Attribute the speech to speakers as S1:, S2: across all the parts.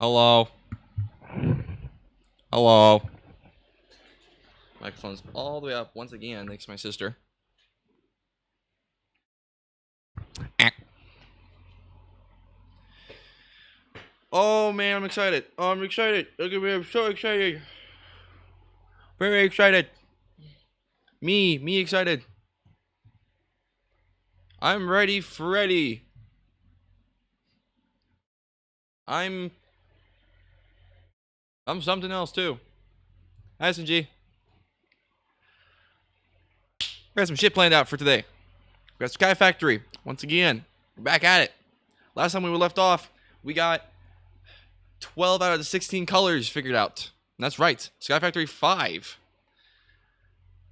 S1: Hello. Hello. Microphone's all the way up once again, thanks to my sister. Oh man, I'm excited. I'm excited. Look at me, I'm so excited. Very excited. Me excited. I'm ready, Freddy. I'm something else too. Hi, SNG. We got some shit planned out for today. We got Sky Factory. Once again, we're back at it. Last time we were left off, we got 12 out of the 16 colors figured out. And that's right. Sky Factory 5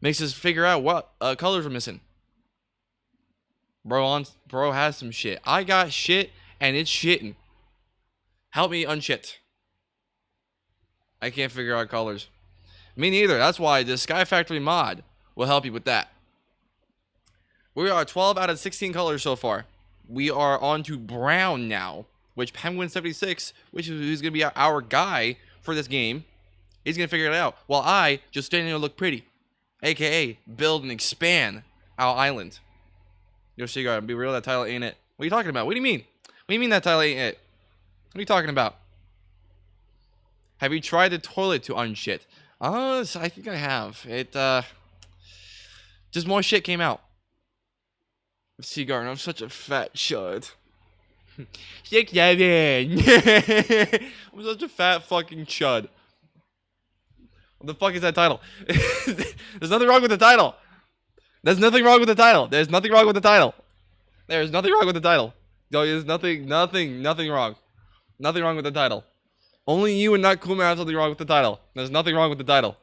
S1: makes us figure out what colors we're missing. Bro has some shit. I got shit, and it's shitting. Help me unshit. I can't figure out colors. Me neither. That's why the Sky Factory mod will help you with that. We are 12 out of 16 colors so far. We are on to brown now, which Penguin76, which is who's going to be our guy for this game, he's going to figure it out. While I just stand there and look pretty. AKA, build and expand our island. Yo, Seaguard, be real, that title ain't it. What are you talking about? What do you mean? What do you mean that title ain't it? What are you talking about? Have you tried the toilet to unshit? I think I have. It, just more shit came out. Seaguard, I'm such a fat chud. 6, 7. I'm such a fat fucking chud. What the fuck is that title? There's nothing wrong with the title. There's nothing wrong with the title. There's nothing wrong with the title. There's nothing wrong with the title. No, there's nothing wrong. Nothing wrong with the title. Only you and not Kuma have something wrong with the title. There's nothing wrong with the title.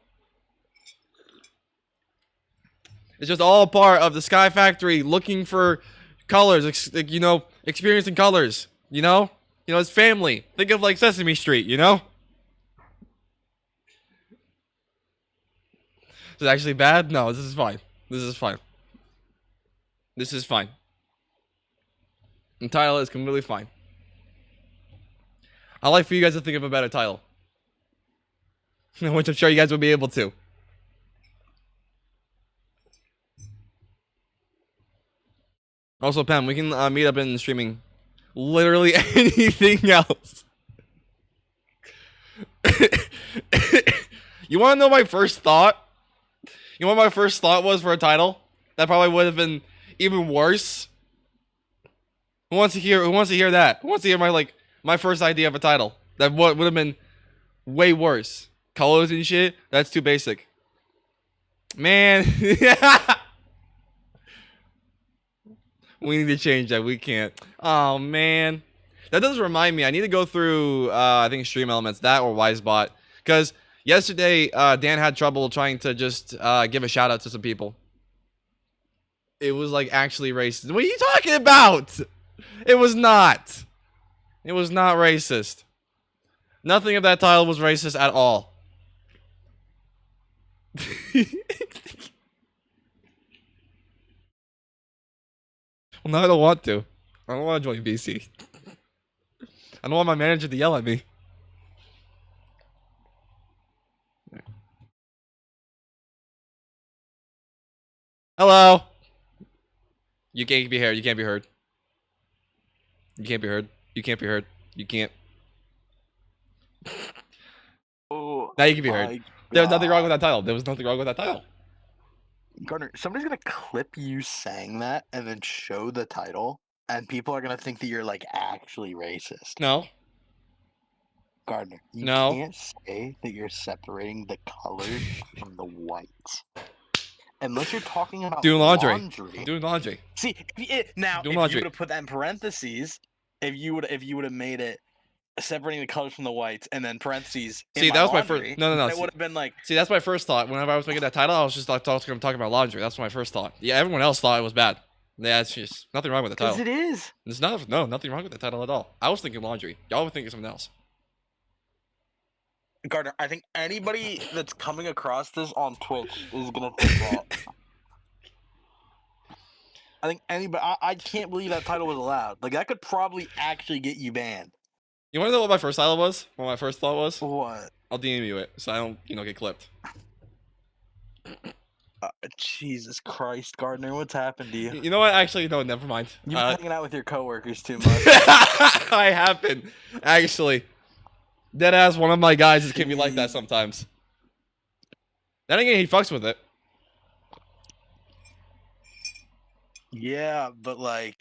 S1: It's just all part of the Sky Factory looking for colors, experiencing colors, it's family. Think of like Sesame Street, Is it actually bad? No, this is fine. This is fine. This is fine. The title is completely fine. I'd like for you guys to think of a better title. Which I'm sure you guys will be able to. Also, Pam, we can meet up in streaming literally anything else. You want to know my first thought? You know what my first thought was for a title? That probably would have been even worse. Who wants to hear that? Who wants to hear my first idea of a title? That would have been way worse. Colors and shit? That's too basic. Man. We need to change that. We can't. Oh, man. That does remind me. I need to go through, I think, Stream Elements. That or Wisebot. Because yesterday, Dan had trouble trying to just give a shout-out to some people. It was, actually racist. What are you talking about? It was not. It was not racist. Nothing of that title was racist at all. Well, no, I don't want to. I don't want to join BC. I don't want my manager to yell at me. Hello. You can't be heard. You can't be heard. You can't be heard. You can't be heard. You can't.
S2: Oh,
S1: now you can be heard. There was nothing wrong with that title. There was nothing wrong with that title.
S2: Gardner, somebody's gonna clip you saying that and then show the title, and people are gonna think that you're actually racist.
S1: No.
S2: Gardner, you
S1: no.
S2: can't say that you're separating the colors from the whites. Unless you're talking about
S1: doing laundry.
S2: Doing laundry. See, if you would have put that in parentheses, if you would have made it separating the colors from the whites and then parentheses.
S1: See, that was my first. No.
S2: It would have been like.
S1: See, that's my first thought. Whenever I was making that title, I was just talking about laundry. That's my first thought. Yeah, everyone else thought it was bad. Yeah, it's just nothing wrong with the title.
S2: Because it is.
S1: There's nothing wrong with the title at all. I was thinking laundry. Y'all were thinking something else.
S2: Gardner, I think anybody that's coming across this on Twitch is gonna think that. I think anybody. I can't believe that title was allowed. That could probably actually get you banned.
S1: You want to know what my first title was? What my first thought was?
S2: What?
S1: I'll DM you it so I don't, get clipped.
S2: Jesus Christ, Gardner, what's happened to you?
S1: You know what? Actually, no, never mind.
S2: You've been hanging out with your coworkers too much.
S1: I have been, actually. Deadass, one of my guys can be like that sometimes. Then again, he fucks with it.
S2: Yeah, but like,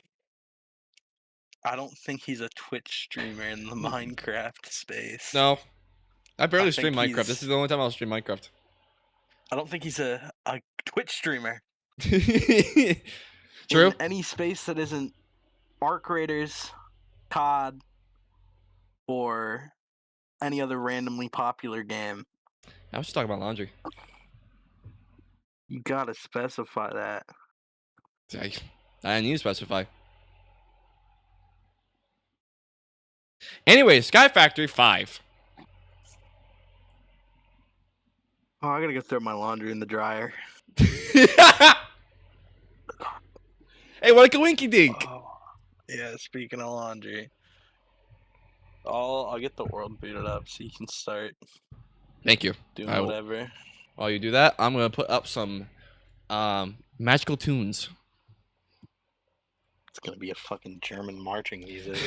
S2: I don't think he's a Twitch streamer in the Minecraft space.
S1: No. I barely stream Minecraft. This is the only time I'll stream Minecraft.
S2: I don't think he's a Twitch streamer.
S1: True.
S2: In any space that isn't Arc Raiders, COD, or any other randomly popular game.
S1: I was just talking about laundry.
S2: You gotta specify that.
S1: I need to specify. Anyway, Sky Factory 5.
S2: Oh, I gotta go throw my laundry in the dryer.
S1: Hey, what a winky dink.
S2: Oh, yeah, speaking of laundry. I'll get the world booted up so you can start.
S1: Thank you.
S2: Doing whatever.
S1: While you do that, I'm gonna put up some magical tunes.
S2: It's gonna be a fucking German marching music.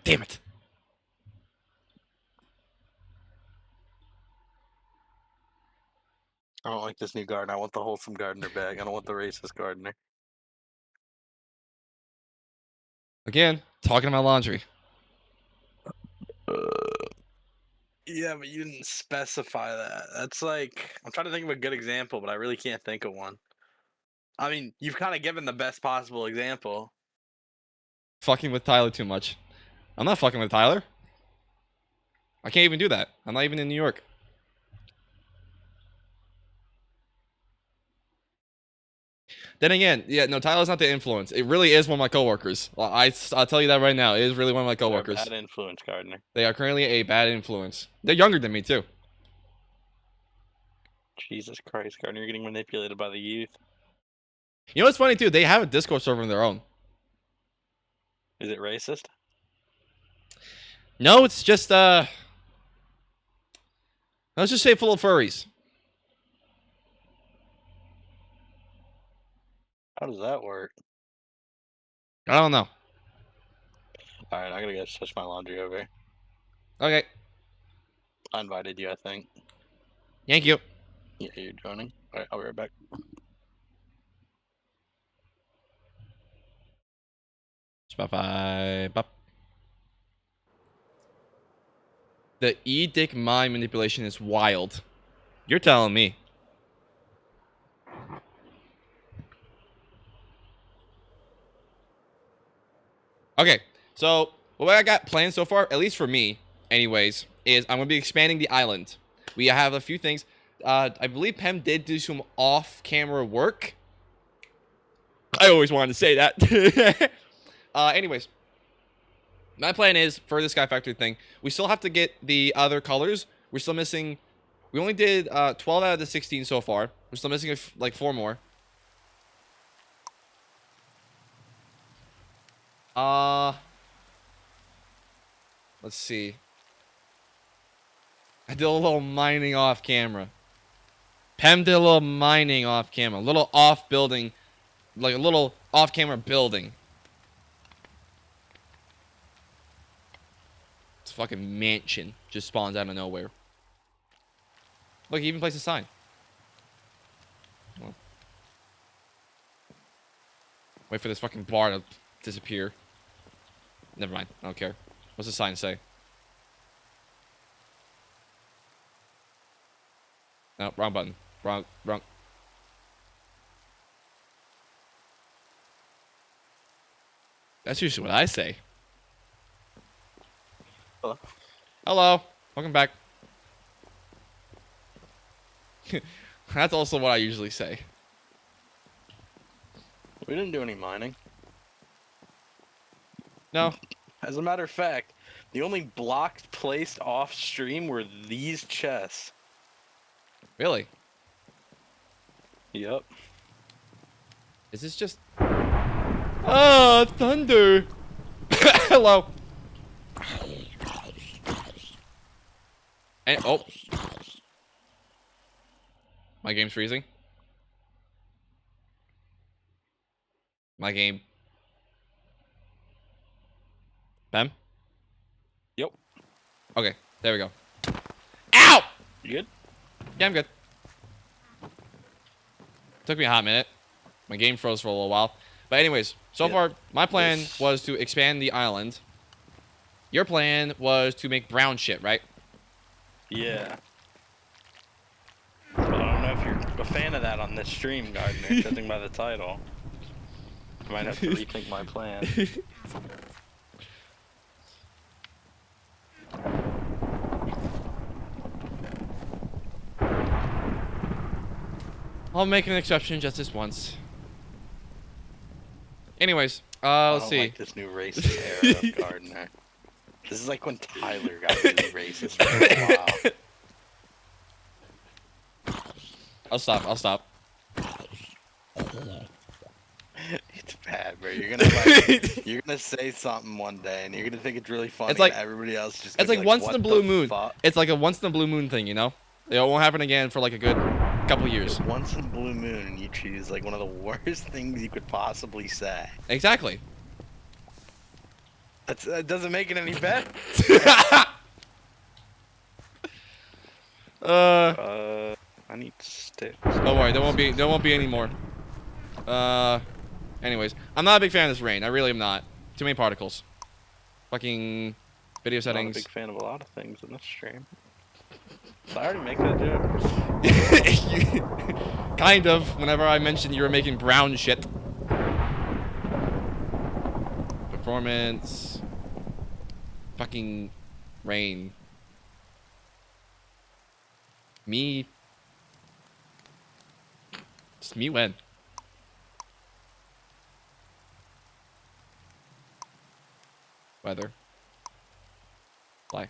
S1: Damn it.
S2: I don't like this new gardener. I want the wholesome gardener back. I don't want the racist gardener.
S1: Again, talking about laundry.
S2: Yeah, but you didn't specify that. That's like, I'm trying to think of a good example, but I really can't think of one. I mean, you've kind of given the best possible example.
S1: Fucking with Tyler too much. I'm not fucking with Tyler. I can't even do that. I'm not even in New York. Then again, yeah, no, Tyler's not the influence. It really is one of my coworkers. I'll tell you that right now. It is really one of my coworkers.
S2: Bad influence, Gardner.
S1: They are currently a bad influence. They're younger than me, too.
S2: Jesus Christ, Gardner, you're getting manipulated by the youth.
S1: You know what's funny, too? They have a Discord server of their own.
S2: Is it racist?
S1: No, it's just, let's just say full of furries.
S2: How does that work?
S1: I don't know.
S2: Alright, I gotta go switch my laundry over.
S1: Okay.
S2: I invited you, I think.
S1: Thank you.
S2: Yeah, you're joining. Alright, I'll be right back.
S1: Spotify. Bop. The E-Dick mind manipulation is wild. You're telling me. Okay, so what I got planned so far, at least for me, anyways, is I'm going to be expanding the island. We have a few things. I believe Pem did do some off-camera work. I always wanted to say that. Anyways, my plan is, for the Sky Factory thing, we still have to get the other colors. We're still missing... We only did 12 out of the 16 so far. We're still missing, like, 4 more. Let's see. I did a little mining off camera. Pem did a little mining off camera. A little off building. Like a little off camera building. It's a fucking mansion. Just spawns out of nowhere. Look, he even placed a sign. Well. Wait for this fucking bar to disappear. Never mind. I don't care. What's the sign say? No, wrong button. Wrong. That's usually what I say.
S2: Hello.
S1: Hello. Welcome back. That's also what I usually say.
S2: We didn't do any mining.
S1: No.
S2: As a matter of fact, the only blocks placed off stream were these chests.
S1: Really?
S2: Yep.
S1: Is this just... Oh, thunder! Hello. And, oh. My game's freezing. My game. Bam?
S2: Yep.
S1: Okay, there we go. Ow!
S2: You good?
S1: Yeah, I'm good. Took me a hot minute. My game froze for a little while. But anyways, so
S2: Yeah.
S1: far, my plan was to expand the island. Your plan was to make brown shit, right?
S2: Yeah. But I don't know if you're a fan of that on this stream, Gardner, judging by the title. I might have to rethink my plan.
S1: I'll make an exception just this once. Anyways,
S2: I
S1: let's
S2: don't
S1: see.
S2: like this new racist era of Gardner. This is like when Tyler got really racist for a while.
S1: I'll stop.
S2: It's bad, bro. You're gonna like, you're gonna say something one day, and you're gonna think it's really funny.
S1: It's like-
S2: and everybody else just.
S1: It's
S2: gonna
S1: like
S2: be
S1: once in
S2: "What
S1: a blue
S2: the
S1: moon.
S2: fuck?"
S1: It's like a once in a blue moon thing, you know? It won't happen again for like a good couple years.
S2: Once in a blue moon, and you choose like one of the worst things you could possibly say.
S1: Exactly.
S2: That doesn't make it any better. I need sticks.
S1: Don't worry, there won't be any more. Anyways, I'm not a big fan of this rain. I really am not. Too many particles. Fucking video
S2: I'm
S1: settings.
S2: not a big fan of a lot of things in this stream. Did I already make that joke?
S1: Kind of. Whenever I mentioned you were making brown shit. Performance. Fucking rain. Me. Just me when? Weather. Fly.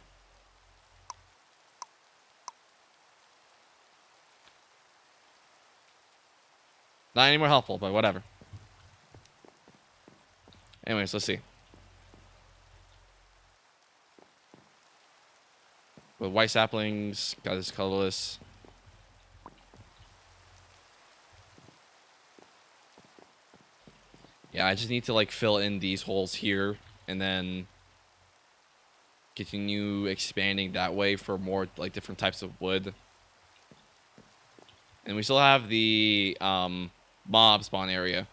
S1: Not any more helpful, but whatever. Anyways, let's see. With white saplings, got this colorless. Yeah, I just need to like fill in these holes here and then continue expanding that way for more like different types of wood. And we still have the mob spawn area,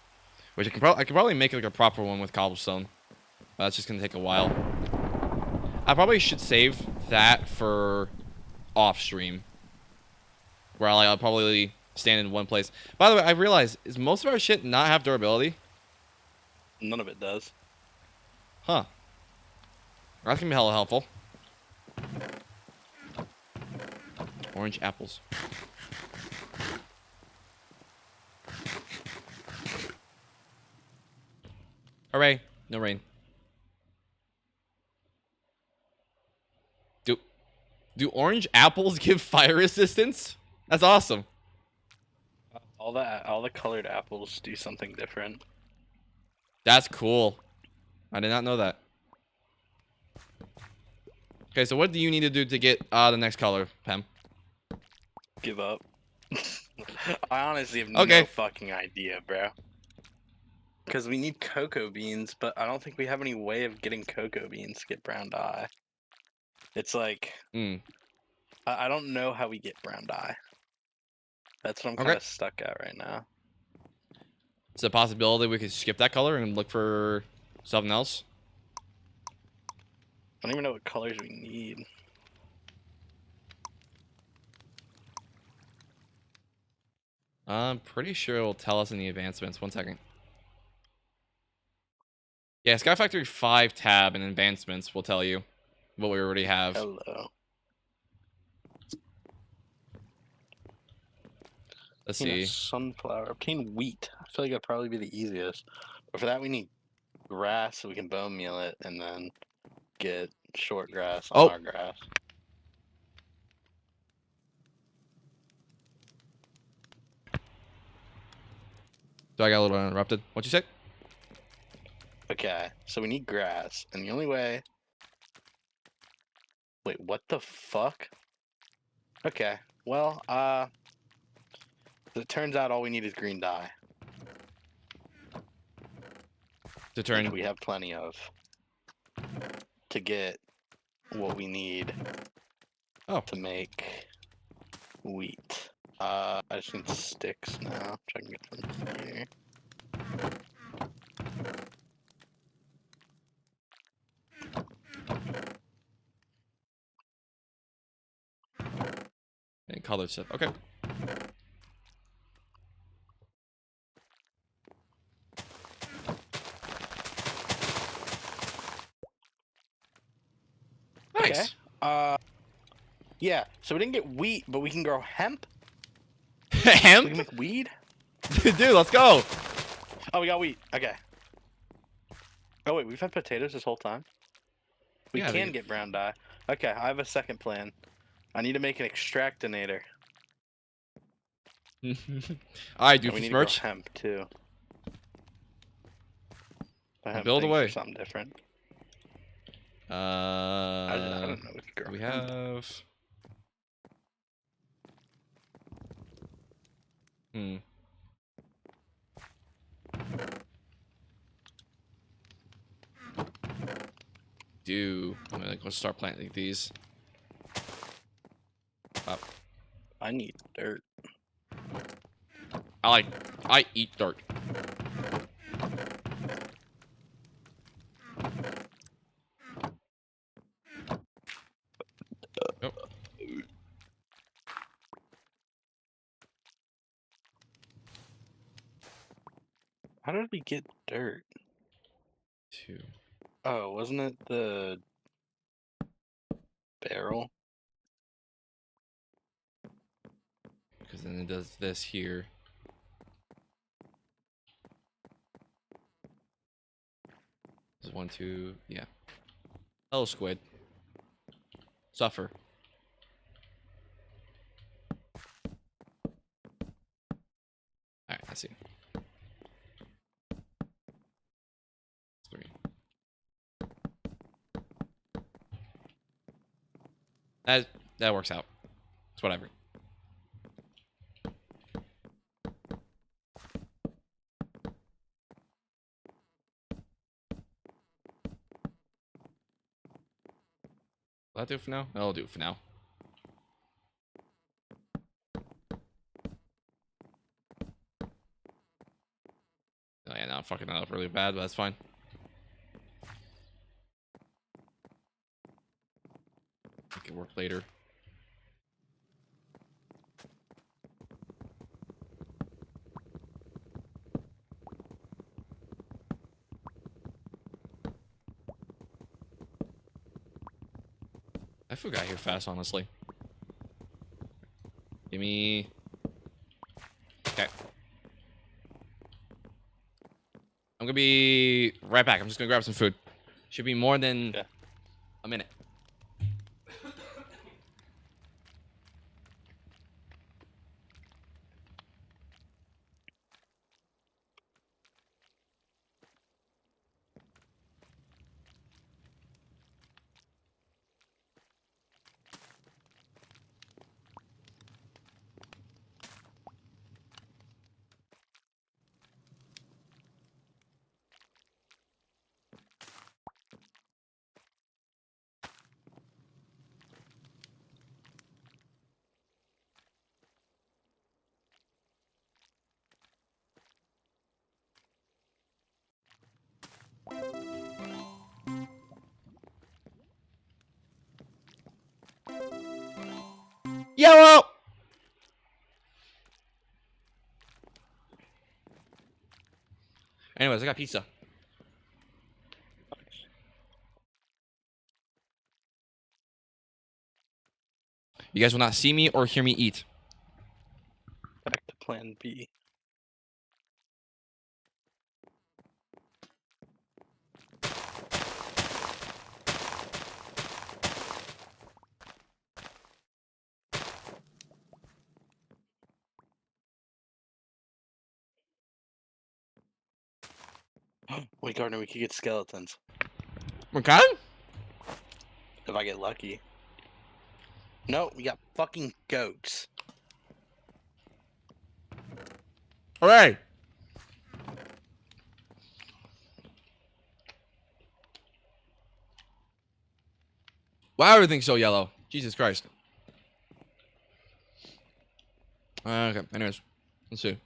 S1: which I could probably make like a proper one with cobblestone. But that's just gonna take a while. I probably should save that for off stream, where I'll probably stand in one place. By the way, I realized, is most of our shit not have durability?
S2: None of it does.
S1: Huh. That's gonna be hella helpful. Orange apples. Hooray. No rain. Do orange apples give fire resistance? That's awesome.
S2: All the colored apples do something different.
S1: That's cool. I did not know that. Okay, so what do you need to do to get the next color, Pam?
S2: Give up. I honestly have
S1: Okay.
S2: no fucking idea, bro. Because we need cocoa beans, but I don't think we have any way of getting cocoa beans to get brown dye. It's like, I don't know how we get brown dye. That's what I'm kind of stuck at right now.
S1: It's a possibility we could skip that color and look for something else.
S2: I don't even know what colors we need.
S1: I'm pretty sure it will tell us in the advancements. 1 second. Yeah, Sky Factory 5 tab and advancements will tell you what we already have.
S2: Hello.
S1: Let's see.
S2: Sunflower. Obtain wheat. I feel like that'd probably be the easiest. But for that, we need grass so we can bone meal it and then get short grass on our grass.
S1: So I got a little interrupted. What'd you say?
S2: Okay, so we need grass, and the only way. Wait, what the fuck? Okay, well, it turns out all we need is green dye,
S1: To
S2: which
S1: turn.
S2: we have plenty of, to get what we need
S1: Oh.
S2: to make wheat. I just need sticks now, which I can get from here.
S1: And color stuff. Okay.
S2: Okay.
S1: Nice.
S2: Yeah. So we didn't get wheat, but we can grow hemp. We
S1: Hemp?
S2: can make weed.
S1: Dude, let's go.
S2: Oh, we got wheat. Okay. Oh wait, we've had potatoes this whole time. We
S1: Yeah,
S2: can get brown dye. Okay, I have a second plan. I need to make an extractinator.
S1: Alright,
S2: And we
S1: doofus
S2: need to grow
S1: merch.
S2: hemp too. The hemp
S1: Build
S2: things are
S1: away.
S2: something different. I
S1: Uh,
S2: don't know we could grow
S1: we
S2: hemp.
S1: have. Hmm. I'm gonna go start planting these. Up.
S2: I need dirt.
S1: I eat dirt. Oh,
S2: How did we get dirt?
S1: 2.
S2: Oh, wasn't it the barrel?
S1: Because then it does this here. This is 1, 2. Yeah. Hello, squid. Suffer. Alright, I see. 3. That works out. It's whatever. Will that do it for now? That'll do it for now. Oh yeah, now I'm fucking that up really bad, but that's fine. Make it work later. That food got here fast, honestly. Give me. Okay. I'm gonna be right back. I'm just gonna grab some food. Should be more than a minute. Yellow! Anyways, I got pizza. You guys will not see me or hear me eat.
S2: Back to plan B. Wait, Gardner, we could get skeletons.
S1: Okay.
S2: If I get lucky. No, we got fucking goats.
S1: Hooray. Why everything's so yellow? Jesus Christ. Okay, anyways. Let's see.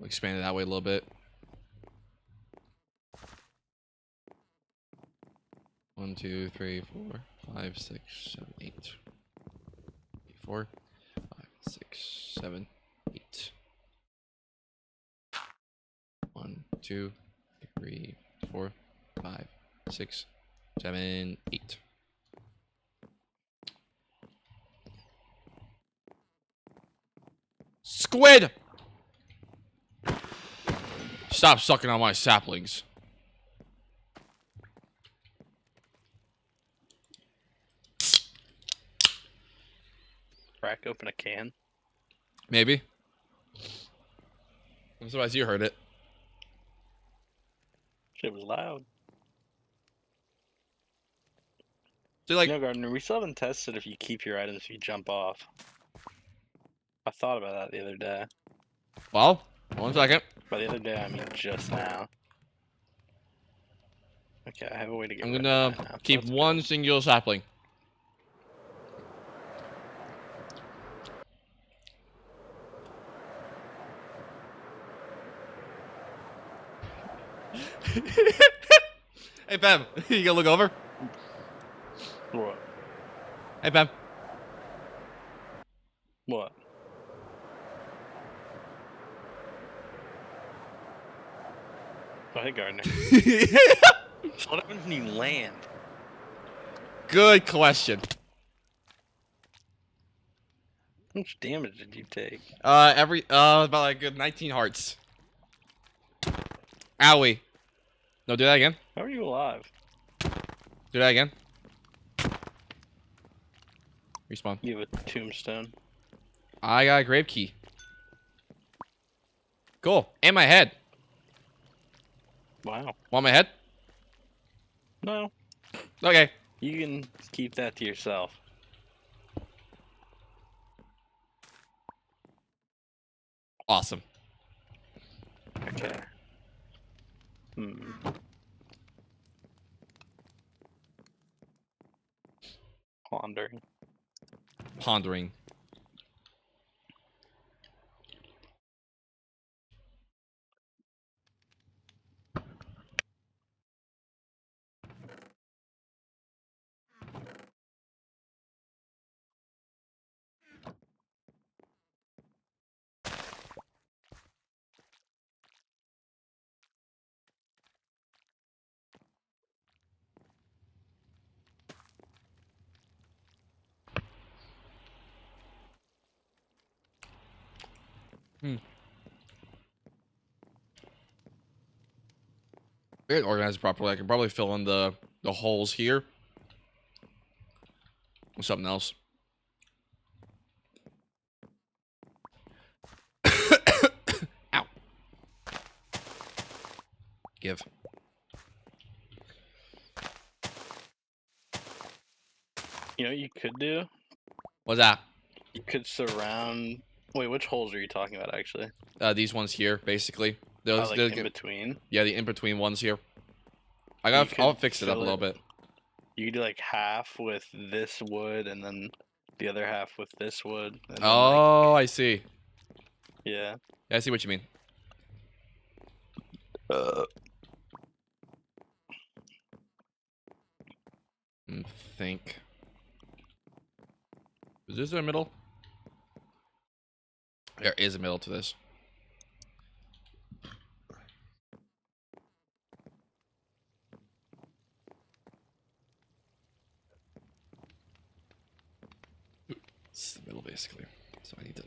S1: We'll expand it that way a little bit. 1, 2, 3, 4, 5, 6, 7, 8. 4, 5, 6, 7, 8. 1, 2, 3, 4, 5, 6, 7, 8. Squid! Stop sucking on my saplings.
S2: Crack open a can.
S1: Maybe. I'm surprised you heard it.
S2: Shit was loud.
S1: So like,
S2: You know, Gardner, we still haven't tested if you keep your items if you jump off. I thought about that the other day.
S1: well, 1 second.
S2: By the other day, I mean just now. Okay, I have a way to get
S1: I'm
S2: rid
S1: gonna
S2: of that now.
S1: keep
S2: That's
S1: one
S2: good.
S1: singular sapling. Hey, Pam, you gonna look over?
S2: What?
S1: Hey, Pam.
S2: What? Oh, hey, Gardner. So what happens when you land?
S1: Good question.
S2: How much damage did you take?
S1: About like good 19 hearts. Owie. No, do that again.
S2: How are you alive?
S1: Do that again. Respawn.
S2: You have a tombstone.
S1: I got a grave key. Cool. And my head.
S2: Wow.
S1: Want my head?
S2: No,
S1: Okay.
S2: you can keep that to yourself.
S1: Awesome.
S2: Okay. Pondering.
S1: Pondering. Get organized properly. I can probably fill in the holes here. With something else. Ow. Give.
S2: You know what you could do?
S1: What's that?
S2: You could surround. Wait, which holes are you talking about, actually?
S1: These ones here, basically.
S2: Oh,
S1: Those,
S2: like
S1: those
S2: in between?
S1: yeah, the in-between ones here.
S2: You
S1: I'll
S2: could
S1: fix it up a
S2: fill
S1: little bit.
S2: You could do like half with this wood and then the other half with this wood. And then,
S1: Oh, I see.
S2: yeah.
S1: Yeah, I see what you mean. Think. Is this a middle? There is a middle to this. This is the middle, basically. So I need to...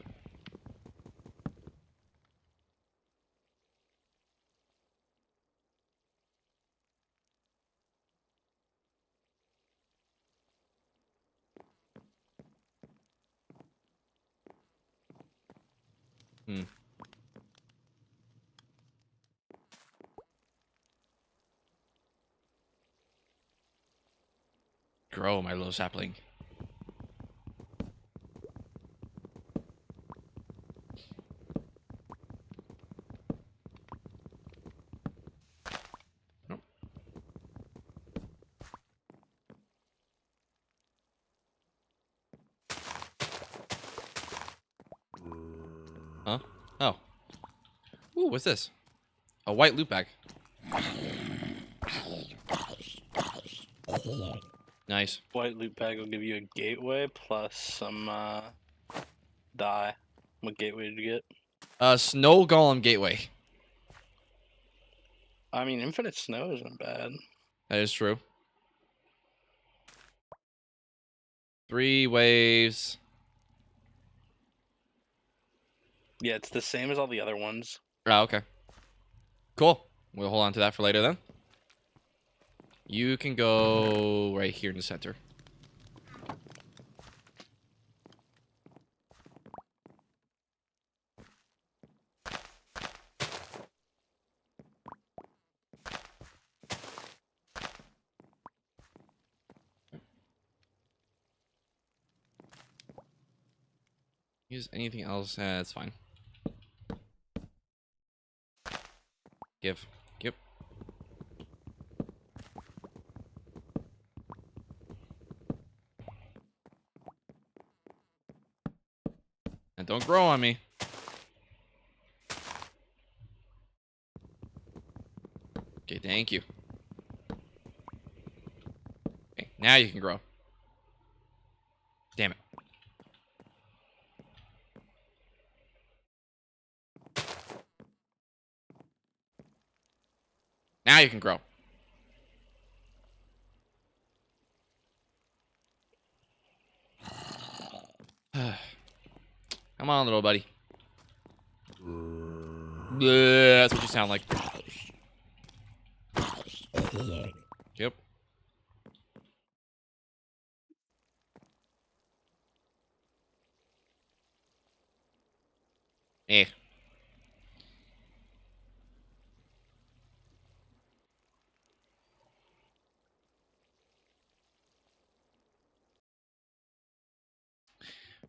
S1: Grow, my little sapling. Nope. Huh? Oh. Ooh, what's this? A white loot bag. Nice.
S2: White loot bag will give you a gateway plus some dye. What gateway did you get?
S1: Snow Golem Gateway.
S2: I mean, infinite snow isn't bad.
S1: That is true. 3 waves.
S2: Yeah, it's the same as all the other ones.
S1: Oh, okay. Cool. We'll hold on to that for later then. You can go right here in the center. Use anything else? It's fine. Give. Yep. And don't grow on me. Okay, thank you. Okay, now you can grow. Damn it. Now you can grow. Come on, little buddy. That's what you sound like. Yep. Eh.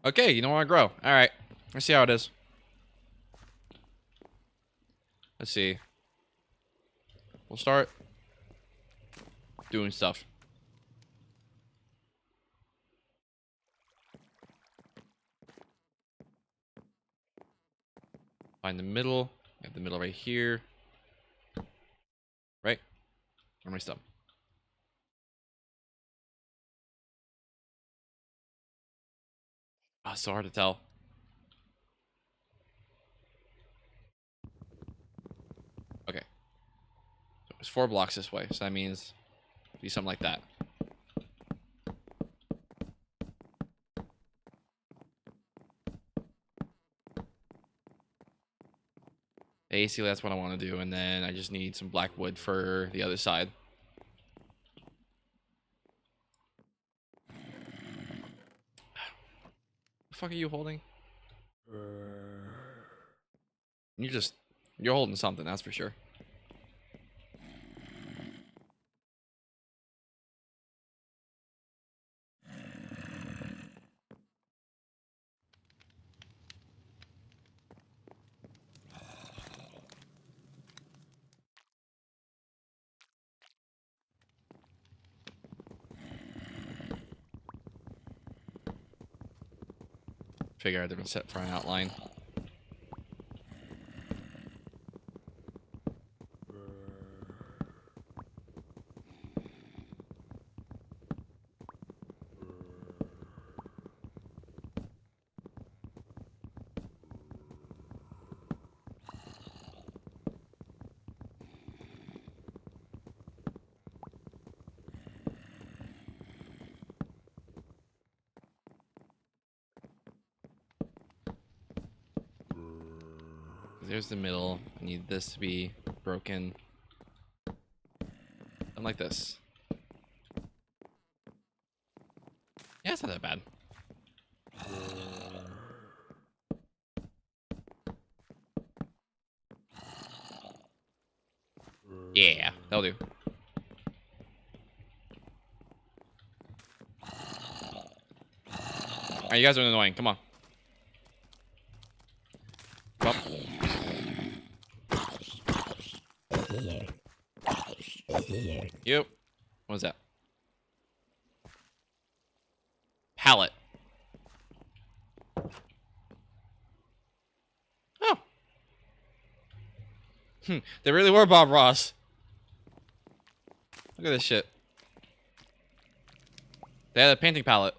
S1: Okay, you don't want to grow. All right. Let's see how it is. Let's see. We'll start doing stuff. Find the middle. I have the middle right here. Right? Where am I stuck? Oh, it's so hard to tell. Okay. So it's 4 blocks this way. So that means do something like that. Basically, that's what I want to do. And then I just need some black wood for the other side. The fuck are you holding? You're holding something, that's for sure. Figure out a different set for an outline. There's the middle. I need this to be broken. I'm like this. Yeah, it's not that bad. Yeah, that'll do. Alright, you guys are annoying. Come on. Come on. Yep. What was that? Pallet. Oh. They really were Bob Ross. Look at this shit. They had a painting palette.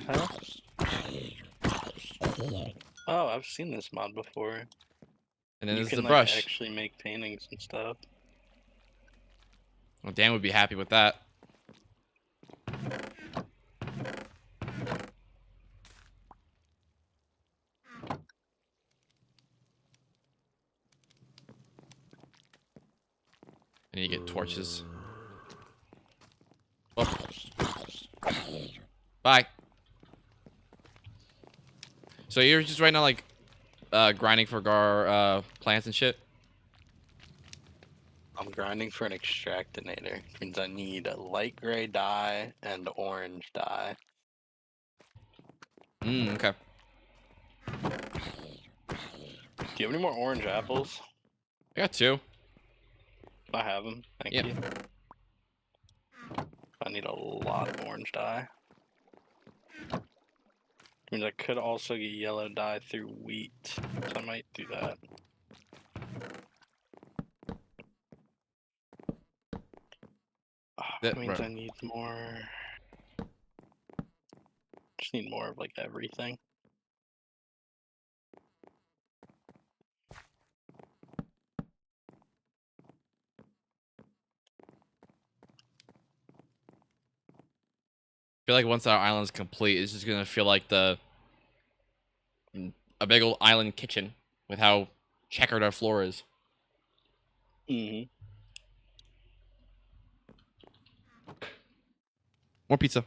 S2: Huh? Oh, I've seen this mod before.
S1: And then
S2: You
S1: this is
S2: can
S1: the
S2: like
S1: brush.
S2: actually make paintings and stuff.
S1: Well, Dan would be happy with that. And you get torches. Oh. Bye. So you're just right now like grinding for plants and shit?
S2: I'm grinding for an extractinator, which means I need a light gray dye and orange dye.
S1: Okay.
S2: Do you have any more orange apples?
S1: I got 2.
S2: I have them. Thank
S1: Yep.
S2: you. I need a lot of orange dye. Which means I could also get yellow dye through wheat, so I might do that. That means I need more. Just need more of like everything.
S1: I feel like once our island's complete, it's just gonna feel like a big old island kitchen with how checkered our floor is. More pizza.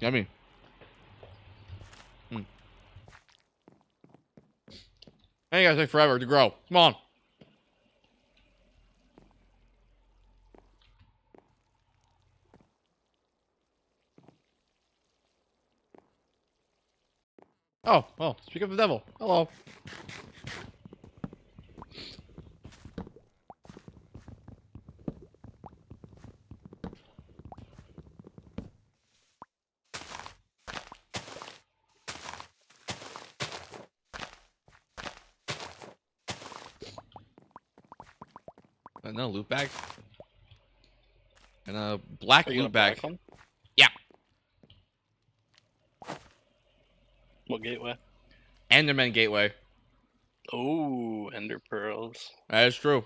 S1: Yummy. Hey, you guys take forever to grow. Come on. Oh, well, speak of the devil. Hello. Another loot bag. And a black
S2: Are you
S1: loot
S2: gonna
S1: bag.
S2: black one?
S1: Yeah.
S2: What gateway?
S1: Enderman Gateway.
S2: Oh, ender pearls.
S1: That is true.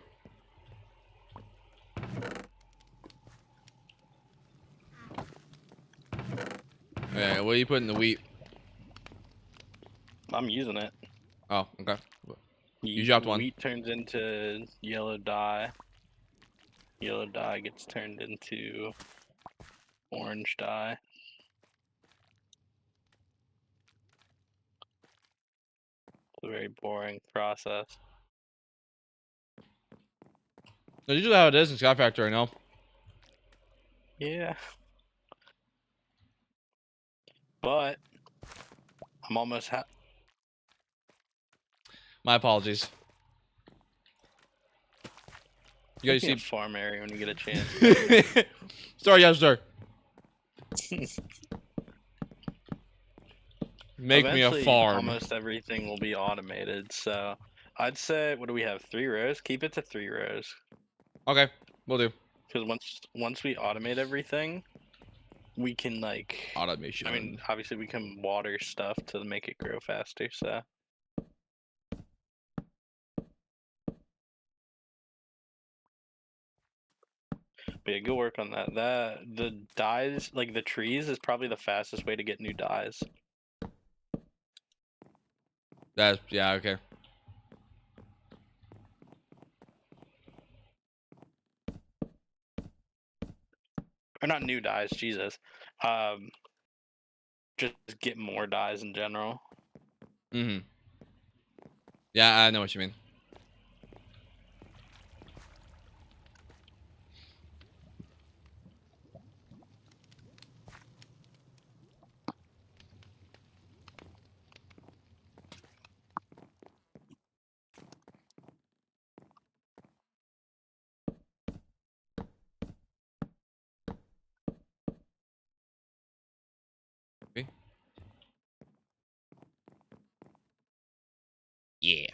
S1: Yeah, what do you put in the wheat?
S2: I'm using it.
S1: Oh, okay. You dropped one.
S2: Wheat turns into yellow dye. Yellow dye gets turned into orange dye. It's a very boring process.
S1: That's usually how it is in Sky Factory, I know.
S2: Yeah. But I'm almost
S1: My apologies. You guys
S2: Making
S1: see
S2: a farm area when you get a chance.
S1: Sorry, yes, sir. Make me a
S2: Eventually,
S1: farm.
S2: almost everything will be automated. So I'd say, what do we have? 3 rows. Keep it to 3 rows.
S1: Okay, we'll do.
S2: Because once we automate everything, we can like.
S1: Automation.
S2: I mean, obviously we can water stuff to make it grow faster. So. But yeah, good work on that. The dyes, like the trees, is probably the fastest way to get new dyes.
S1: That's yeah, okay.
S2: Or not new dyes, Jesus. Just get more dyes in general.
S1: Mm-hmm. Yeah, I know what you mean. Okay. Yeah.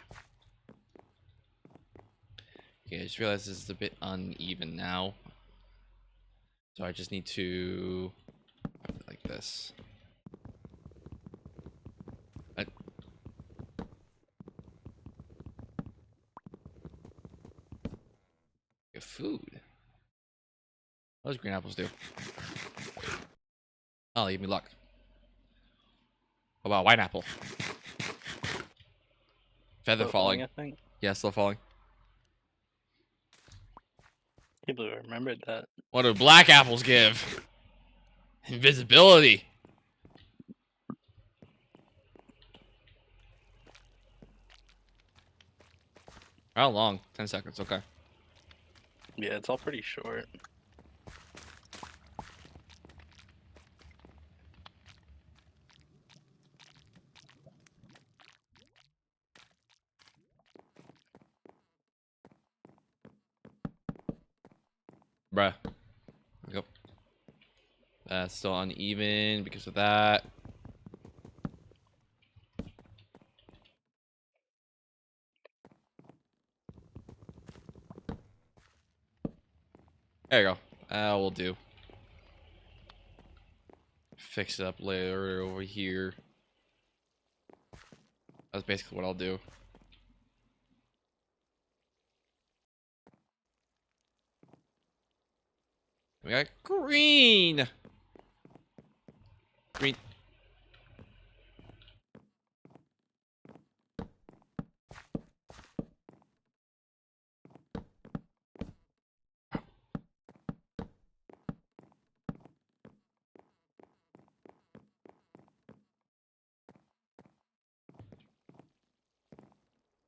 S1: Okay, I just realized this is a bit uneven now. So I just need to like this. Get food. What does green apples do? Oh, they give me luck. What about white apple? Feather
S2: Slow
S1: falling.
S2: I think.
S1: Yeah, slow falling.
S2: People remembered that.
S1: What do black apples give? Invisibility. How long? 10 seconds. Okay.
S2: Yeah, it's all pretty short.
S1: Bruh. Yep. That's still uneven because of that. There you go. We'll do. Fix it up later over here. That's basically what I'll do. We got green. Green.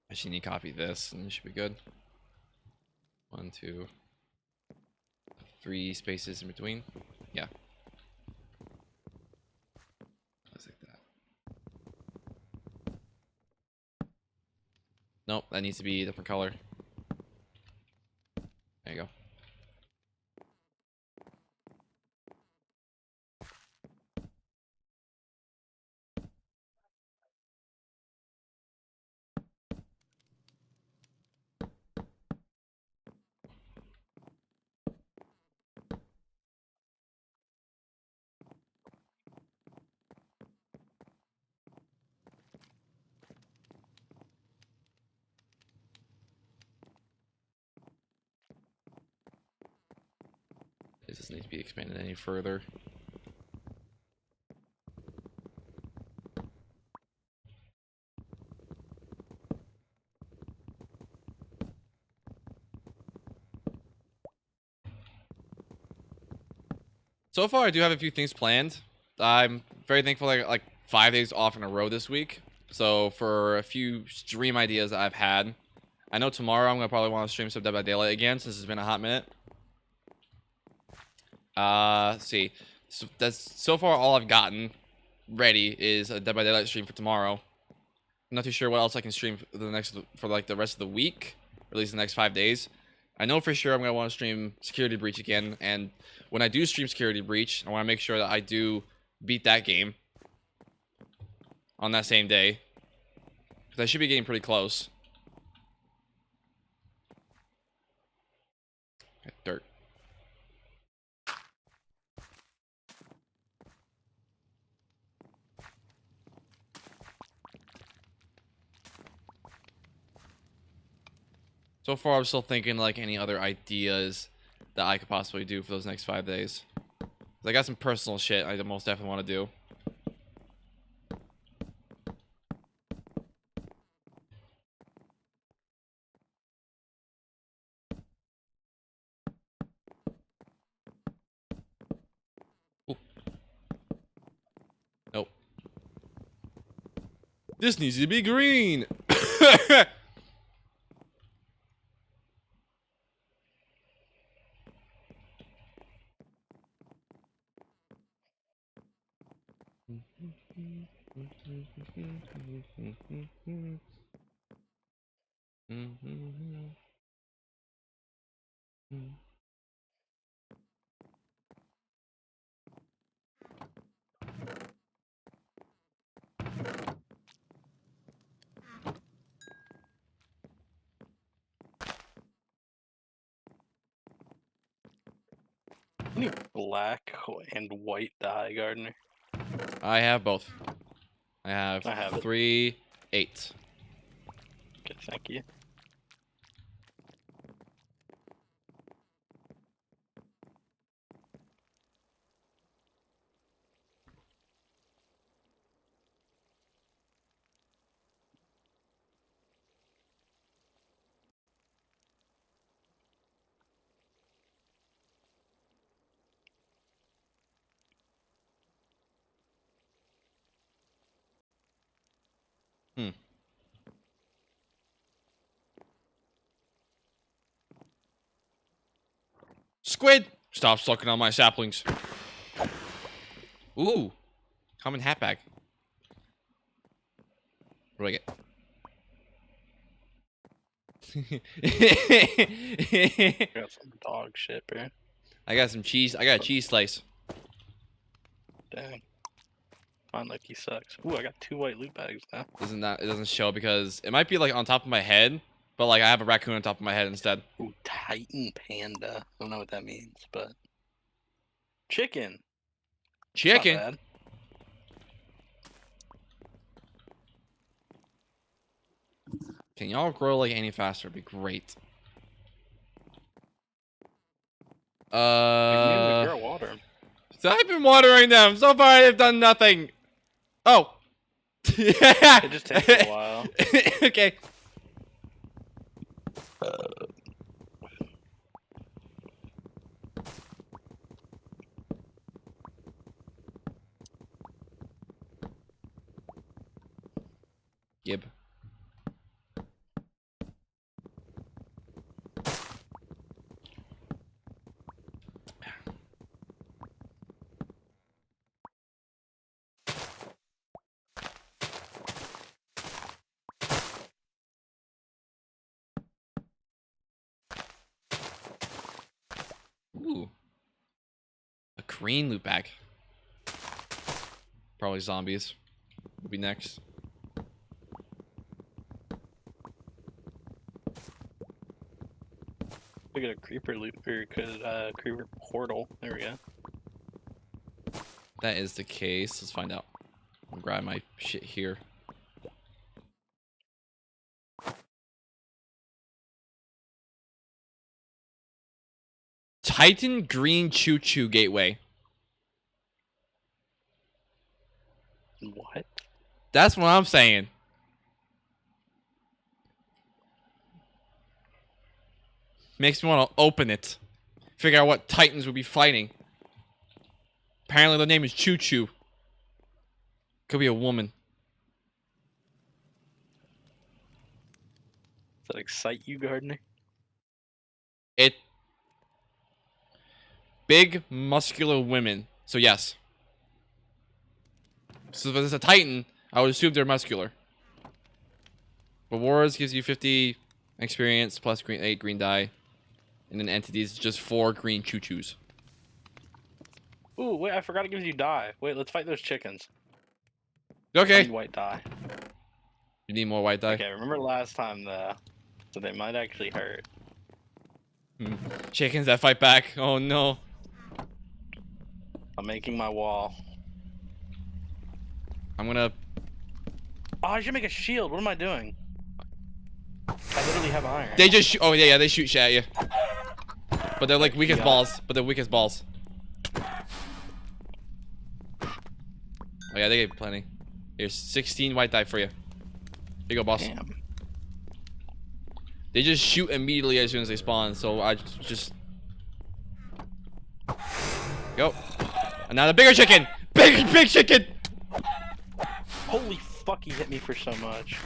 S1: I should need to copy this and it should be good. 1, 2, 3 spaces in between. Yeah. Just like that. Nope, that needs to be a different color. There you go. Does this need to be expanded any further? So far, I do have a few things planned. I'm very thankful I got like 5 days off in a row this week. So for a few stream ideas I've had, I know tomorrow I'm gonna probably want to stream some Dead by Daylight again since it's been a hot minute. Let's see. So that's so far all I've gotten ready is a Dead by Daylight stream for tomorrow. I'm not too sure what else I can stream for the rest of the week, or at least the next 5 days. I know for sure I'm gonna want to stream Security Breach again, and when I do stream Security Breach, I want to make sure that I do beat that game on that same day, because I should be getting pretty close. Okay, dirt. So far, I'm still thinking like any other ideas that I could possibly do for those next 5 days. I got some personal shit I most definitely want to do. Ooh. Nope. This needs to be green.
S2: I need black and white dye, Gardner.
S1: I have both. I have 3, 8.
S2: Okay, thank you.
S1: Hmm. Squid! Stop sucking on my saplings. Ooh. Common hat bag. What do I get?
S2: Got some dog shit, bro.
S1: I got some cheese. I got a cheese slice.
S2: Dang. Mine like he sucks. Ooh, I got 2 white loot bags now.
S1: Isn't that? It doesn't show because it might be like on top of my head, but like I have a raccoon on top of my head instead.
S2: Ooh, Titan Panda. I don't know what that means, but chicken.
S1: Chicken.
S2: Not bad.
S1: Can y'all grow like any faster? It'd be great.
S2: Girl, water 'em.
S1: So I've been watering them. So far, I've done nothing. Oh.
S2: It just takes a while.
S1: Okay. Gib. Ooh. A green loot bag. Probably zombies. Will be next.
S2: We got a creeper loot or creeper portal. There we go.
S1: That is the case. Let's find out. I'll grab my shit here. Titan Green Choo Choo Gateway.
S2: What?
S1: That's what I'm saying. Makes me want to open it. Figure out what Titans would be fighting. Apparently the name is Choo Choo. Could be a woman.
S2: Does that excite you, Gardner?
S1: It. Big, muscular women. So yes. So if it's a Titan, I would assume they're muscular. But Wars gives you 50 experience plus 8 green dye. And then entities, just 4 green choo-choos.
S2: Ooh, wait, I forgot it gives you dye. Wait, let's fight those chickens. I
S1: Okay.
S2: need white dye.
S1: You need more white dye?
S2: Okay, remember last time though, so they might actually hurt.
S1: Chickens that fight back. Oh no.
S2: I'm making my wall.
S1: I'm gonna...
S2: Oh, I should make a shield. What am I doing? I literally have iron.
S1: They just shoot... Oh yeah, they shoot shit at you. But they're like weak as balls. But they're weak as balls. Oh yeah, they gave plenty. Here's 16 white dye for you. Here you go, boss.
S2: Damn.
S1: They just shoot immediately as soon as they spawn, so I just... Go. And now the bigger chicken! Big chicken!
S2: Holy fuck, he hit me for so much.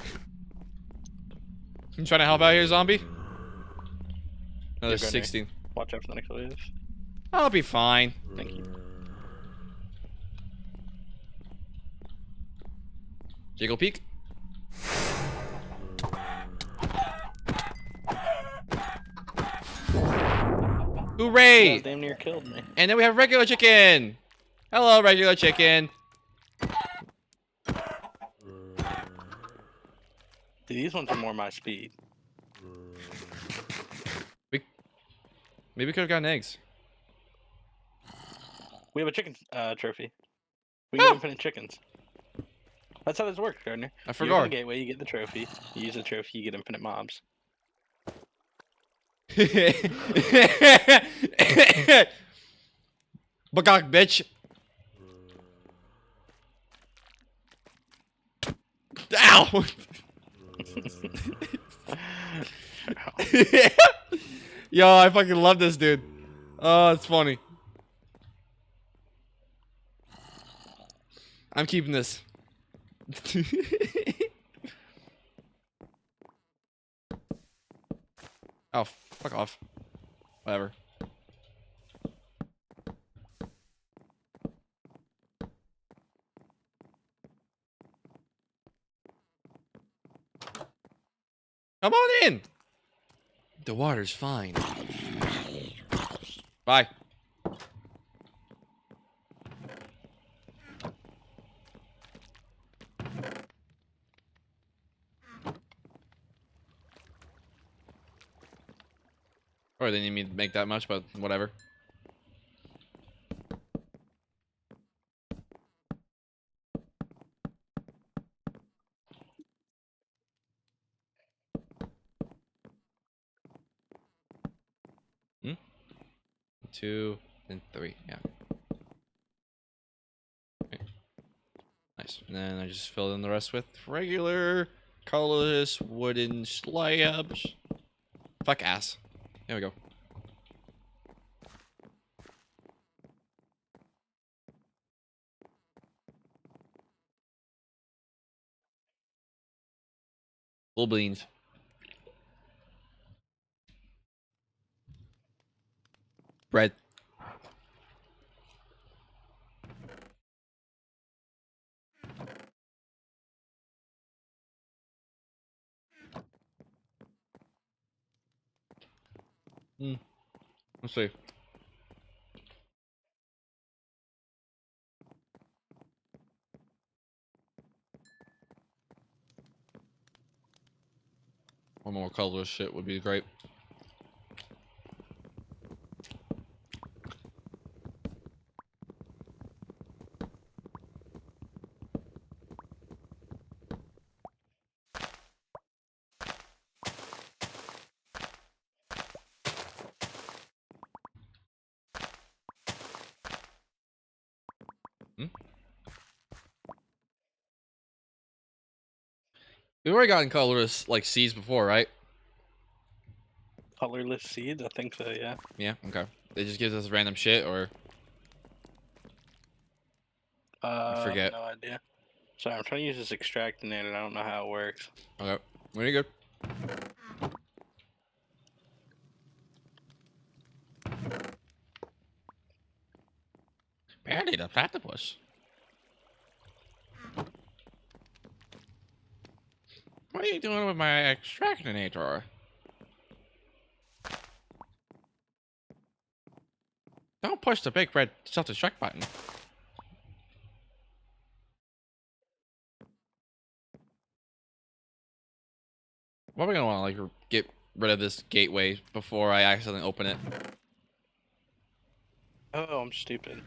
S1: You trying to help out here, zombie? Another
S2: You're good,
S1: 16.
S2: Watch out for the next wave.
S1: I'll be fine.
S2: Thank you.
S1: Jiggle peek. Hooray!
S2: That damn near killed me.
S1: And then we have regular chicken. Hello, regular chicken.
S2: Dude, these ones are more my speed.
S1: Maybe we could have gotten eggs.
S2: We have a chicken trophy. We get infinite chickens. That's how this works, Gardner.
S1: I
S2: You
S1: forgot.
S2: open the gateway, you get the trophy. You use the trophy, you get infinite mobs.
S1: Bagok, bitch. Ow! Yo, I fucking love this dude. Oh, it's funny. I'm keeping this. Oh, fuck off. Whatever. Come on in. The water's fine. Bye. Or they need me to make that much, but whatever. Hmm? 2 and 3, yeah. Okay. Nice. And then I just fill in the rest with regular colorless wooden slabs. Fuck ass. There we go. Full beans. Bread. Let's see. One more colorless shit would be great. We've already gotten colorless like seeds before, right?
S2: Colorless seeds? I think so, yeah.
S1: Yeah, okay. It just gives us random shit, or I forget.
S2: No idea. Sorry, I'm trying to use this extractinator and I don't know how it works.
S1: Okay, very good. Barely the platypus. What are you doing with my extractinator? Don't push the big red self-destruct button. What are we gonna want to like get rid of this gateway before I accidentally open it?
S2: Oh, I'm stupid.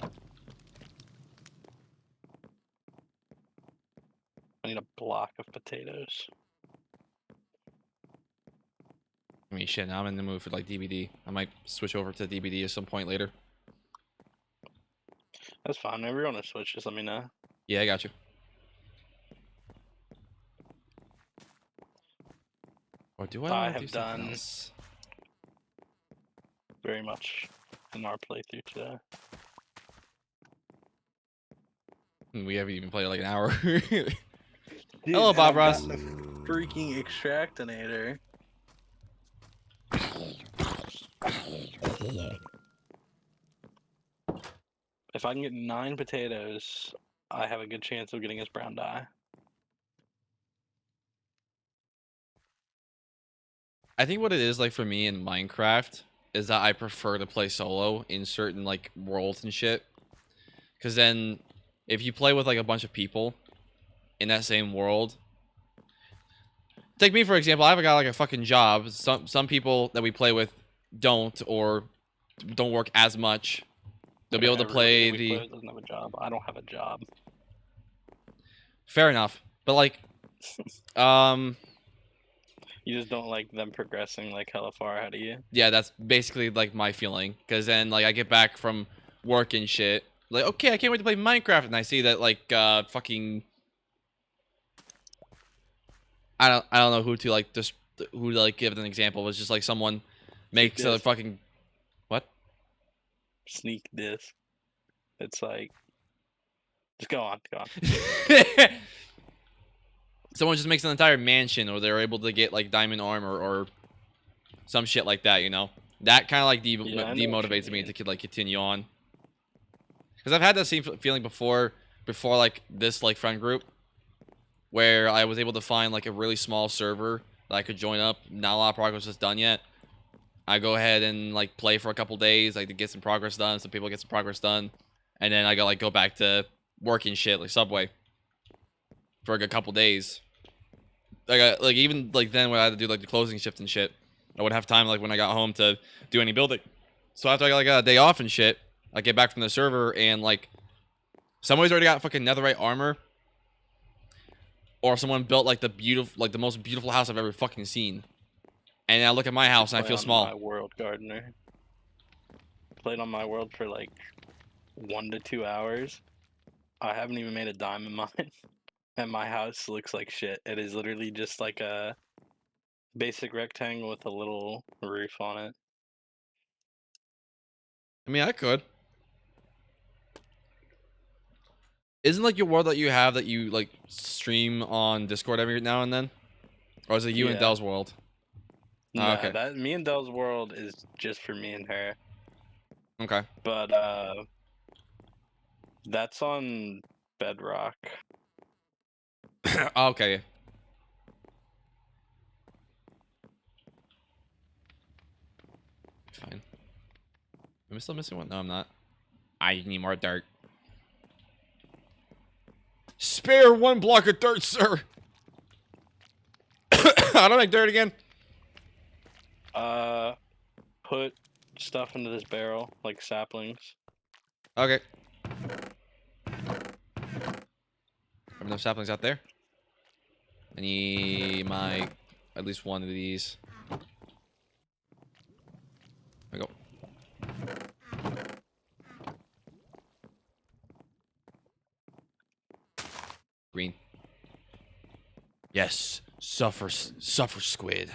S2: I need a block of potatoes.
S1: I mean, shit. Now I'm in the mood for like DVD. I might switch over to DVD at some point later.
S2: That's fine. Whenever you want to switch, just let me know.
S1: Yeah, I got you. Or do I want to do something else?
S2: Very much in our playthrough today.
S1: We haven't even played like an hour.
S2: Dude,
S1: hello, Bob Ross.
S2: The freaking extractinator. If I can get 9 potatoes, I have a good chance of getting his brown dye.
S1: I think what it is like for me in Minecraft is that I prefer to play solo in certain like worlds and shit. Because then if you play with like a bunch of people in that same world, take me for example, I've got like a fucking job. Some people that we play with don't, or don't work as much. They'll be able to play the.
S2: Doesn't have a job. I don't have a job.
S1: Fair enough, but like,
S2: you just don't like them progressing like hella far ahead of you.
S1: Yeah, that's basically like my feeling. Because then like I get back from work and shit, like okay, I can't wait to play Minecraft, and I see that like fucking. I don't know who to like just who to like give an example. It's just like someone makes a fucking what?
S2: Sneak this. It's like just go on.
S1: Someone just makes an entire mansion, or they're able to get like diamond armor or some shit like that, you know? That kind of like demotivates me to like continue on. Because I've had that same feeling before like this like friend group, where I was able to find like a really small server that I could join up. Not a lot of progress is done yet. I go ahead and like play for a couple days, like to get some progress done. Some people get some progress done, and then I go back to working shit like Subway for like a couple days. Like even like then when I had to do like the closing shift and shit, I wouldn't have time like when I got home to do any building. So after I got like a day off and shit, I get back from the server and like somebody's already got fucking netherite armor, or someone built like the most beautiful house I've ever fucking seen. And I look at my house and I feel small.
S2: My world gardener. Played on my world for like 1 to 2 hours. I haven't even made a dime in mine. And my house looks like shit. It is literally just like a basic rectangle with a little roof on it.
S1: I mean, I could. Isn't like your world that you have that you like stream on Discord every now and then? Or is it you and Dell's world?
S2: No, okay. That me and Dell's world is just for me and her.
S1: Okay.
S2: But that's on Bedrock.
S1: Okay. Fine. Am I still missing one? No, I'm not. I need more dirt. Spare 1 block of dirt, sir. How do I make dirt again?
S2: Put stuff into this barrel, like saplings.
S1: Okay. Have enough saplings out there? I need at least one of these. There we go. Green. Yes. Suffer squid.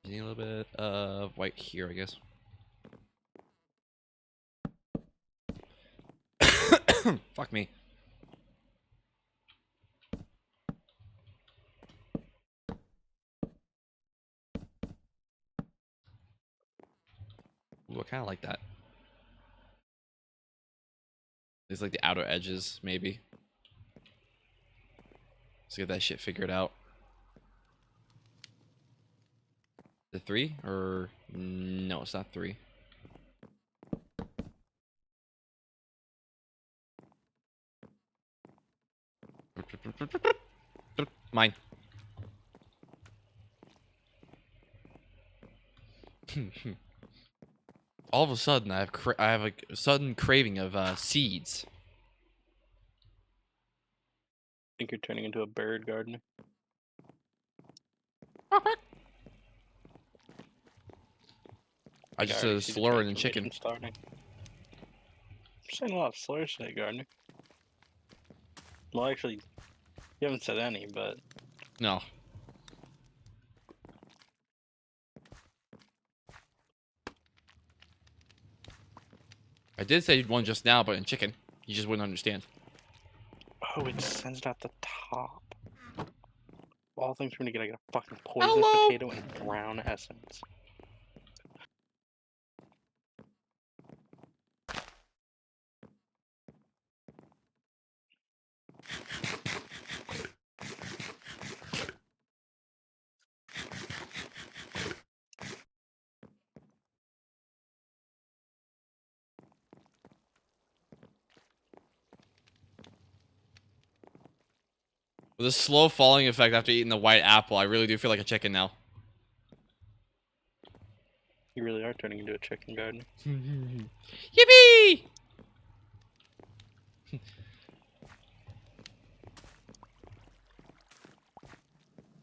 S1: Need a little bit of white here, I guess. Fuck me. Ooh, I kind of like that. It's like the outer edges, maybe. Let's get that shit figured out. The 3 or no? It's not 3. Mine. All of a sudden, I have a sudden craving of seeds.
S2: I think you're turning into a bird gardener.
S1: I just
S2: already
S1: said
S2: see the
S1: slurring and chicken.
S2: transformation starting. I'm saying a lot of slurs today, Gardner. Well, actually, you haven't said any, but
S1: No. I did say one just now, but in chicken. You just wouldn't understand.
S2: oh, it sends it at the top. All things we're gonna get, I get a fucking poisonous
S1: Hello.
S2: potato and brown essence.
S1: With a slow falling effect after eating the white apple, I really do feel like a chicken now.
S2: You really are turning into a chicken gardener.
S1: Yippee!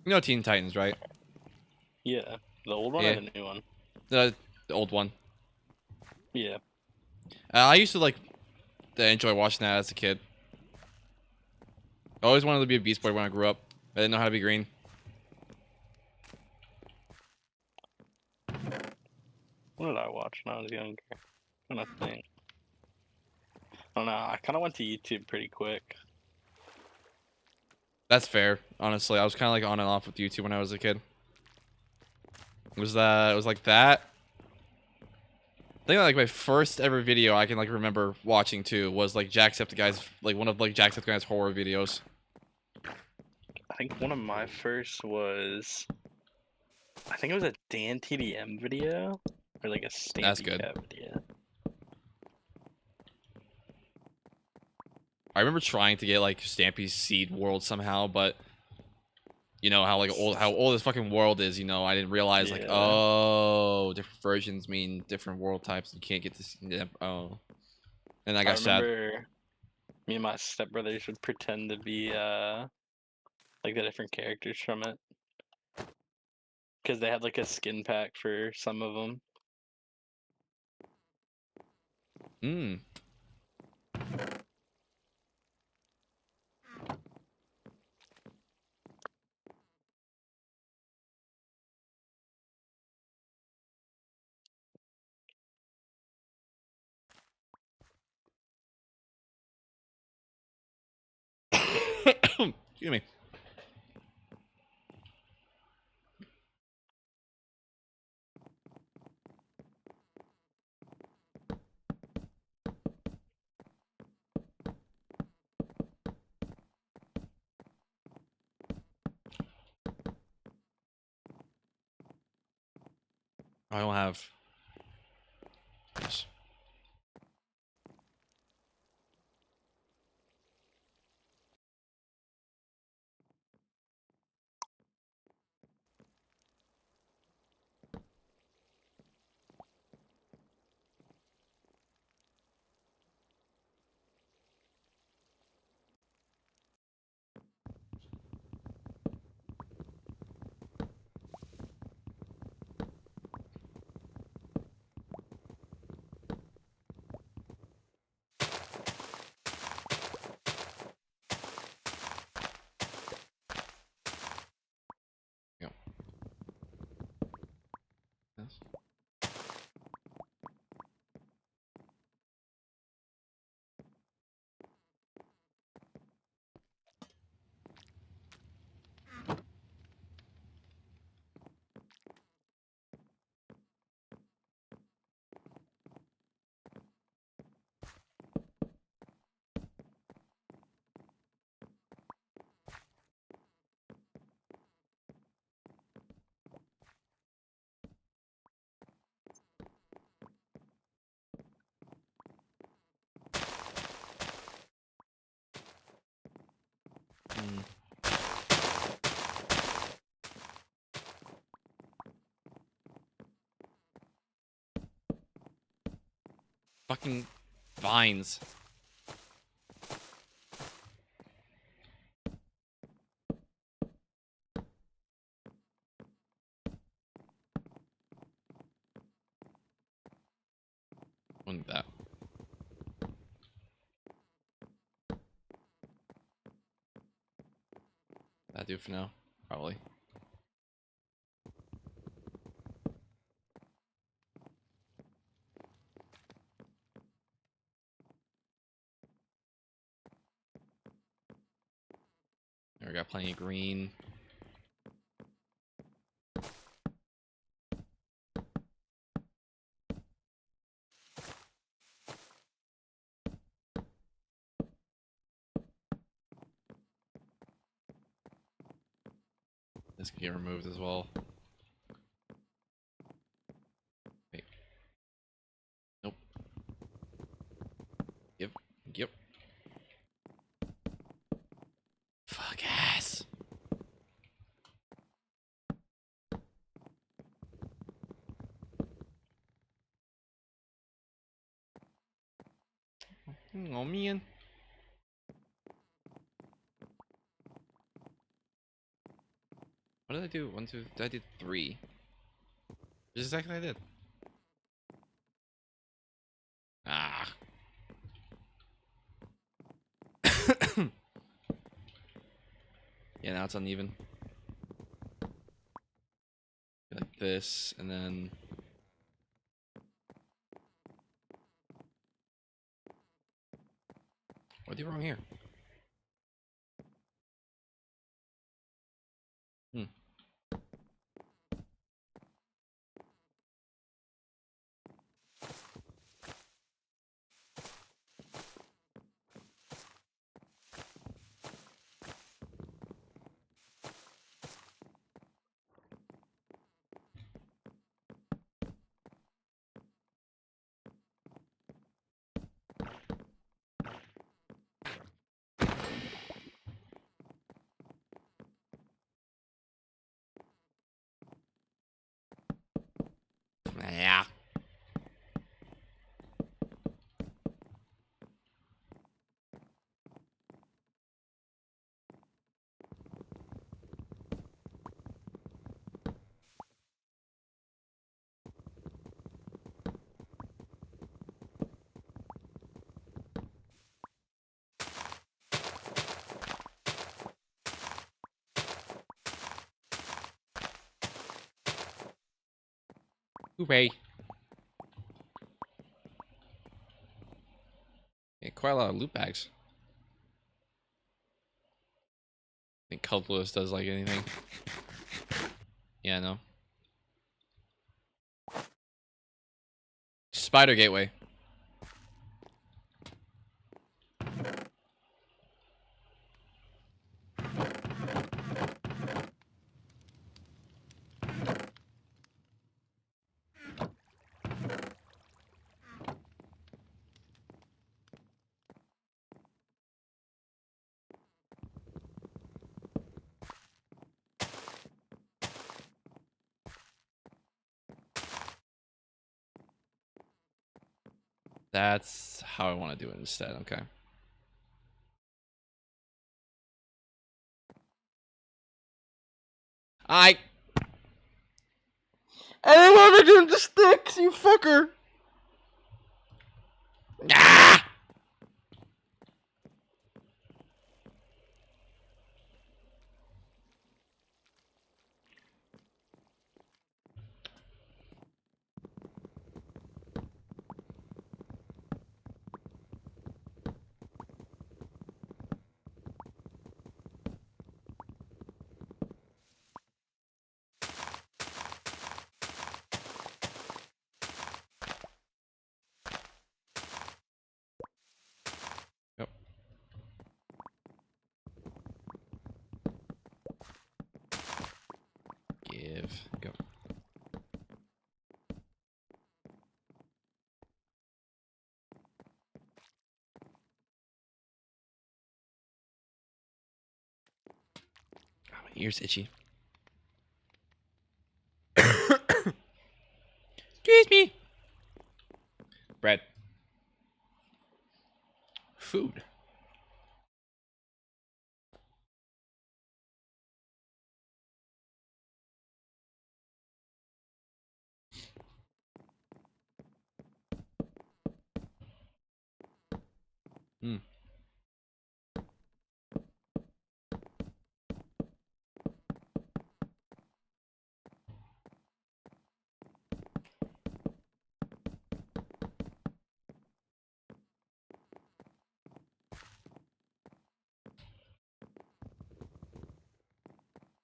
S1: You know Teen Titans, right?
S2: Yeah, the old one
S1: Yeah.
S2: or the new one?
S1: The old one.
S2: Yeah.
S1: I used to like enjoy watching that as a kid. I always wanted to be a Beast Boy when I grew up. I didn't know how to be green.
S2: What did I watch when I was younger? I'm trying to think. I don't know. I kind of went to YouTube pretty quick.
S1: That's fair, honestly. I was kind of like on and off with YouTube when I was a kid. It was like that. I think like my first ever video I can like remember watching too was like Jacksepticeye's, like one of like Jacksepticeye's horror videos.
S2: I think one of my first was, I think it was a Dan TDM video or like a
S1: That's
S2: Stampy
S1: good.
S2: Cat video.
S1: I remember trying to get like Stampy's Seed World somehow, but you know how like how old this fucking world is. You know, I didn't realize like,
S2: Yeah.
S1: oh, different versions mean different world types. You can't get this. Oh, and I got sad.
S2: remember me and my stepbrothers would pretend to be like the different characters from it because they had like a skin pack for some of them.
S1: Hmm. Excuse me. I don't have this. fucking vines. Wasn't that. That'll do for now, probably. There, we got plenty of green. This can get removed as well. Wait. Nope. Yep. Yep. Fuck ass. Oh man. What did I do? 1, 2. I did 3. Just exactly what I did. Ah. Yeah, now it's uneven. Like this, and then. What did I do wrong here? Hmm. Yeah. Hooray. Yeah, quite a lot of loot bags. I think Culpilus does like anything. Yeah, no. Spider gateway. That's how I want to do it instead. Okay. I don't want to do the sticks, you fucker. Ah! Yep. Give. Go. Oh, my ear's itchy. Excuse me. Bread. Hmm.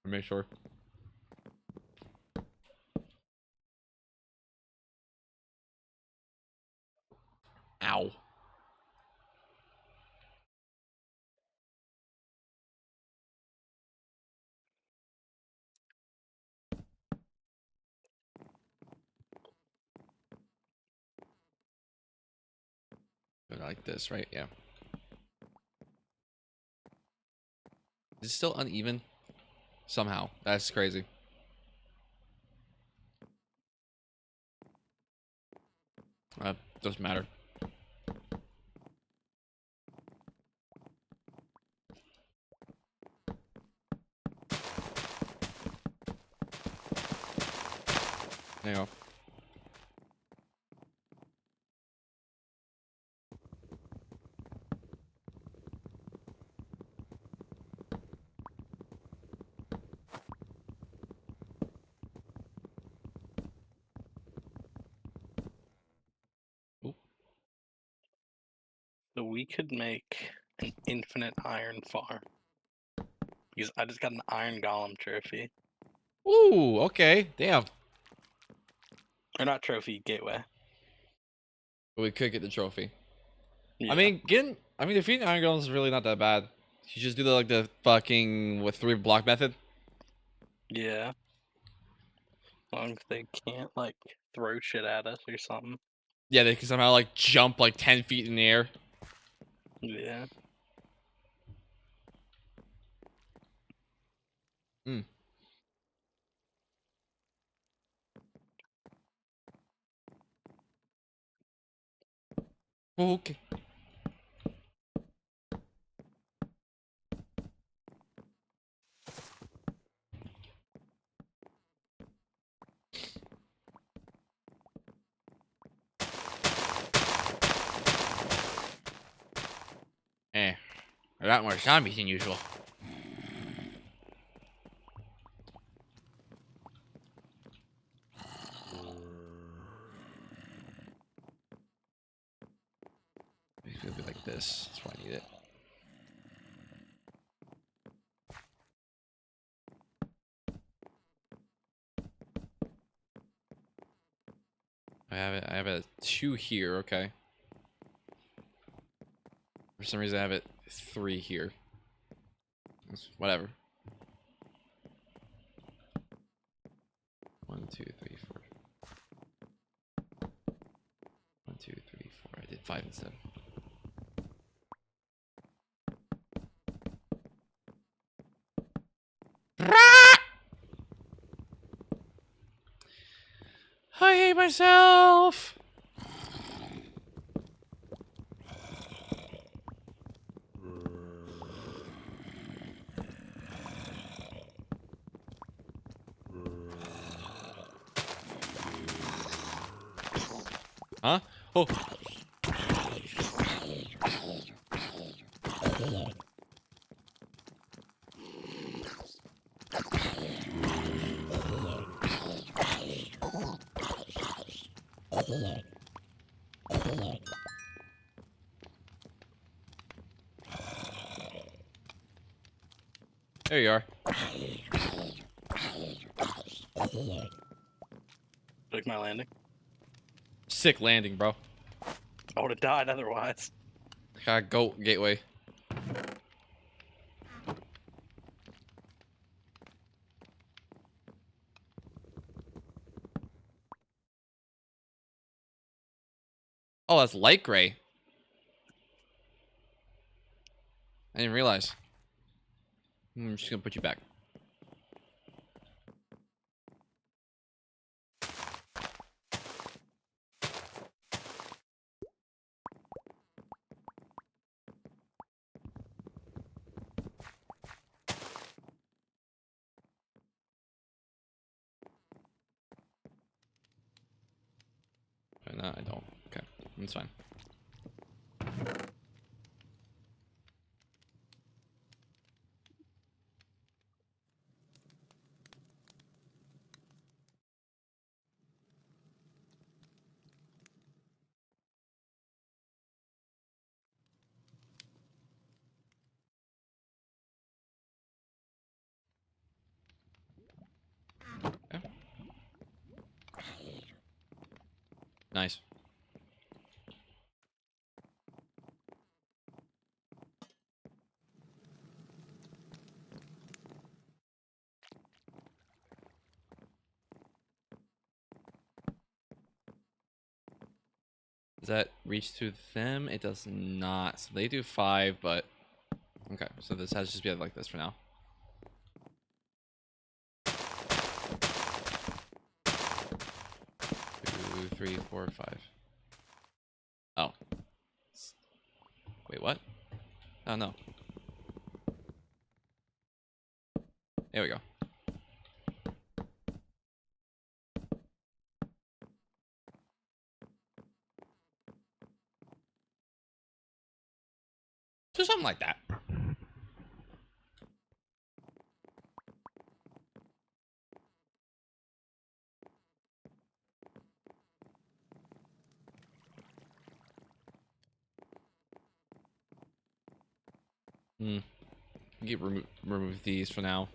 S1: Make sure. Ow. Like this, right? Yeah. Is it still uneven? Somehow. That's crazy. Doesn't matter. There you go. Oop.
S2: So we could make an infinite iron farm. Because I just got an iron golem trophy.
S1: Ooh, okay. Damn.
S2: Or not trophy, gateway.
S1: But we could get the trophy.
S2: Yeah.
S1: I mean, defeating Iron Golems is really not that bad. You just do the fucking with 3 block method.
S2: Yeah. As long as they can't like throw shit at us or something.
S1: Yeah, they can somehow like jump like 10 feet in the air.
S2: Yeah.
S1: Hmm. Okay. Eh. A lot more zombies than usual. It's gonna be like this. That's why I need it. I have a 2 here, okay. For some reason I have it 3 here. Whatever. 1, 2, 3, 4. 1, 2, 3, 4. I did 5 instead. I hate myself. Huh? Oh. There you are.
S2: Took my landing.
S1: Sick landing, bro.
S2: I would have died otherwise.
S1: Goat gateway. Oh, that's light gray. I didn't realize. I'm just gonna put you back. No, I don't. Okay, that's fine. Nice. Does that reach to them? It does not. So they do 5, but okay. So this has to just be like this for now. 2, 3, 4, 5. Oh. Wait, what? Oh no. There we go. So something like that. Remove these for now.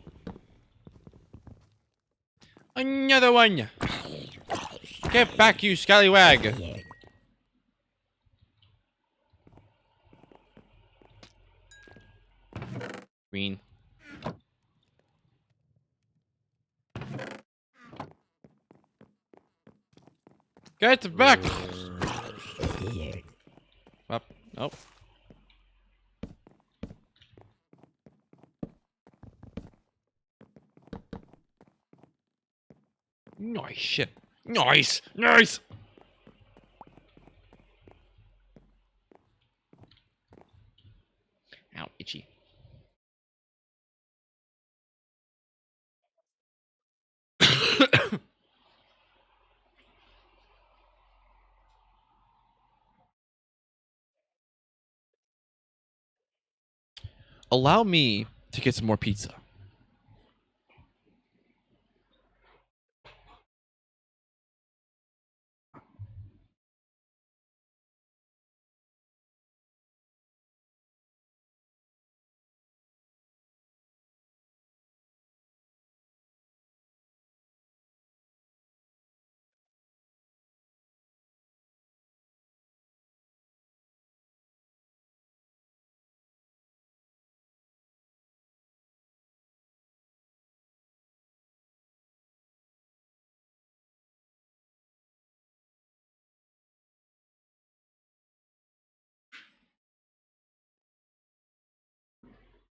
S1: Another one. Get back, you scallywag. Green. Get back. Up. Nope. Nice shit. Nice. Nice. Ow, itchy. Allow me to get some more pizza.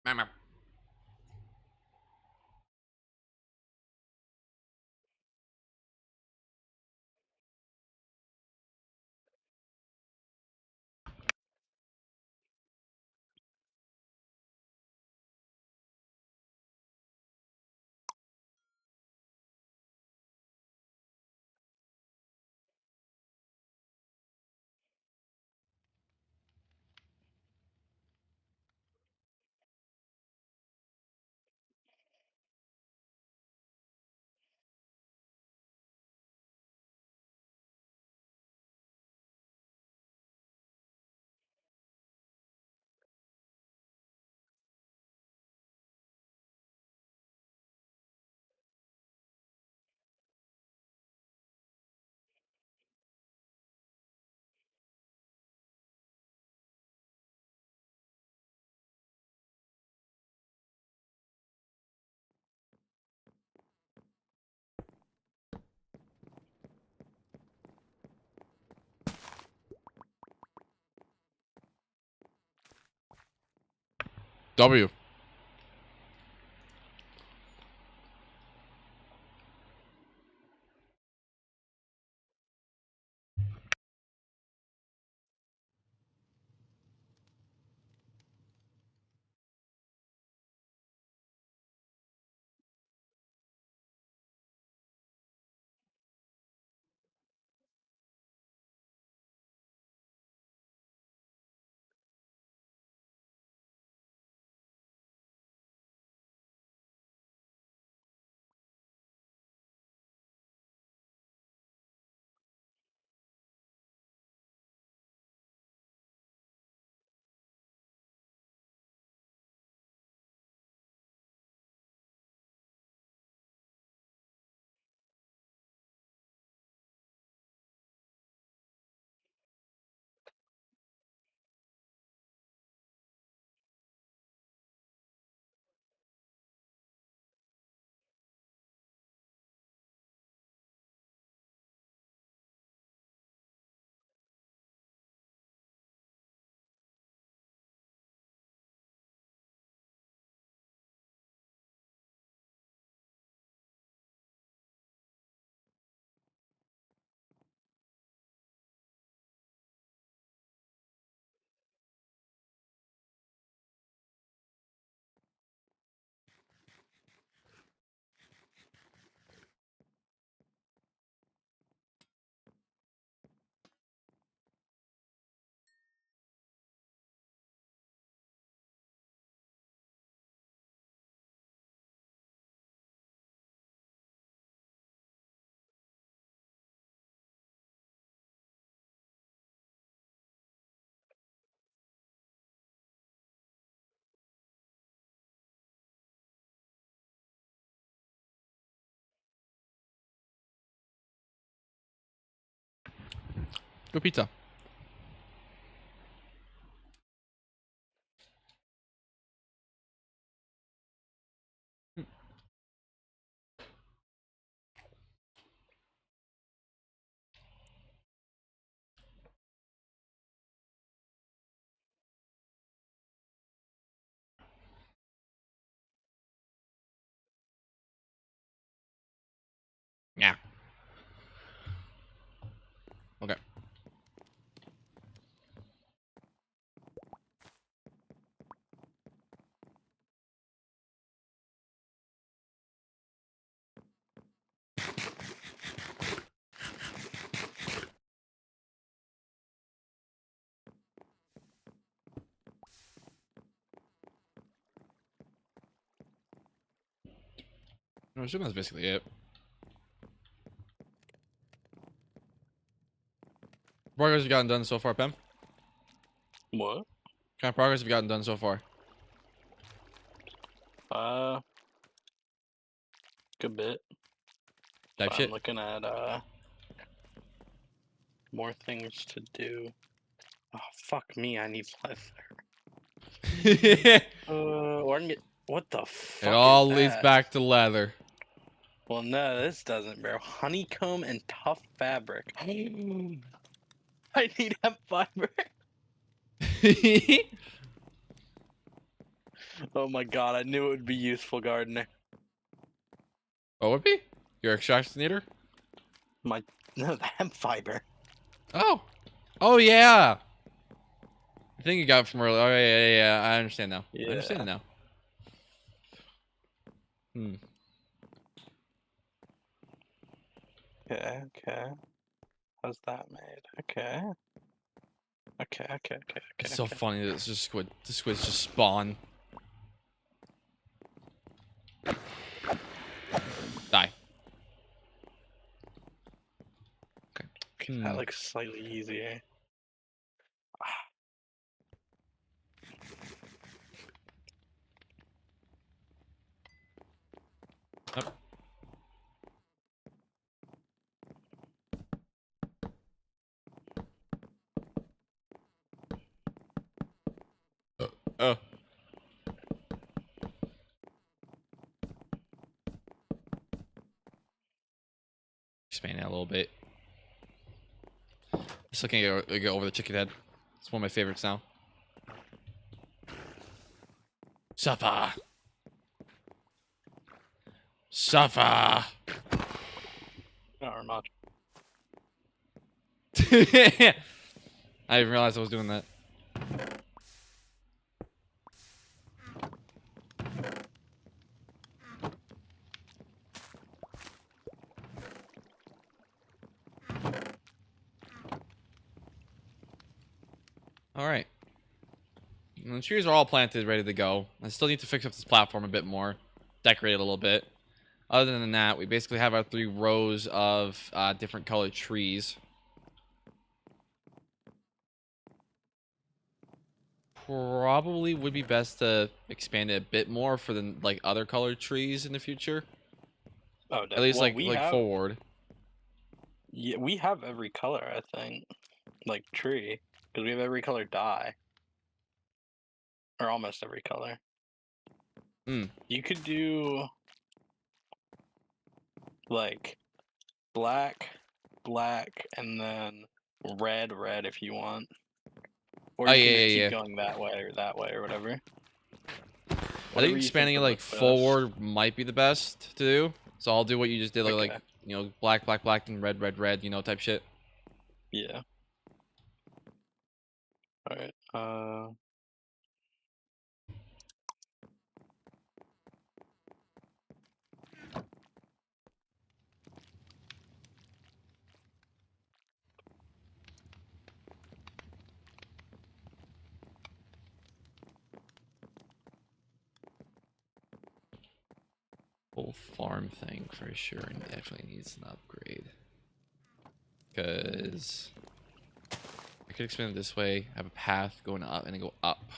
S1: Mama. W. Do pizza. Yeah. Okay. I assume that's basically it. Progress have you gotten done so far, Pem?
S2: What?
S1: What kind of progress have you gotten done so far?
S2: Good bit.
S1: Type
S2: But I'm
S1: shit.
S2: looking at more things to do. Oh fuck me! I need leather.
S1: It
S2: Or I can get. What the fuck is
S1: all leads
S2: that?
S1: back to leather.
S2: Well, no, this doesn't, bro. Honeycomb and tough fabric. I need hemp fiber. Oh my god, I knew it would be useful, gardener.
S1: What would be? Your extraction needer?
S2: My no, the hemp fiber.
S1: Oh. Oh, yeah. I think you got it from earlier. Oh, yeah. I understand now. I understand it
S2: Yeah.
S1: now. Hmm.
S2: Okay. How's that made? Okay.
S1: It's so
S2: Okay.
S1: funny that it's just squid. The squids just spawn. Die. Okay.
S2: That looks slightly easier.
S1: Yep. Oh. Expand it a little bit. Just looking at go over the chicken head. It's one of my favorites now. Suffer. Suffer.
S2: Or not.
S1: I didn't realize I was doing that. All right. The trees are all planted, ready to go. I still need to fix up this platform a bit more, decorate it a little bit. Other than that, we basically have our 3 rows of different colored trees. Probably would be best to expand it a bit more for the like other colored trees in the future.
S2: Oh,
S1: At least
S2: well,
S1: like forward.
S2: yeah, we have every color, I think, like tree, because we have every color dye, or almost every color.
S1: Hmm.
S2: You could do like black, and then red if you want, or
S1: Oh
S2: you can just
S1: yeah.
S2: keep going that way or whatever.
S1: I think
S2: Whatever you think
S1: expanding it
S2: would
S1: like
S2: look best.
S1: forward might be the best to do. So I'll do what you just did, like
S2: Okay.
S1: black, and red, type shit.
S2: Yeah. All right.
S1: Whole farm thing for sure definitely needs an upgrade. Because I could expand it this way, have a path going up, and then go up.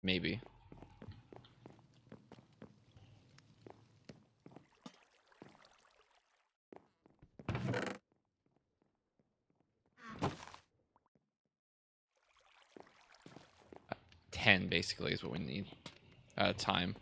S1: Maybe. basically, is what we need at a time.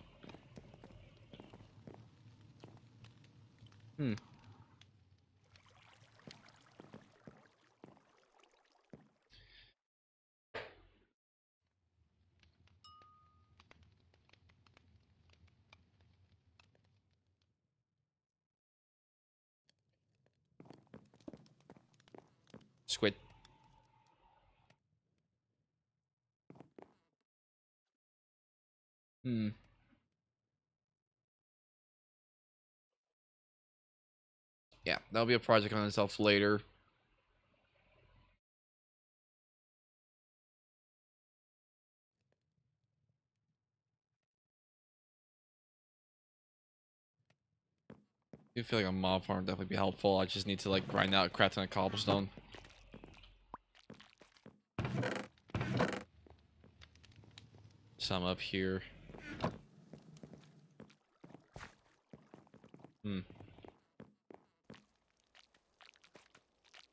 S1: Squid. Yeah, that'll be a project on itself later. I do feel like a mob farm would definitely be helpful. I just need to like grind out a crap ton of cobblestone. Some up here.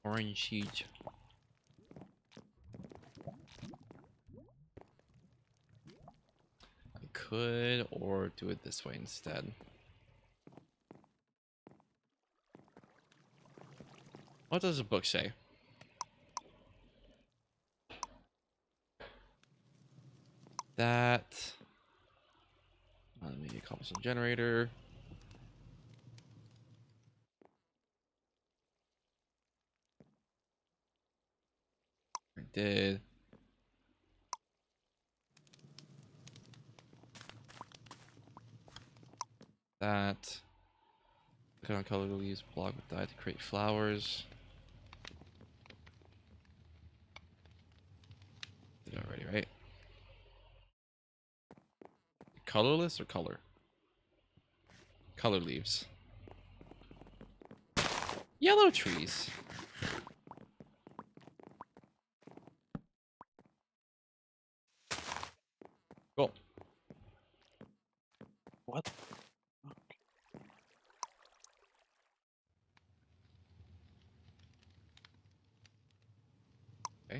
S1: Orange seeds. I could, or do it this way instead. What does the book say? That. Let me cobblestone generator. I did. That. Put on color leaves, block with dye to create flowers. Did it already, right? Colorless or color? Color leaves. Yellow trees. Cool.
S2: What?
S1: Okay.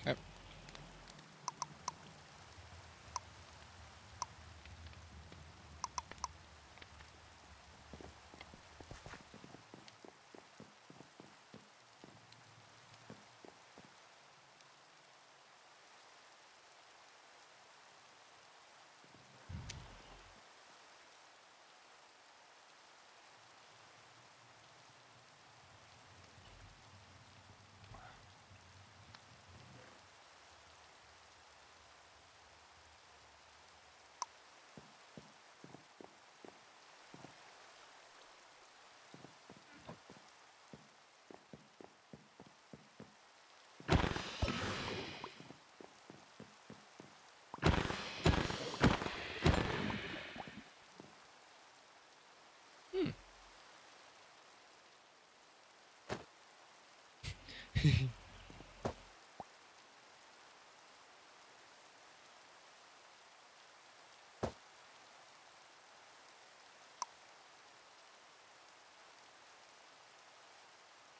S1: Okay.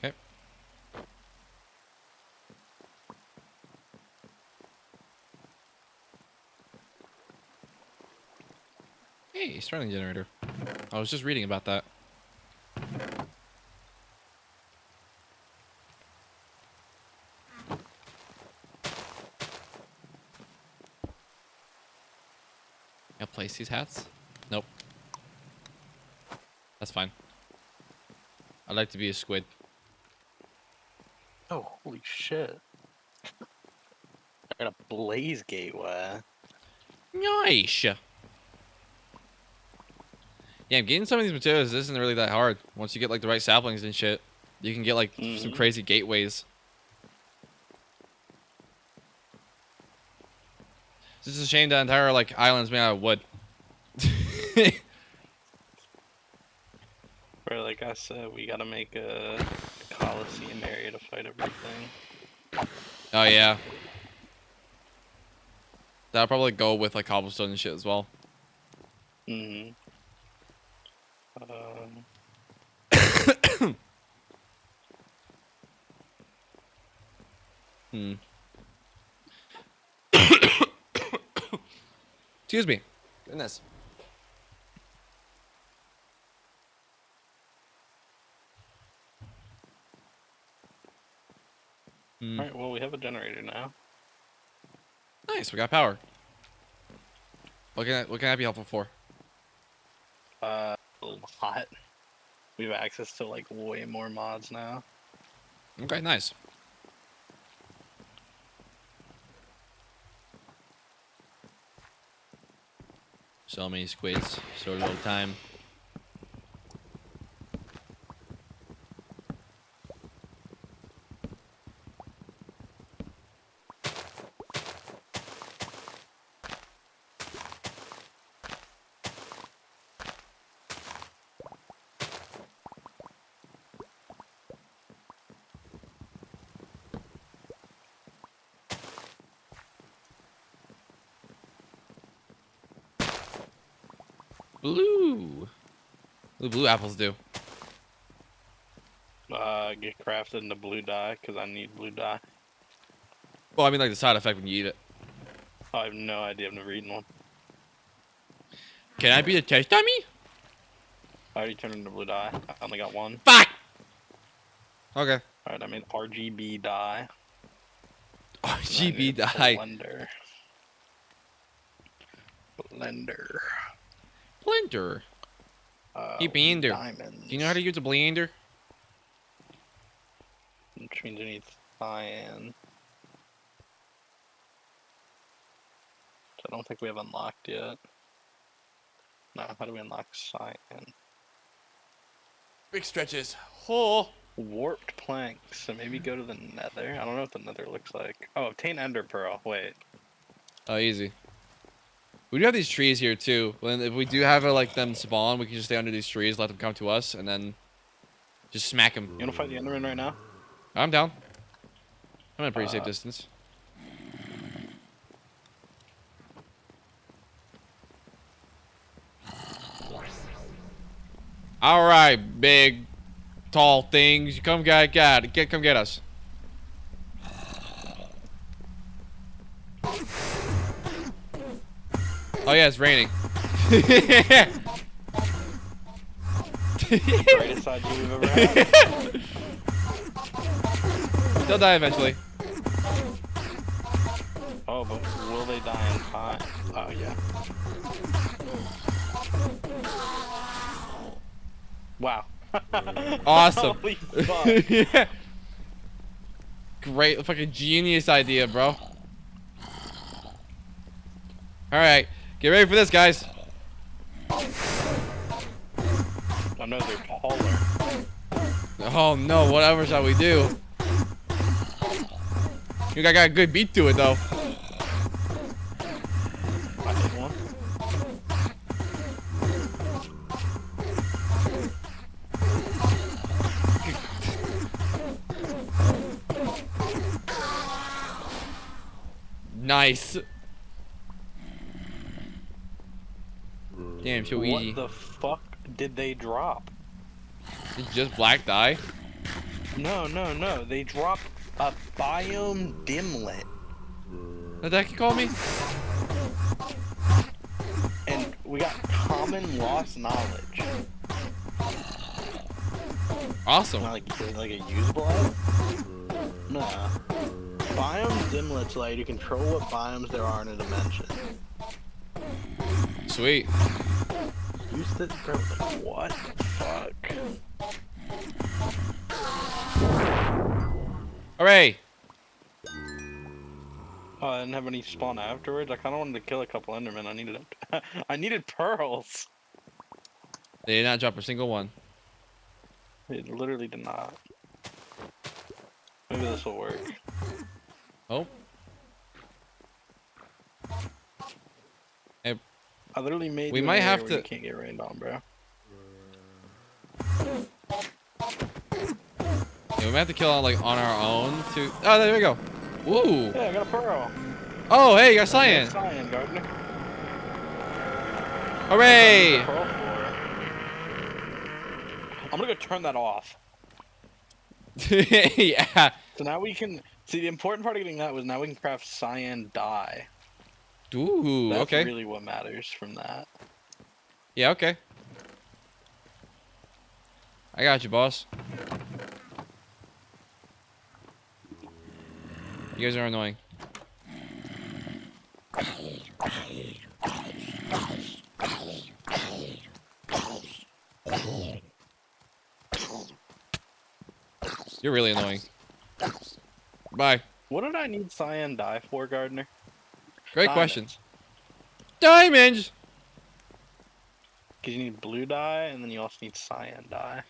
S1: Okay. Hey, starting generator. I was just reading about that. I'll place these hats. Nope. That's fine. I'd like to be a squid.
S2: Oh, holy shit. I got a blaze gateway.
S1: Nice. Yeah, getting some of these materials isn't really that hard. Once you get like the right saplings and shit, you can get like some crazy gateways. It's just a shame that entire like island's made out of wood.
S2: Bro, like I said, we gotta make a Coliseum area to fight everything.
S1: Oh yeah. That'll probably go with like cobblestone and shit as well.
S2: Mm-hmm.
S1: Hmm. Excuse me. Goodness.
S2: Alright, well, we have a generator now.
S1: Nice, we got power. What can I be helpful for?
S2: A lot. We have access to like way more mods now.
S1: Okay, nice. So many squids, so little time. Blue. What do blue apples do?
S2: Get crafted into blue dye, because I need blue dye.
S1: Well, I mean like the side effect when you eat it.
S2: I have no idea, I've never eaten one.
S1: Can I be a taste dummy?
S2: I already turned into blue dye. I only got one.
S1: Fuck! Okay.
S2: Alright, I made RGB dye.
S1: RGB dye.
S2: Blender.
S1: Blender. Hey, blender.
S2: Diamonds.
S1: Do you know how to use a blender?
S2: Which means I need cyan. Which I don't think we have unlocked yet. No, how do we unlock cyan?
S1: Big stretches. Oh.
S2: Warped planks. So maybe go to the nether. I don't know what the nether looks like. Oh, obtain ender pearl. Wait.
S1: Oh, easy. We do have these trees here too. When if we do have like them spawn, we can just stay under these trees, let them come to us, and then just smack them.
S2: You wanna fight the enderman right now?
S1: I'm down. I'm in a pretty safe distance. All right, big, tall things. You come come get us. Oh yeah, it's raining.
S2: Greatest idea we've ever had.
S1: They'll die eventually.
S2: Oh, but will they die in time? Oh yeah. Wow.
S1: Awesome.
S2: Holy fuck.
S1: Yeah. Great, fucking genius idea, bro. All right, get ready for this, guys.
S2: I know they're taller.
S1: Oh no, whatever shall we do? You got a good beat to it though.
S2: I hit one.
S1: Nice. Damn, so easy.
S2: What the fuck did they drop?
S1: It's just black dye.
S2: No, no, no. They dropped a biome dimlet.
S1: What the heck you call me?
S2: And we got common lost knowledge.
S1: Awesome.
S2: Not like a usable item? Nah. Biome dimlets allow you to control what biomes there are in a dimension.
S1: Sweet.
S2: Use this, bro. Like, what the fuck?
S1: Hooray!
S2: Oh, I didn't have any spawn afterwards. I kind of wanted to kill a couple endermen. I needed I needed pearls.
S1: They did not drop a single one.
S2: It literally did not. Maybe this will work.
S1: Oh.
S2: I literally made
S1: We
S2: you
S1: might
S2: an area
S1: have
S2: where
S1: to.
S2: you can't get rained on, bro.
S1: Yeah, we might have to kill on like on our own to. Oh, there we go. Woo.
S2: Yeah, I got a pearl.
S1: Oh, hey, you got
S2: That's what
S1: cyan.
S2: cyan, Gardner.
S1: Hooray!
S2: That's what I need the pearl for. I'm gonna go turn that off.
S1: Yeah.
S2: So now we can see the important part of getting that was now we can craft cyan dye.
S1: Ooh.
S2: That's
S1: Okay.
S2: really what matters from that.
S1: Yeah. Okay. I got you, boss. You guys are annoying. You're really annoying. Bye.
S2: What did I need cyan dye for, Gardner?
S1: Great question.
S2: Diamonds.
S1: Diamonds.
S2: Because you need blue dye, and then you also need cyan dye.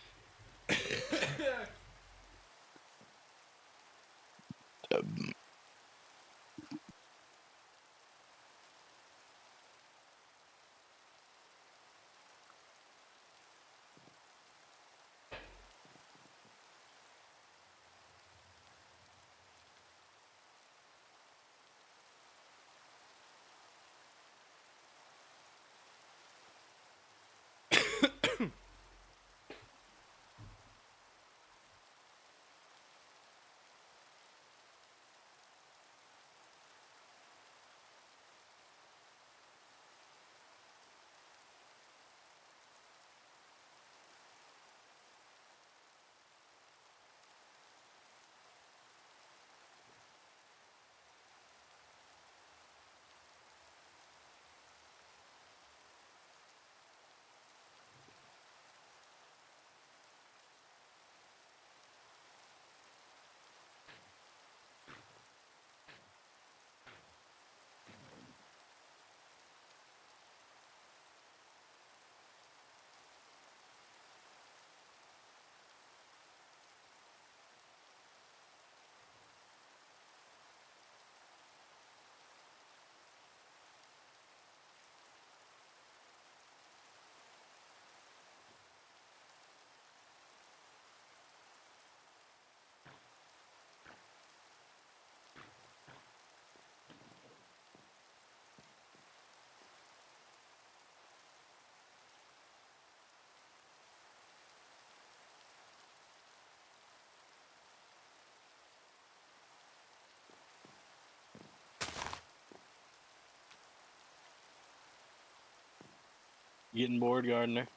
S2: You getting bored, Gardner?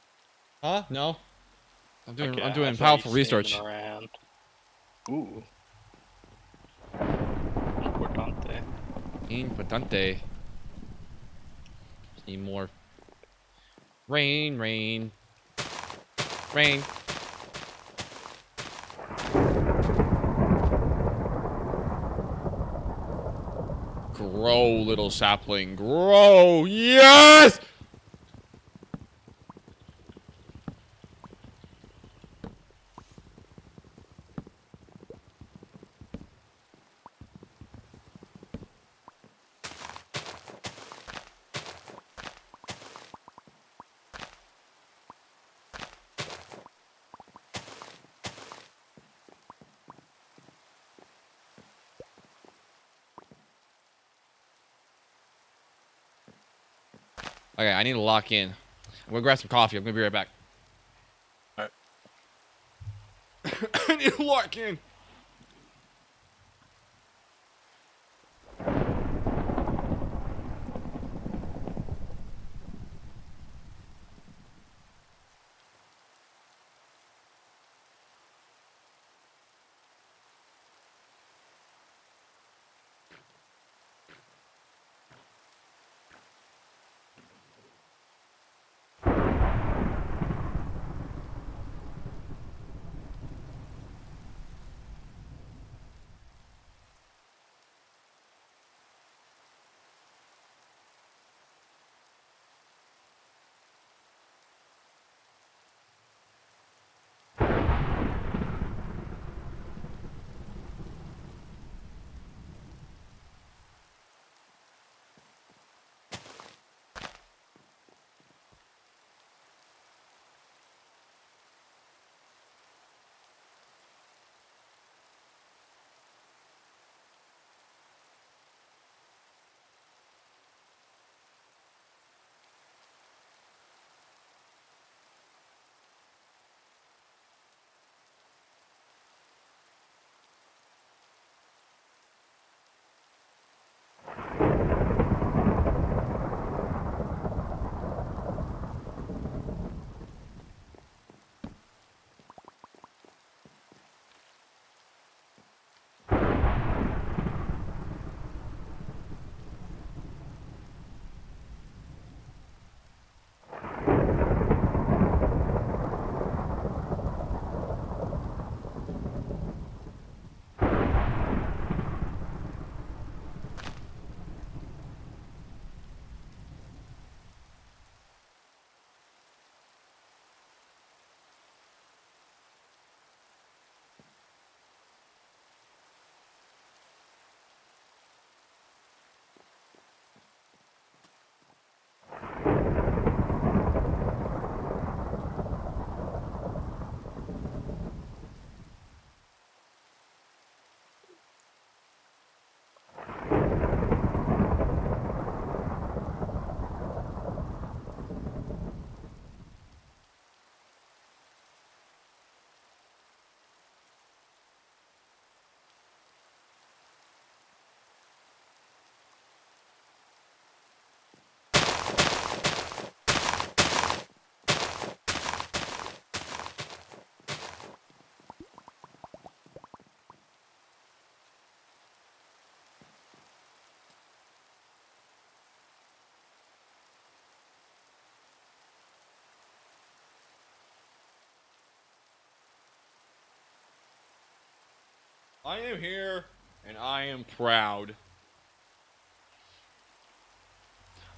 S1: Huh? No. I'm
S2: Okay, I
S1: doing
S2: saw you
S1: powerful
S2: standing
S1: research.
S2: around. Ooh. Importante.
S1: Importante. Need more. Rain, rain, rain. Grow, little sapling. Grow. Yes! Okay, I need to lock in. I'm gonna grab some coffee. I'm gonna be right back.
S2: Alright.
S1: I need to lock in. I am here, and I am proud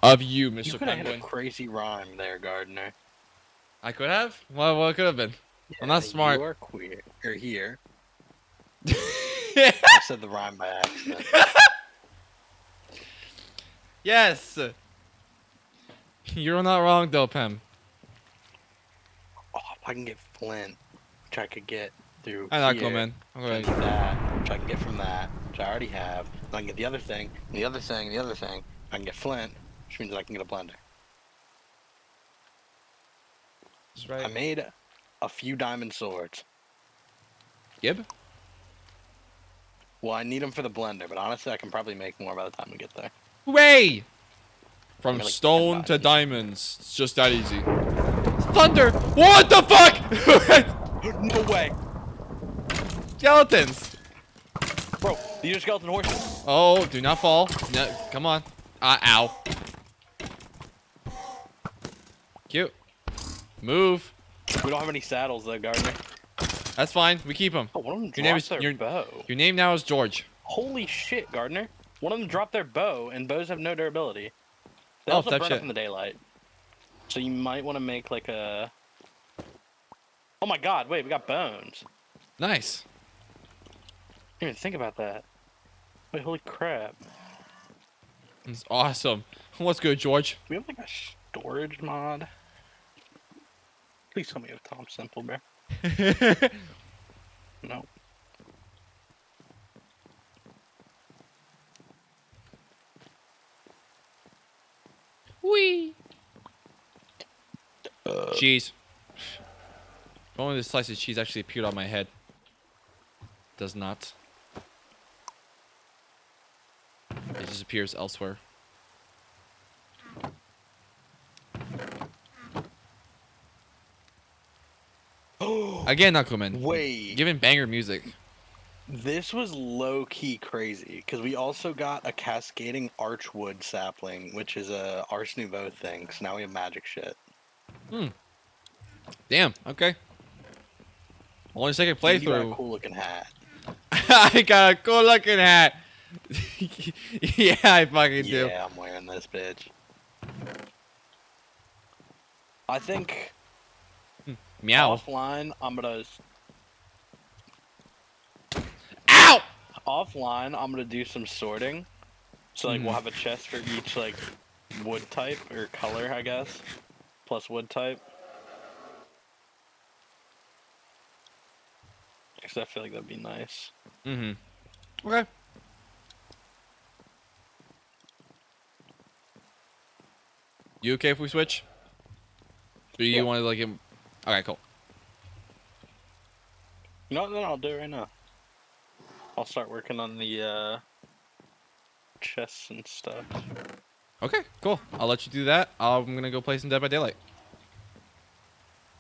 S1: of you,
S2: You
S1: Mr.
S2: could have had a
S1: Penguin.
S2: crazy rhyme there, Gardner.
S1: I could have? What could have been? I'm not
S2: You
S1: smart.
S2: are queer. Or here. I said the rhyme by accident.
S1: Yes! You're not wrong, though, Pem.
S2: Oh, if I can get flint, which I could get through
S1: I'm not cool,
S2: here,
S1: man.
S2: which I need that, which I can get from that, which I already have. And I can get the other thing, and the other thing, and the other thing. I can get flint, which means I can get a blender.
S1: That's right.
S2: I made a few diamond swords.
S1: Gib?
S2: Well, I need them for the blender, but honestly, I can probably make more by the time we get there.
S1: Hooray! From
S2: I got like 10
S1: stone to
S2: diamonds.
S1: diamonds. It's just that easy. Thunder! What the fuck?
S2: No way!
S1: Skeletons!
S2: Bro, these are skeleton horses.
S1: Oh, do not fall. No, come on. Ow. Cute. Move.
S2: We don't have any saddles though, Gardner.
S1: That's fine. We keep them.
S2: Oh, one of them
S1: Your name
S2: dropped
S1: is
S2: their bow.
S1: your name now is George.
S2: Holy shit, Gardner. One of them dropped their bow, and bows have no durability. They
S1: Oh,
S2: also
S1: type
S2: burn
S1: shit.
S2: up in the daylight. So you might want to make like a... Oh my god, wait, we got bones.
S1: Nice.
S2: Didn't even think about that. Wait, holy crap.
S1: It's awesome. What's good, George?
S2: Do we have like a storage mod? Please tell me it's Tom Simple, bro. No.
S1: Whee! Cheese. If only this slice of cheese actually appeared on my head. Does not. It just appears elsewhere. Again, Knuckleman.
S2: Wait.
S1: Giving banger music.
S2: This was low-key crazy, because we also got a cascading archwood sapling, which is a Ars Nouveau thing, so now we have magic shit.
S1: Damn, okay. Only second
S2: And you got a
S1: playthrough.
S2: cool-looking hat.
S1: I got a cool looking hat. Yeah, I fucking do.
S2: Yeah, I'm wearing this, bitch. I think
S1: Meow.
S2: offline, I'm gonna...
S1: Ow!
S2: Offline, I'm gonna do some sorting. So, like, we'll have a chest for each, like, wood type, or color, I guess. Plus wood type. Because I feel like that'd be nice.
S1: Okay. You okay if we switch? Do you
S2: Yeah.
S1: want to like him? Okay, cool.
S2: You know what, then I'll do it right now. I'll start working on the, chests and stuff.
S1: Okay, cool. I'll let you do that. I'm gonna go play some Dead by Daylight.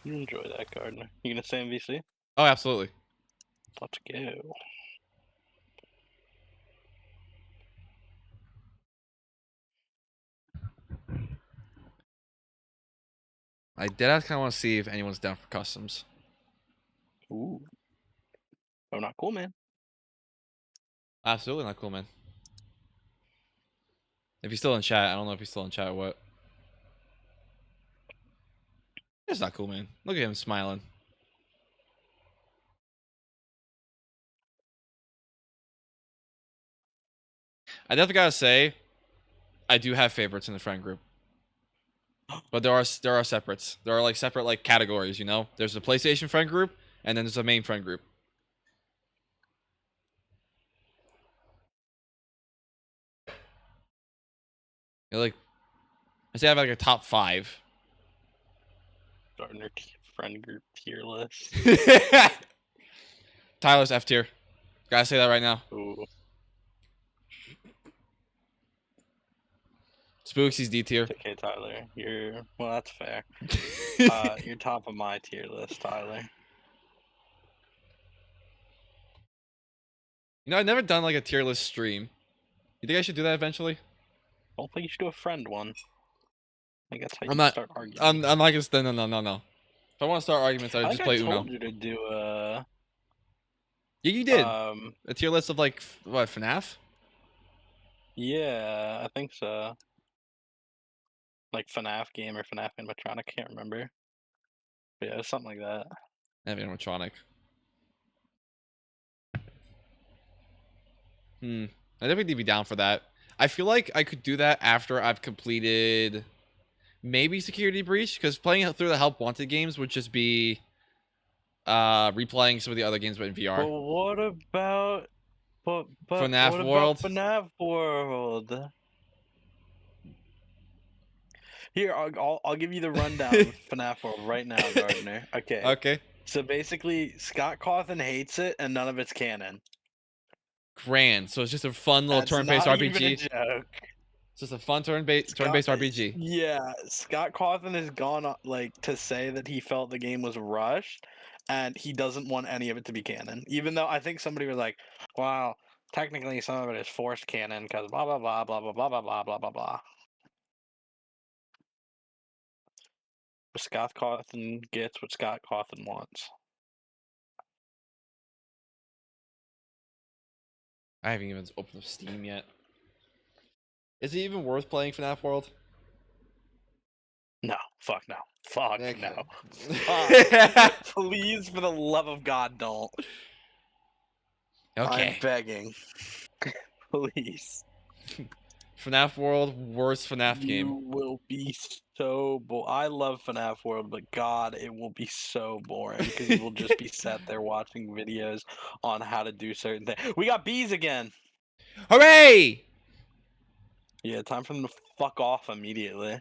S2: You enjoy that, Gardner. You gonna stay in VC?
S1: Oh, absolutely.
S2: Let's go.
S1: I deadass kind of want to see if anyone's down for customs.
S2: Ooh. Oh, not cool, man.
S1: Absolutely not cool, man. If he's still in chat, I don't know if he's still in chat or what. It's not cool, man. Look at him smiling. I definitely gotta say, I do have favorites in the friend group, but there are separates. There are like separate like categories. You know, there's a PlayStation friend group, and then there's a main friend group. You're like, I say I have like a top 5.
S2: Gardner friend group tier list.
S1: Tyler's F tier. Gotta say that right now.
S2: Ooh.
S1: Spooksy's D tier.
S2: Okay, Tyler. Well, that's fair. You're top of my tier list, Tyler.
S1: You know, I've never done like a tier list stream. You think I should do that eventually?
S2: I don't think you should do a friend one. I think that's how you
S1: I'm not.
S2: start arguing.
S1: I'm not gonna. No. If I want to start arguments, I would just play
S2: I
S1: Uno.
S2: told you to do a...
S1: You did a tier list of like what, FNAF?
S2: Yeah, I think so. Like FNAF game or FNAF animatronic, I can't remember. But yeah, something like that.
S1: Animatronic. I definitely be down for that. I feel like I could do that after I've completed maybe Security Breach, because playing it through the Help Wanted games would just be replaying some of the other games but in VR.
S2: But what about
S1: FNAF
S2: what about
S1: World.
S2: FNAF World? Here, I'll give you the rundown of FNAF World right now, Gardner. Okay.
S1: Okay.
S2: So basically, Scott Cawthon hates it, and none of it's canon.
S1: Grand. So it's just a fun little
S2: That's
S1: turn-based
S2: not even a
S1: RPG.
S2: joke.
S1: It's just a fun turn-based RPG.
S2: Yeah, Scott Cawthon has gone like to say that he felt the game was rushed, and he doesn't want any of it to be canon. Even though I think somebody was like, "Well, technically some of it is forced canon because blah blah blah blah blah blah blah blah blah blah blah." But Scott Cawthon gets what Scott Cawthon wants.
S1: I haven't even opened up Steam yet. Is it even worth playing FNAF World?
S2: No, fuck no, fuck
S1: Okay.
S2: no, fuck. Please, for the love of God, don't. I'm
S1: Okay.
S2: begging. Please.
S1: FNAF World, worst FNAF game.
S2: You will be so I love FNAF World, but God, it will be so boring because you will just be sat there watching videos on how to do certain things. We got bees again.
S1: Hooray!
S2: Yeah, time for them to fuck off immediately.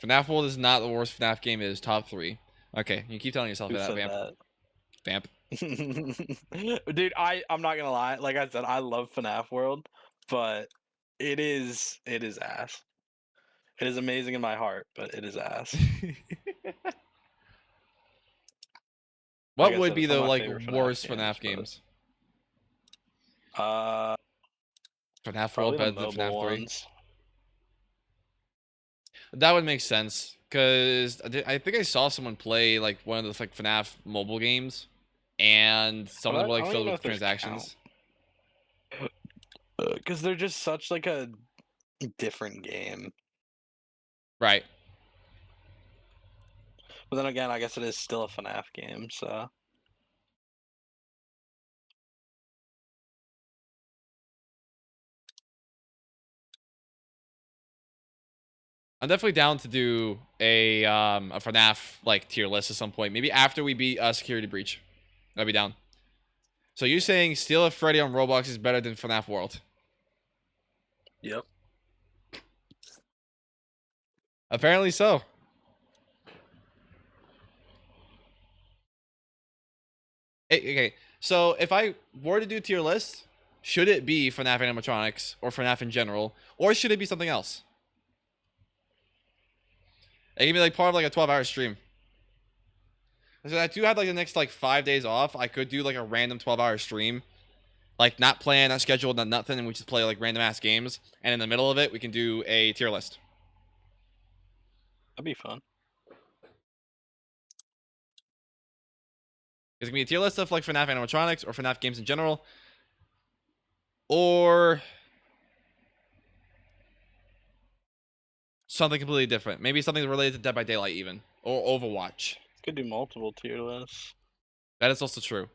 S1: FNAF World is not the worst FNAF game. It is top 3. Okay, you keep telling yourself
S2: Who
S1: that,
S2: said
S1: Vamp.
S2: that?
S1: Vamp.
S2: Dude, I'm not gonna lie. Like I said, I love FNAF World, but it is ass. It is amazing in my heart, but it is ass.
S1: What
S2: Like I
S1: would
S2: said,
S1: be
S2: it's one
S1: the
S2: of my
S1: like
S2: favorite
S1: worst
S2: FNAF
S1: FNAF games?
S2: but
S1: FNAF World
S2: probably the
S1: better than
S2: mobile
S1: FNAF 3.
S2: ones.
S1: That would make sense, because I think I saw someone play like one of those like FNAF mobile games, and some of them were
S2: I
S1: like
S2: don't
S1: filled
S2: even know
S1: with
S2: if those count.
S1: transactions.
S2: Because they're just such like a different game.
S1: Right.
S2: But then again, I guess it is still a FNAF game, so
S1: I'm definitely down to do a FNAF like tier list at some point. Maybe after we beat Security Breach. I'd be down. So you saying Steal a Freddy on Roblox is better than FNAF World?
S2: yep.
S1: Apparently so. Okay, so if I were to do tier list, should it be FNAF animatronics or FNAF in general, or should it be something else? It can be like part of like a 12-hour stream. So I do have like the next like 5 days off. I could do like a random 12-hour stream, like not planned, not scheduled, not nothing, and we just play like random ass games. And in the middle of it, we can do a tier list.
S2: That'd be fun.
S1: It's gonna be a tier list of like FNAF animatronics or FNAF games in general, or something completely different. Maybe something related to Dead by Daylight, even, or Overwatch.
S2: Could do multiple tier lists.
S1: That is also true.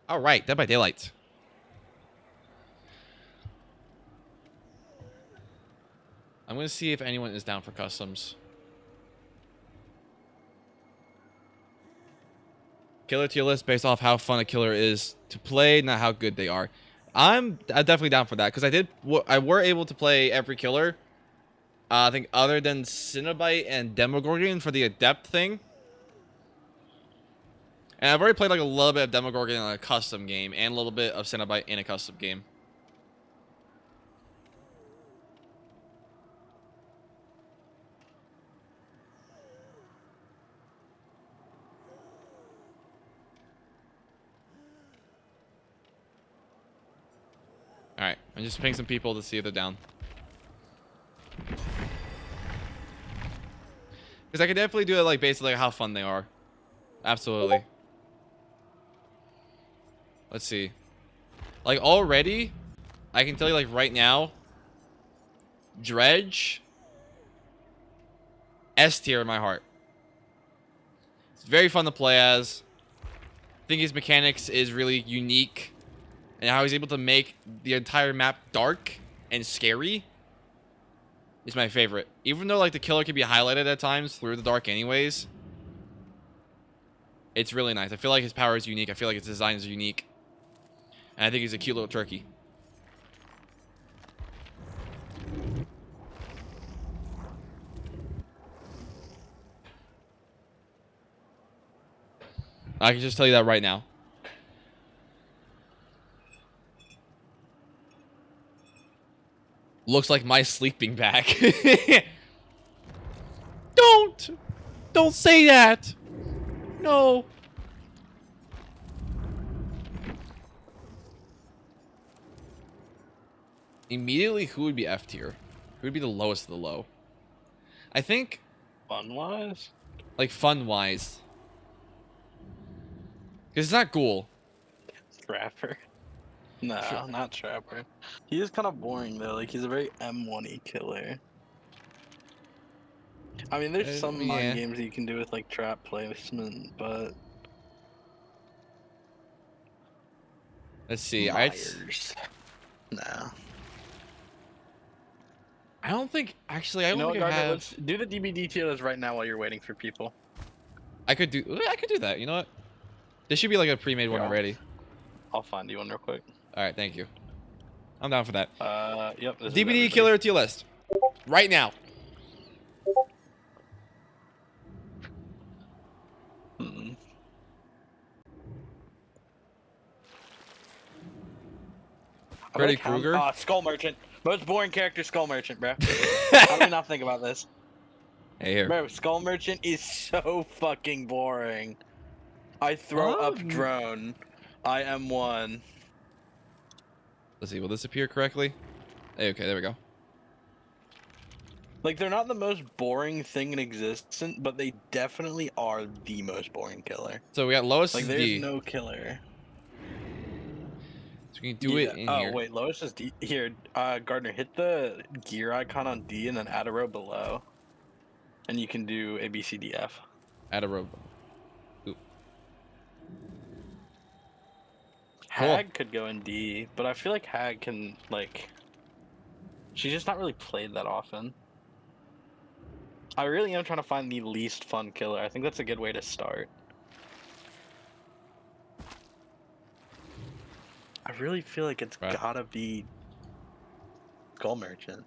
S1: All right, Dead by Daylight. I'm gonna see if anyone is down for customs. Killer tier list based off how fun a killer is to play, not how good they are. I'm definitely down for that, because I were able to play every killer. I think other than Cinnabite and Demogorgon for the Adept thing. And I've already played like a little bit of Demogorgon in a custom game, and a little bit of Cinnabite in a custom game. And just ping some people to see if they're down. Because I could definitely do it like basically like how fun they are. Absolutely. Let's see. Like already, I can tell you like right now, Dredge, S tier in my heart. It's very fun to play as. I think his mechanics is really unique. And how he's able to make the entire map dark and scary is my favorite. Even though like the killer can be highlighted at times through the dark anyways. It's really nice. I feel like his power is unique. I feel like his design is unique. And I think he's a cute little turkey. I can just tell you that right now. Looks like my sleeping bag. Don't say that. No. Immediately, who would be F tier? Who would be the lowest of the low? I think
S2: Fun-wise?
S1: like fun-wise. Because it's not Ghoul.
S2: Trapper. No,
S1: Sure.
S2: not Trapper. He is kind of boring though. Like he's a very M1-y killer. I mean, there's some
S1: Yeah.
S2: mind games that you can do with like trap placement, but
S1: Let's see.
S2: Myers. No.
S1: I don't think actually. I
S2: You
S1: don't
S2: know what,
S1: think I
S2: Gardner?
S1: have.
S2: Let's do the DBD tier list right now while you're waiting for people.
S1: I could do that. You know what? This should be like a pre-made one
S2: Yeah.
S1: already.
S2: I'll find you one real quick.
S1: All right, thank you. I'm down for that.
S2: Yep. This is
S1: DBD
S2: everybody.
S1: killer tier list right now.
S2: Mm-mm.
S1: Freddy Krueger.
S2: Skull Merchant. Most boring character, Skull Merchant, bro. How do we not think about this?
S1: Hey here.
S2: Bro, Skull Merchant is so fucking boring. I throw up drone. I am one.
S1: Let's see. Will this appear correctly? Hey, okay, there we go.
S2: Like, they're not the most boring thing in existence, but they definitely are the most boring killer.
S1: So we got Lois
S2: Like,
S1: is
S2: there's
S1: D.
S2: no killer.
S1: So we can do it in here.
S2: Oh, wait, Lois is D. Here, Gardner, hit the gear icon on D and then add a row below. And you can do A, B, C, D, F.
S1: Add a row. Ooh.
S2: Hag could go in D, but I feel like Hag can, like... She's just not really played that often. I really am trying to find the least fun killer. I think that's a good way to start. I really feel like it's
S1: Right.
S2: gotta be Skull Merchant.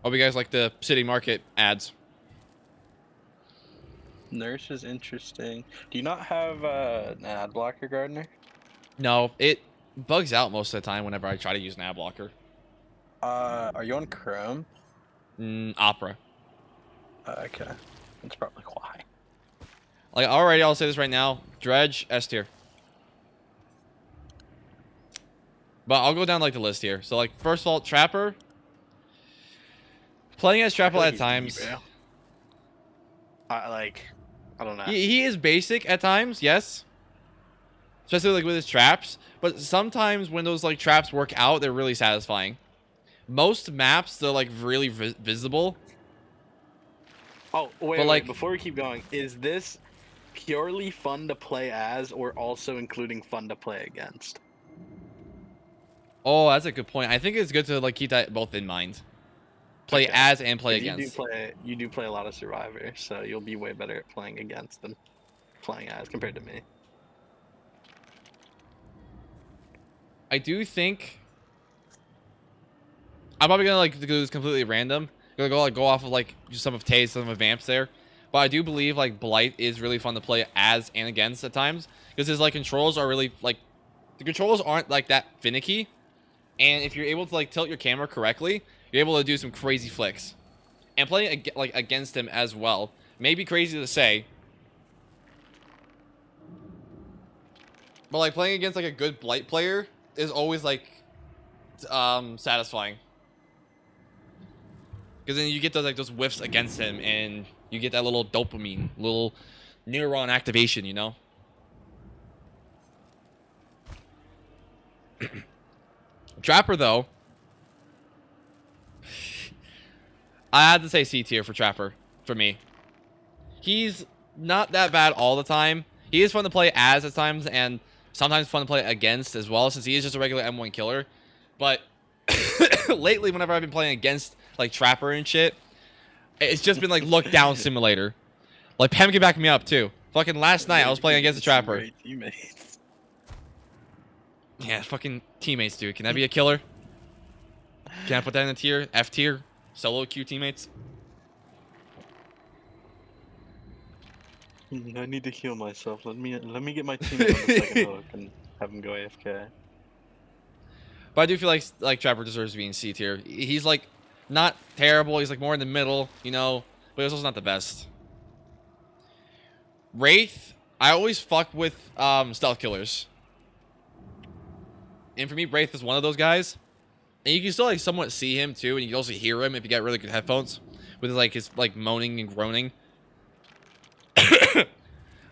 S1: Hope you guys like the City Market ads.
S2: Nurse is interesting. Do you not have an ad blocker, Gardner?
S1: No, it bugs out most of the time whenever I try to use an ad blocker.
S2: Are you on Chrome?
S1: Opera.
S2: Okay. That's probably why.
S1: Like already, I'll say this right now. Dredge, S tier. But I'll go down like the list here. So like first of all, Trapper. Playing as Trapper at times.
S2: I don't know.
S1: He is basic at times, yes. Especially like with his traps. But sometimes when those like traps work out, they're really satisfying. Most maps, they're like really visible.
S2: Oh, wait,
S1: But, like-
S2: before we keep going, is this purely fun to play as or also including fun to play against?
S1: Oh, that's a good point. I think it's good to like keep that both in mind. Play
S2: Okay.
S1: as and play
S2: 'Cause
S1: against.
S2: You do play a lot of Survivor, so you'll be way better at playing against than playing as compared to me.
S1: I do think I'm probably gonna like do this completely random. Gonna go off of like just some of Tay's, some of Vamp's there. But I do believe like Blight is really fun to play as and against at times because his like controls are really like the controls aren't like that finicky, and if you're able to like tilt your camera correctly, you're able to do some crazy flicks. And playing like against him as well may be crazy to say. But like playing against like a good blight player is always like satisfying. Because then you get those like those whiffs against him, and you get that little dopamine, little neuron activation, you know. Trapper though, I had to say C tier for Trapper for me. He's not that bad all the time. He is fun to play as at times, and sometimes fun to play against as well, since he is just a regular M1 killer. But lately, whenever I've been playing against like Trapper and shit, it's just been like look down simulator. Like Pam can back me up too. Fucking last night I was playing against a Trapper.
S2: Great teammates.
S1: Yeah, fucking teammates, dude. Can that be a killer? Can I put that in a tier? F tier? Solo queue teammates?
S2: I need to heal myself. Let me get my teammate on the second hook and have him go AFK.
S1: But I do feel like Trapper deserves to be in C tier. He's like not terrible. He's like more in the middle, you know, but he's also not the best. Wraith, I always fuck with stealth killers. And for me, Wraith is one of those guys. And you can still like somewhat see him too, and you can also hear him if you got really good headphones with like his like moaning and groaning.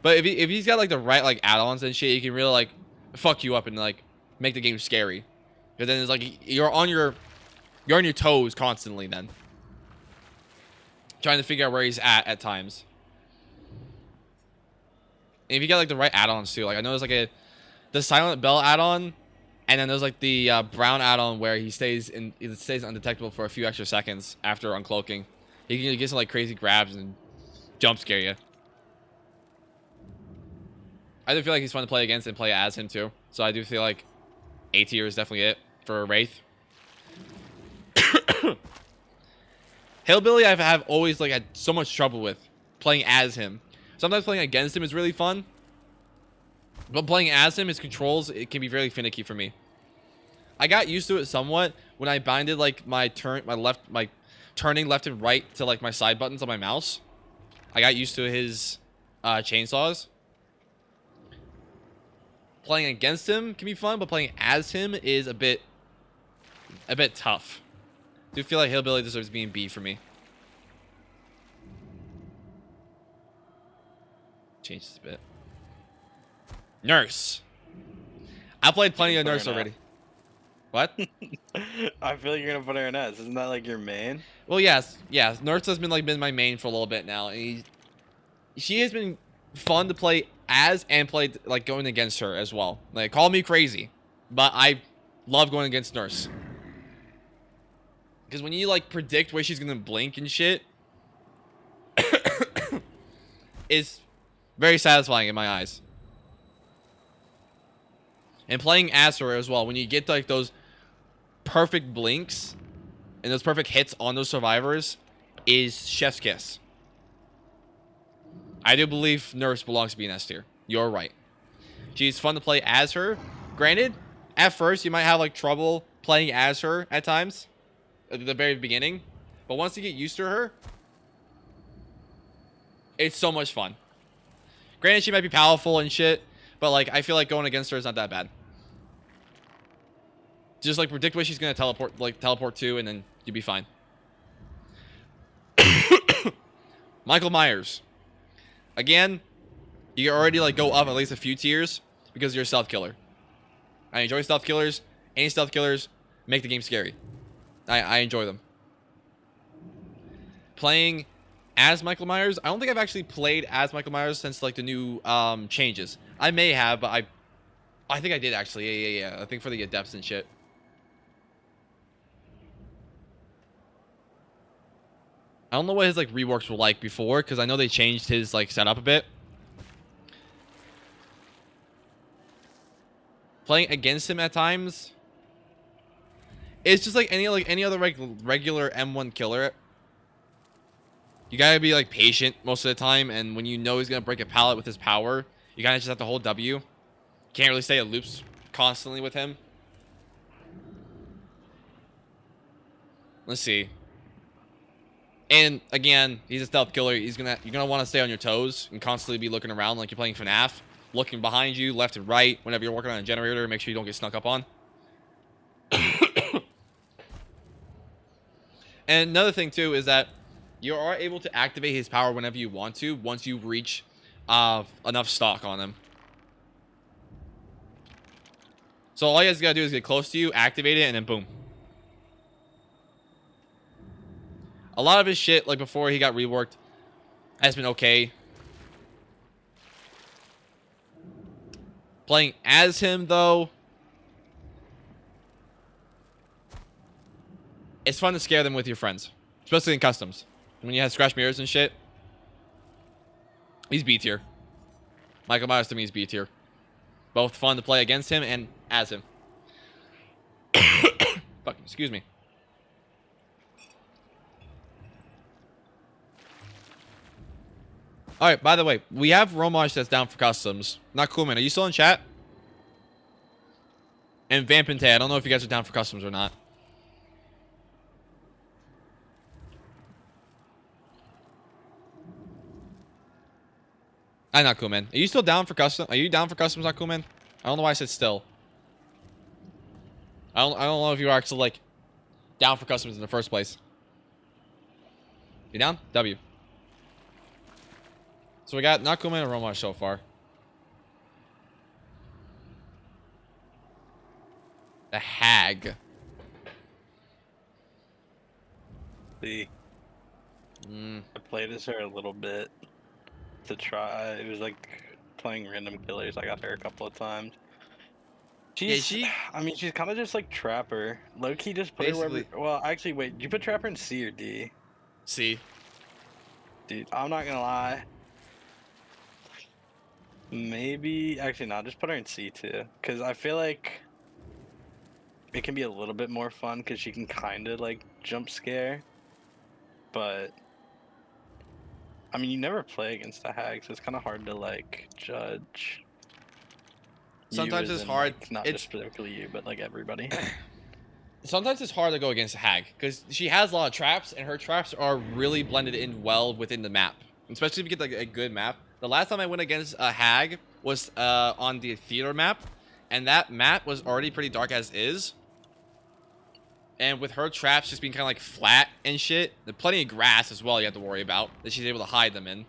S1: But if he's got like the right like add-ons and shit, he can really like fuck you up and like make the game scary. Because then it's like you're on your toes constantly then, trying to figure out where he's at times. And if you got like the right add-ons too, like I know there's like the Silent Bell add-on, and then there's like the brown add-on where he stays undetectable for a few extra seconds after uncloaking. He can get some like crazy grabs and jump scare you. I do feel like he's fun to play against and play as him too. So I do feel like A tier is definitely it for Wraith. Hillbilly I've always like had so much trouble with playing as him. Sometimes playing against him is really fun, but playing as him, his controls, it can be very finicky for me. I got used to it somewhat when I binded like my turning left and right to like my side buttons on my mouse. I got used to his chainsaws. Playing against him can be fun, but playing as him is a bit tough. I do feel like Hillbilly deserves being B for me. Change this a bit. Nurse. I played plenty of Nurse already. What?
S2: I feel like you're gonna put her in S. Isn't that like your main?
S1: Well, yes. Nurse has been my main for a little bit now. And she has been fun to play as and play like going against her as well. Like call me crazy, but I love going against Nurse. Because when you like predict where she's gonna blink and shit, it's very satisfying in my eyes. And playing as her as well, when you get like those perfect blinks and those perfect hits on those survivors, is chef's kiss. I do believe Nurse belongs to be an S tier. You're right. She's fun to play as her. Granted, at first you might have like trouble playing as her at times at the very beginning, but once you get used to her, it's so much fun. Granted, she might be powerful and shit, but like I feel like going against her is not that bad. Just like predict where she's gonna teleport to, and then you'll be fine. Michael Myers. Again, you can already like go up at least a few tiers because you're a stealth killer. I enjoy stealth killers. Any stealth killers make the game scary. I enjoy them. Playing as Michael Myers, I don't think I've actually played as Michael Myers since like the new changes. I may have, but I think I did actually. Yeah. I think for the adepts and shit. I don't know what his like reworks were like before, because I know they changed his like setup a bit. Playing against him at times, it's just like any other regular M1 killer. You gotta be like patient most of the time, and when you know he's gonna break a pallet with his power, you kind of just have to hold W. Can't really stay at loops constantly with him. Let's see. And again, he's a stealth killer. You're gonna want to stay on your toes and constantly be looking around like you're playing FNAF. looking behind you, left and right, whenever you're working on a generator, make sure you don't get snuck up on. And another thing, too, is that you are able to activate his power whenever you want to, once you reach enough stock on him. So all you guys gotta do is get close to you, activate it, and then boom. A lot of his shit, like before he got reworked, has been okay. Playing as him, though, it's fun to scare them with your friends, especially in customs. When you have scratch mirrors and shit, he's B tier. Michael Myers to me is B tier. Both fun to play against him and as him. Fuck, excuse me. Alright, by the way, we have Romaj that's down for customs. Not cool, man. Are you still in chat? And Vampinte, I don't know if you guys are down for customs or not. I'm not cool, man. Are you still down for custom? Are you down for customs, not cool, man? I don't know why I said still. I don't know if you are actually, like, down for customs in the first place. You down? W. So we got Nakuman and Romaj so far. The Hag.
S2: See. I played as her a little bit to try. It was like playing random killers. I got her a couple of times. I mean, she's kind of just like Trapper. Low-key just put her wherever... Well, actually, wait. Did you put Trapper in C or D?
S1: C.
S2: Dude, I'm not gonna lie. Maybe... Actually, no. Just put her in C, too. Because I feel like it can be a little bit more fun because she can kind of, like, jump scare. But... I mean, you never play against a hag, so it's kind of hard to, like, judge.
S1: Sometimes it's hard.
S2: Like, not just specifically you, but, like, everybody.
S1: Sometimes it's hard to go against a hag, because she has a lot of traps, and her traps are really blended in well within the map. Especially if you get, like, a good map. The last time I went against a hag was on the theater map, and that map was already pretty dark as is. And with her traps just being kind of like flat and shit, there's plenty of grass as well you have to worry about that she's able to hide them in.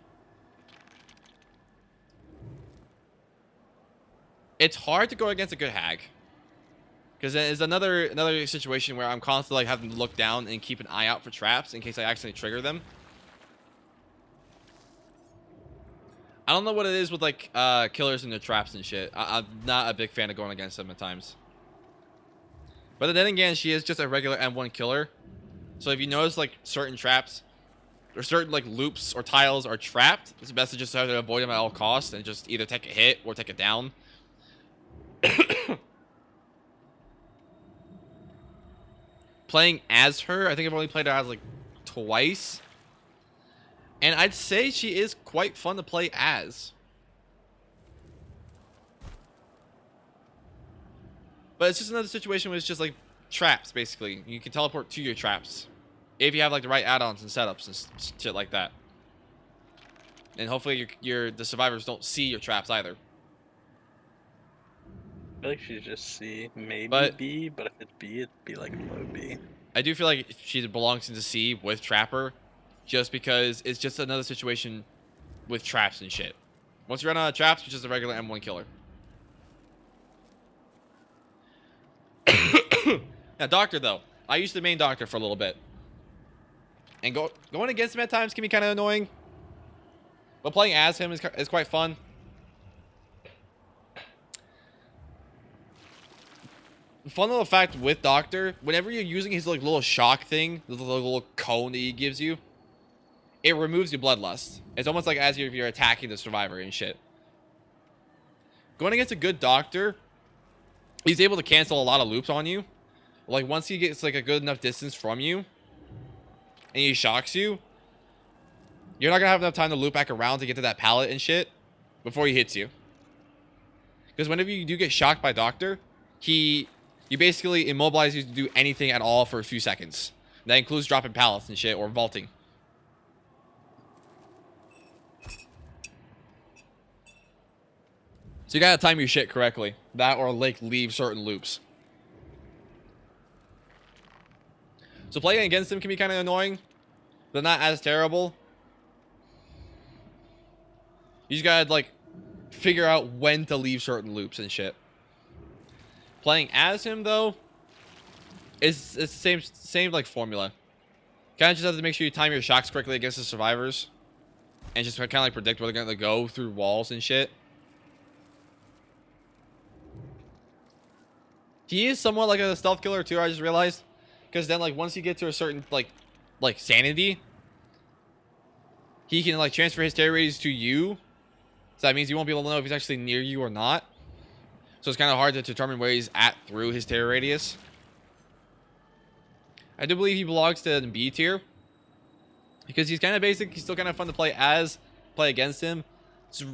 S1: It's hard to go against a good hag, because there's another situation where I'm constantly like having to look down and keep an eye out for traps in case I accidentally trigger them. I don't know what it is with like killers and their traps and shit. I'm not a big fan of going against them at times. But then again, she is just a regular M1 killer. So if you notice like certain traps or certain like loops or tiles are trapped, it's best to just have to avoid them at all costs and just either take a hit or take it down. Playing as her, I think I've only played her as like twice. And I'd say she is quite fun to play as. But it's just another situation where it's just like traps, basically. You can teleport to your traps if you have like the right add-ons and setups and shit like that. And hopefully the survivors don't see your traps either.
S2: I feel like she's just C, maybe B, but if it's B, it'd be like low B.
S1: I do feel like she belongs into C with Trapper, just because it's just another situation with traps and shit. Once you run out of traps, it's just a regular M1 killer. Now, Doctor, though. I used to main Doctor for a little bit. And going against him at times can be kind of annoying. But playing as him is quite fun. Fun little fact with Doctor, whenever you're using his like little shock thing, the little cone that he gives you, it removes your bloodlust. It's almost like as if you're attacking the survivor and shit. Going against a good Doctor, he's able to cancel a lot of loops on you. Like once he gets like a good enough distance from you and he shocks you, you're not gonna have enough time to loop back around to get to that pallet and shit before he hits you. Because whenever you do get shocked by Doctor, you basically immobilize you to do anything at all for a few seconds. That includes dropping pallets and shit or vaulting. So you gotta time your shit correctly. That or like leave certain loops. So playing against him can be kind of annoying, but not as terrible. You just gotta like figure out when to leave certain loops and shit. Playing as him though, it's the same like formula. Kind of just have to make sure you time your shocks correctly against the survivors, and just kind of like predict where they're gonna go through walls and shit. He is somewhat like a stealth killer too. I just realized, because then like once you get to a certain like sanity, he can like transfer his terror radius to you. So that means you won't be able to know if he's actually near you or not. So it's kind of hard to determine where he's at through his terror radius. I do believe he belongs to the B tier, because he's kind of basic. He's still kind of fun to play against him. It's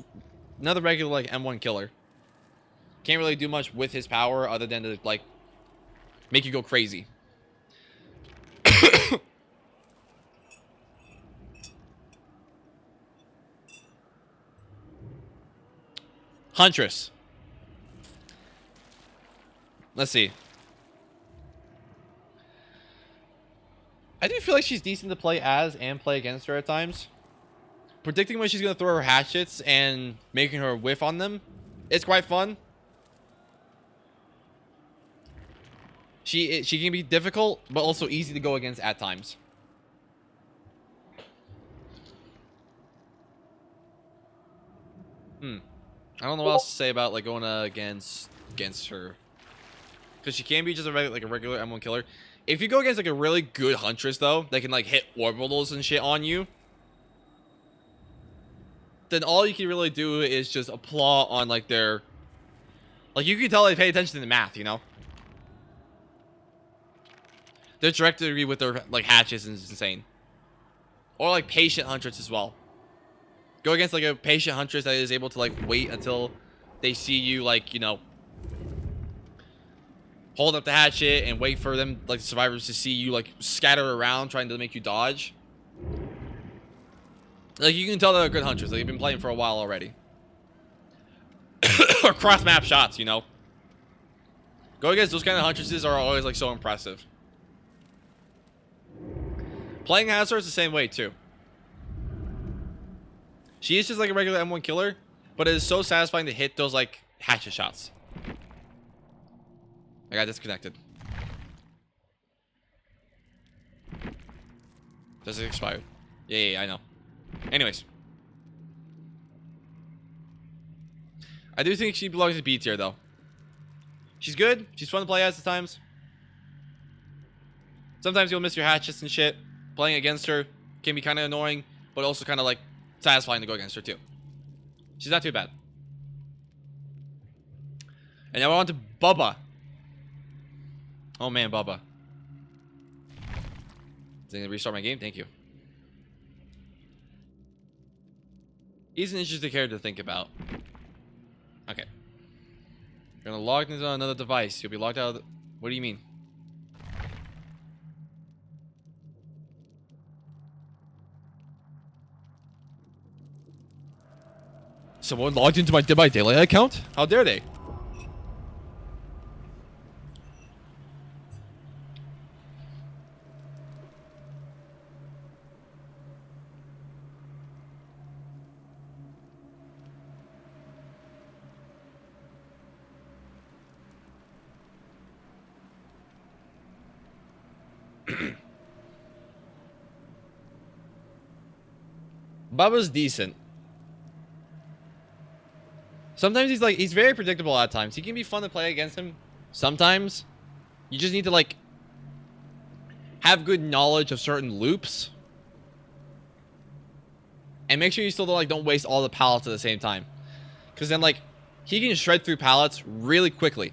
S1: another regular like M1 killer. Can't really do much with his power other than to like make you go crazy. Huntress. Let's see. I do feel like she's decent to play as and play against her at times. Predicting when she's going to throw her hatchets and making her whiff on them, it's quite fun. She can be difficult, but also easy to go against at times. I don't know what else to say about like going against her, because she can be just a regular M1 killer. If you go against like a really good huntress though, that can like hit orbitals and shit on you, then all you can really do is just applaud on like their, like you can tell they pay attention to the math, you know. Their trajectory with their like hatches is insane. Or like patient huntress as well. Go against like a patient huntress that is able to like wait until they see you, like, you know, hold up the hatchet and wait for them, like the survivors, to see you like scatter around trying to make you dodge. Like you can tell they're a good huntress. Like they've been playing for a while already. Or cross map shots, you know. Go against those kind of huntresses are always like so impressive. Playing as her is the same way too. She is just like a regular M1 killer, but it is so satisfying to hit those like hatchet shots. I got disconnected. Does it expired? Yeah, I know. Anyways. I do think she belongs to B tier though. She's good. She's fun to play as at times. Sometimes you'll miss your hatchets and shit. Playing against her can be kind of annoying, but also kind of like satisfying to go against her too. She's not too bad. And now we're on to Bubba. Oh man, Bubba. Is it gonna restart my game? Thank you. He's an interesting character to think about. Okay. You're gonna log into another device. You'll be logged out of the... What do you mean? Someone logged into my Dead by Daylight account? How dare they? Bubba's decent. Sometimes he's very predictable at times. He can be fun to play against him. Sometimes you just need to like have good knowledge of certain loops. And make sure you still don't waste all the pallets at the same time. Because then like he can shred through pallets really quickly.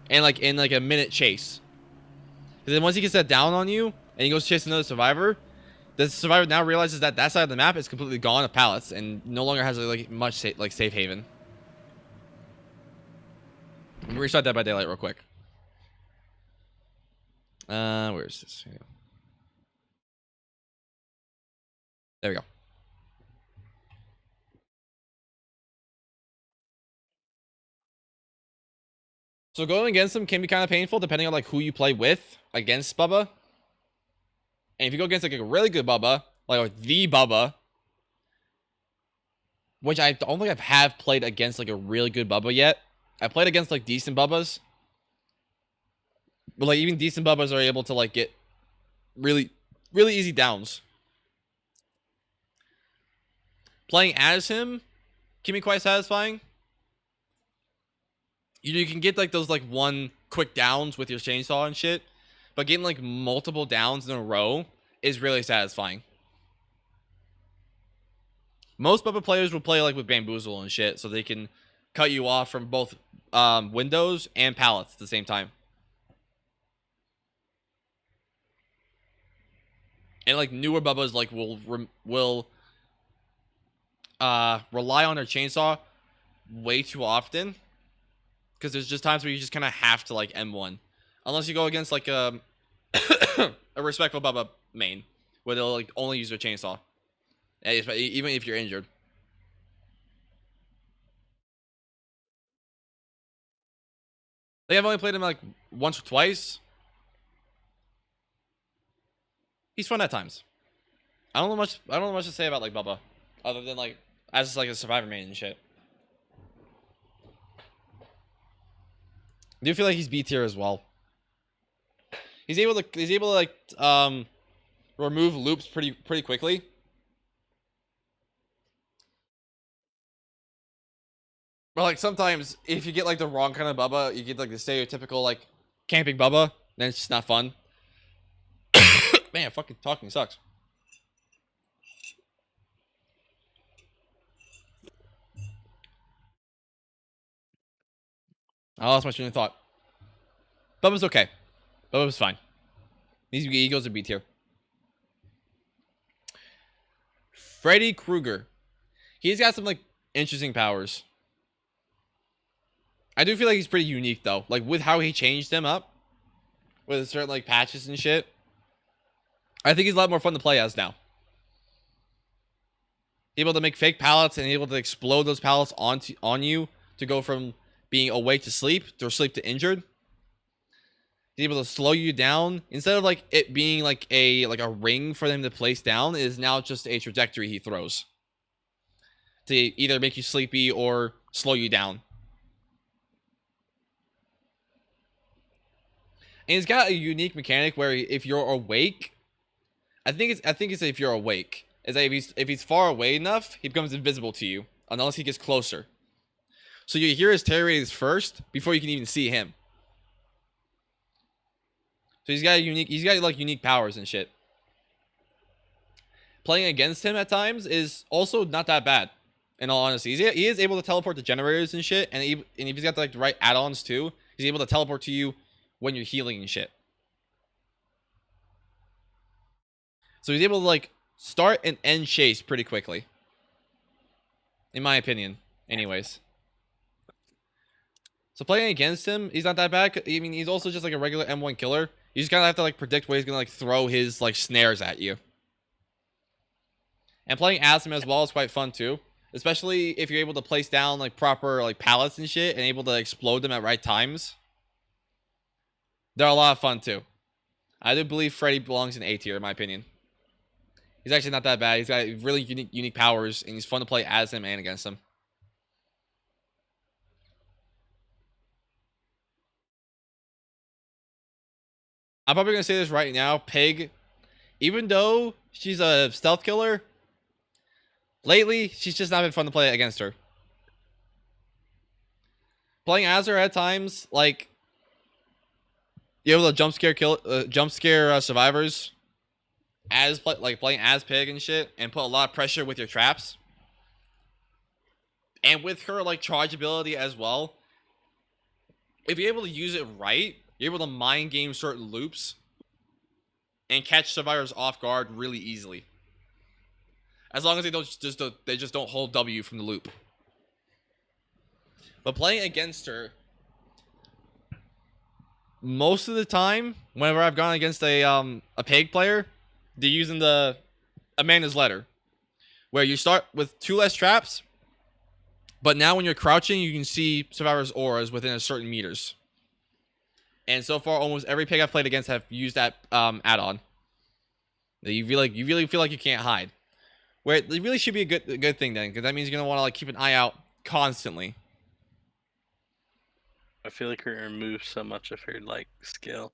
S1: And like in like a minute chase. Because then once he gets that down on you and he goes chase another survivor, the survivor now realizes that that side of the map is completely gone of pallets and no longer has like much safe haven. Let me restart Dead by Daylight real quick. Where is this? Here we go. There we go. So going against him can be kind of painful depending on like who you play with against Bubba. And if you go against like a really good Bubba, like the Bubba, which I don't think I have played against like a really good Bubba yet. I played against like decent Bubbas. But like even decent Bubbas are able to like get really, really easy downs. Playing as him can be quite satisfying. You can get like those like one quick downs with your chainsaw and shit. But getting like multiple downs in a row is really satisfying. Most Bubba players will play like with Bamboozle and shit, so they can cut you off from both windows and pallets at the same time. And like newer Bubbas like will rely on their chainsaw way too often, because there's just times where you just kind of have to like M1, unless you go against like a respectful Bubba main where they'll like only use their chainsaw, even if you're injured. I think I've only played him like once or twice. He's fun at times. I don't know much to say about like Bubba, other than like as like a survivor main and shit. I do feel like he's B tier as well. He's able to like remove loops pretty quickly. But like sometimes if you get like the wrong kind of Bubba, you get like the stereotypical like camping Bubba, then it's just not fun. Man, fucking talking sucks. I lost my train of thought. Bubba's okay. Bubba's fine. He goes to B tier. Freddy Krueger. He's got some like interesting powers. I do feel like he's pretty unique though. Like with how he changed them up with certain like patches and shit. I think he's a lot more fun to play as now. Able to make fake pallets and able to explode those pallets on you to go from being awake to sleep or sleep to injured. He's able to slow you down instead of like it being like a ring for them to place down. It is now just a trajectory he throws to either make you sleepy or slow you down. And he's got a unique mechanic where if you're awake, I think it's if you're awake, is that if he's far away enough, he becomes invisible to you unless he gets closer. So you hear his terrorities first before you can even see him. So he's got like unique powers and shit. Playing against him at times is also not that bad. In all honesty, he is able to teleport to generators and shit, and if he's got like the right add-ons too, he's able to teleport to you when you're healing and shit. So he's able to like start and end chase pretty quickly. In my opinion, anyways. So playing against him, he's not that bad. I mean, he's also just like a regular M1 killer. You just kind of have to like predict where he's gonna like throw his like snares at you. And playing as him as well is quite fun too. Especially if you're able to place down like proper like pallets and shit and able to explode them at right times. They're a lot of fun too. I do believe Freddy belongs in A tier in my opinion. He's actually not that bad. He's got really unique powers and he's fun to play as him and against him. I'm probably going to say this right now. Pig, even though she's a stealth killer, lately, she's just not been fun to play against her. Playing as her at times, like, you're able to jump scare survivors, like playing as Pig and shit, and put a lot of pressure with your traps. And with her, like, charge ability as well, if you're able to use it right, you're able to mind game certain loops and catch survivors off guard really easily. As long as they just don't hold W from the loop. But playing against her, most of the time, whenever I've gone against a Pig player, they're using the Amanda's Letter, where you start with 2 less traps, but now when you're crouching, you can see survivors' auras within a certain meters. And so far, almost every pig I've played against have used that add-on. You really feel like you can't hide. Where it really should be a good thing then, because that means you're gonna want to like keep an eye out constantly.
S2: I feel like it removes so much of her like skill.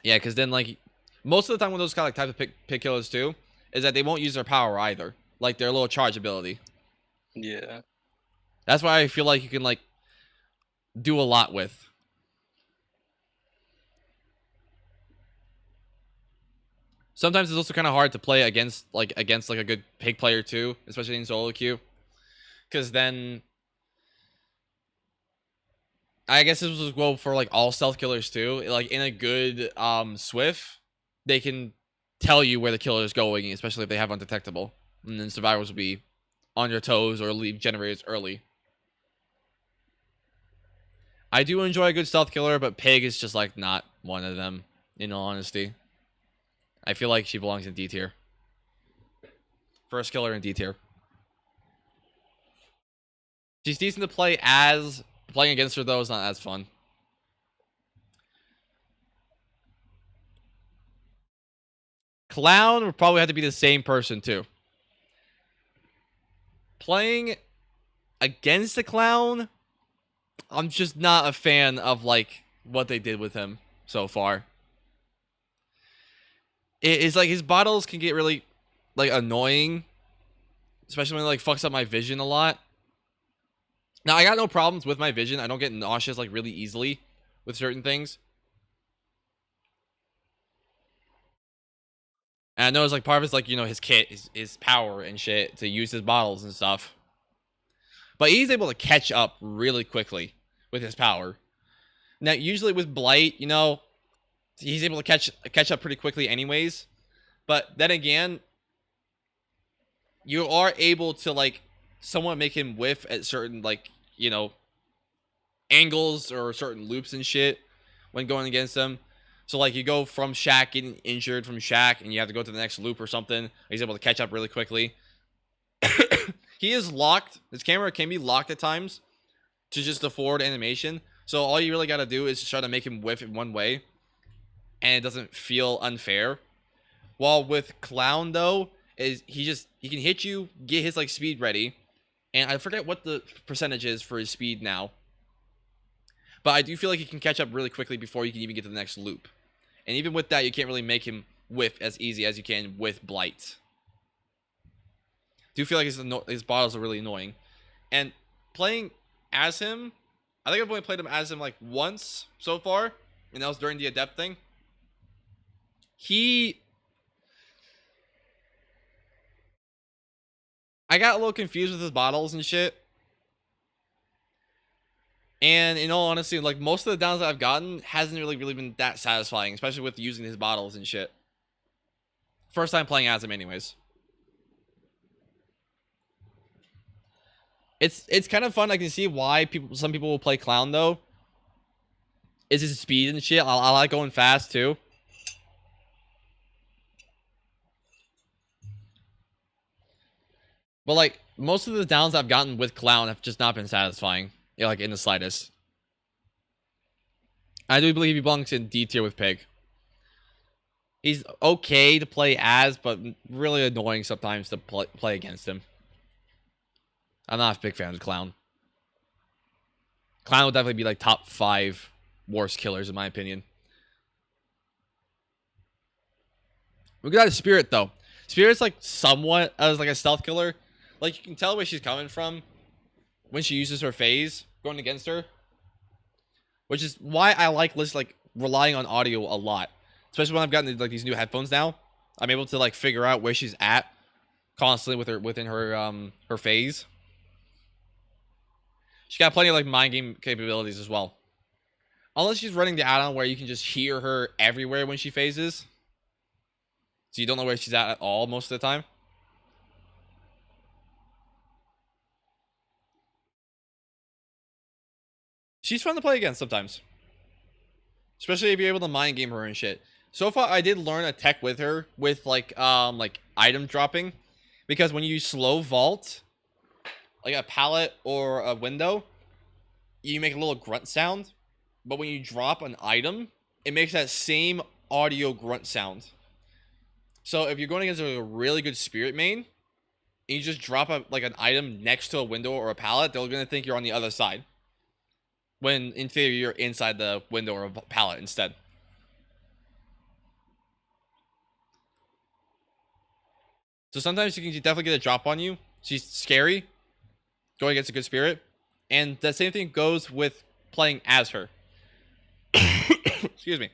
S1: Yeah, because then like most of the time when those kind of like type of pig killers do, is that they won't use their power either, like their little charge ability.
S2: Yeah.
S1: That's why I feel like you can like do a lot with. Sometimes it's also kind of hard to play against like a good pig player too, especially in solo queue, because then I guess this was go for like all stealth killers too. Like in a good Swift, they can tell you where the killer is going, especially if they have undetectable, and then survivors will be on your toes or leave generators early. I do enjoy a good stealth killer, but Pig is just like not one of them. In all honesty, I feel like she belongs in D tier. First killer in D tier. She's decent to play as. Playing against her, though, is not as fun. Clown would probably have to be the same person, too. Playing against the Clown, I'm just not a fan of, like, what they did with him so far. It's like his bottles can get really, like, annoying. Especially when it, like, fucks up my vision a lot. Now, I got no problems with my vision. I don't get nauseous, like, really easily with certain things. And I know it's, like, part of it's, like, you know, his kit, his power and shit to use his bottles and stuff. But he's able to catch up really quickly with his power. Now, usually with Blight, you know, he's able to catch up pretty quickly anyways. But then again, you are able to, like, somewhat make him whiff at certain, like, you know, angles or certain loops and shit when going against him. So, like, you go from Shaq getting injured from Shaq, and you have to go to the next loop or something. He's able to catch up really quickly. He is locked. His camera can be locked at times to just the forward animation. So all you really got to do is just try to make him whiff in one way, and it doesn't feel unfair. While with Clown, though, is he can hit you, get his like speed ready, and I forget what the percentage is for his speed now. But I do feel like he can catch up really quickly before you can even get to the next loop. And even with that, you can't really make him whiff as easy as you can with Blight. Do feel like his bottles are really annoying. And playing as him, I think I've only played him as him like once so far, and that was during the Adept thing. I got a little confused with his bottles and shit. And in all honesty, like most of the downs that I've gotten hasn't really been that satisfying, especially with using his bottles and shit. First time playing as him anyways. It's kind of fun. I can see why some people will play Clown though. Is his speed and shit. I like going fast too. But like most of the downs I've gotten with Clown have just not been satisfying. Yeah, like in the slightest. I do believe he belongs in D tier with Pig. He's okay to play as, but really annoying sometimes to play against him. I'm not a big fan of the Clown. Clown would definitely be like top 5 worst killers in my opinion. We got a Spirit though. Spirit's like somewhat as like a stealth killer. Like you can tell where she's coming from when she uses her phase going against her. Which is why I like relying on audio a lot. Especially when I've gotten like these new headphones now. I'm able to like figure out where she's at constantly within her phase. She's got plenty of like mind game capabilities as well. Unless she's running the add-on where you can just hear her everywhere when she phases. So you don't know where she's at all most of the time. She's fun to play against sometimes. Especially if you're able to mind game her and shit. So far, I did learn a tech with her with like item dropping. Because when you slow vault, like a pallet or a window, you make a little grunt sound. but when you drop an item, it makes that same audio grunt sound. So if you're going against a really good spirit main, and you just drop an item next to a window or a pallet, they're gonna think you're on the other side. When in theory you're inside the window or a pallet instead. So sometimes you can definitely get a drop on you. She's scary, going against a good spirit. And the same thing goes with playing as her. Excuse me.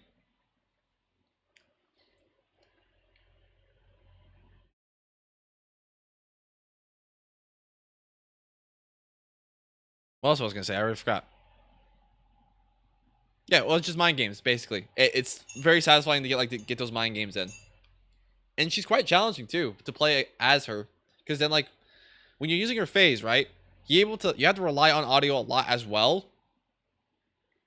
S1: What else was I going to say? I already forgot. Yeah, well, it's just mind games, basically. It's very satisfying to get those mind games in. And she's quite challenging, too, to play as her. Because then, like, when you're using her phase, right? You have to rely on audio a lot as well.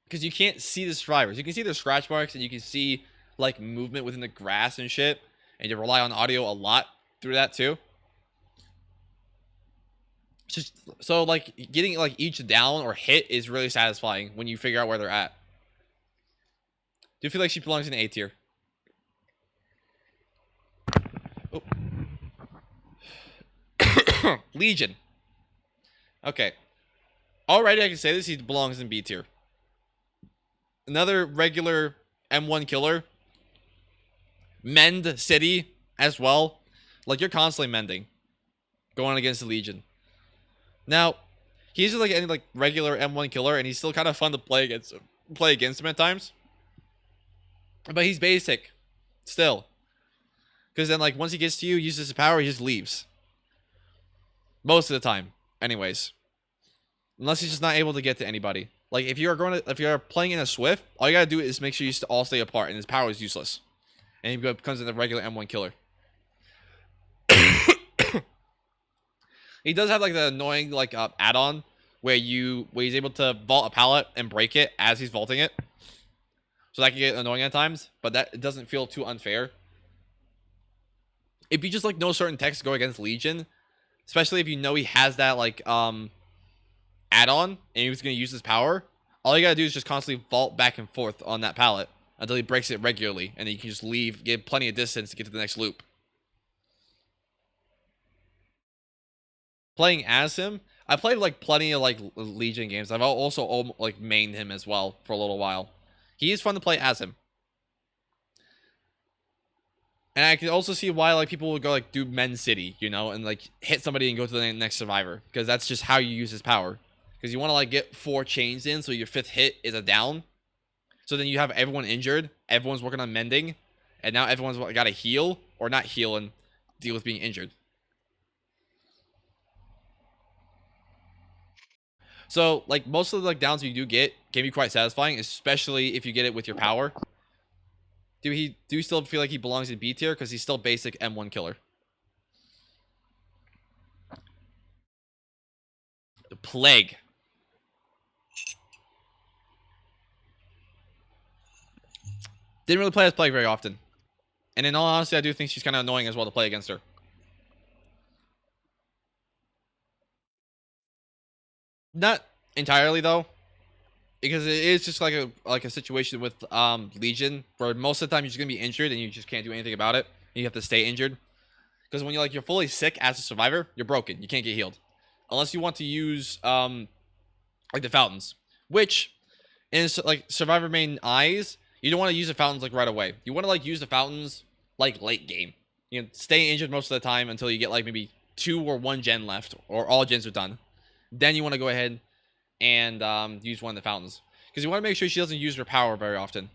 S1: Because you can't see the survivors. You can see their scratch marks, and you can see, like, movement within the grass and shit. And you rely on audio a lot through that, too. Just so, like, getting, like, each down or hit is really satisfying when you figure out where they're at. Do you feel like she belongs in A tier? Oh. Legion. Okay. Already I can say this, he belongs in B tier. Another regular M1 killer. Mend City as well. Like, you're constantly mending. Going against the Legion. Now, he's just like any like regular M1 killer, and he's still kind of fun to play against him at times. But he's basic. Still. Because then, like, once he gets to you, uses his power, he just leaves. Most of the time. Anyways. Unless he's just not able to get to anybody. Like, if you're playing in a Swift, all you gotta do is make sure you all stay apart, and his power is useless. And he becomes a regular M1 killer. He does have, like, the annoying, like, add-on where he's able to vault a pallet and break it as he's vaulting it. So that can get annoying at times, but that doesn't feel too unfair. If you just, like, know certain techs go against Legion, especially if you know he has that, like, add-on, and he was going to use his power, all you got to do is just constantly vault back and forth on that pallet until he breaks it regularly, and then you can just leave, get plenty of distance to get to the next loop. Playing as him, I played, like, plenty of, like, Legion games. I've also, like, mained him as well for a little while. He is fun to play as him. And I can also see why, like, people would go, like, do Mend City, you know, and, like, hit somebody and go to the next survivor. Because that's just how you use his power. Because you want to, like, get 4 chains in, so your 5th hit is a down. So then you have everyone injured. Everyone's working on mending. And now everyone's got to heal, or not heal, and deal with being injured. So, like, most of the, like, downs you do get can be quite satisfying, especially if you get it with your power. Do you still feel like he belongs in B tier? Because he's still basic M1 killer. The Plague. Didn't really play as Plague very often. And in all honesty, I do think she's kind of annoying as well to play against her. Not entirely, though. Because it is just like a situation with Legion, where most of the time you're just going to be injured and you just can't do anything about it. You have to stay injured. Because when you're fully sick as a survivor, you're broken. You can't get healed. Unless you want to use like the fountains. Which, in like survivor main eyes, you don't want to use the fountains like right away. You want to like use the fountains like late game. You know, stay injured most of the time until you get like maybe 2 or 1 gen left, or all gens are done. Then you want to go ahead and use one of the fountains, because you want to make sure she doesn't use her power very often.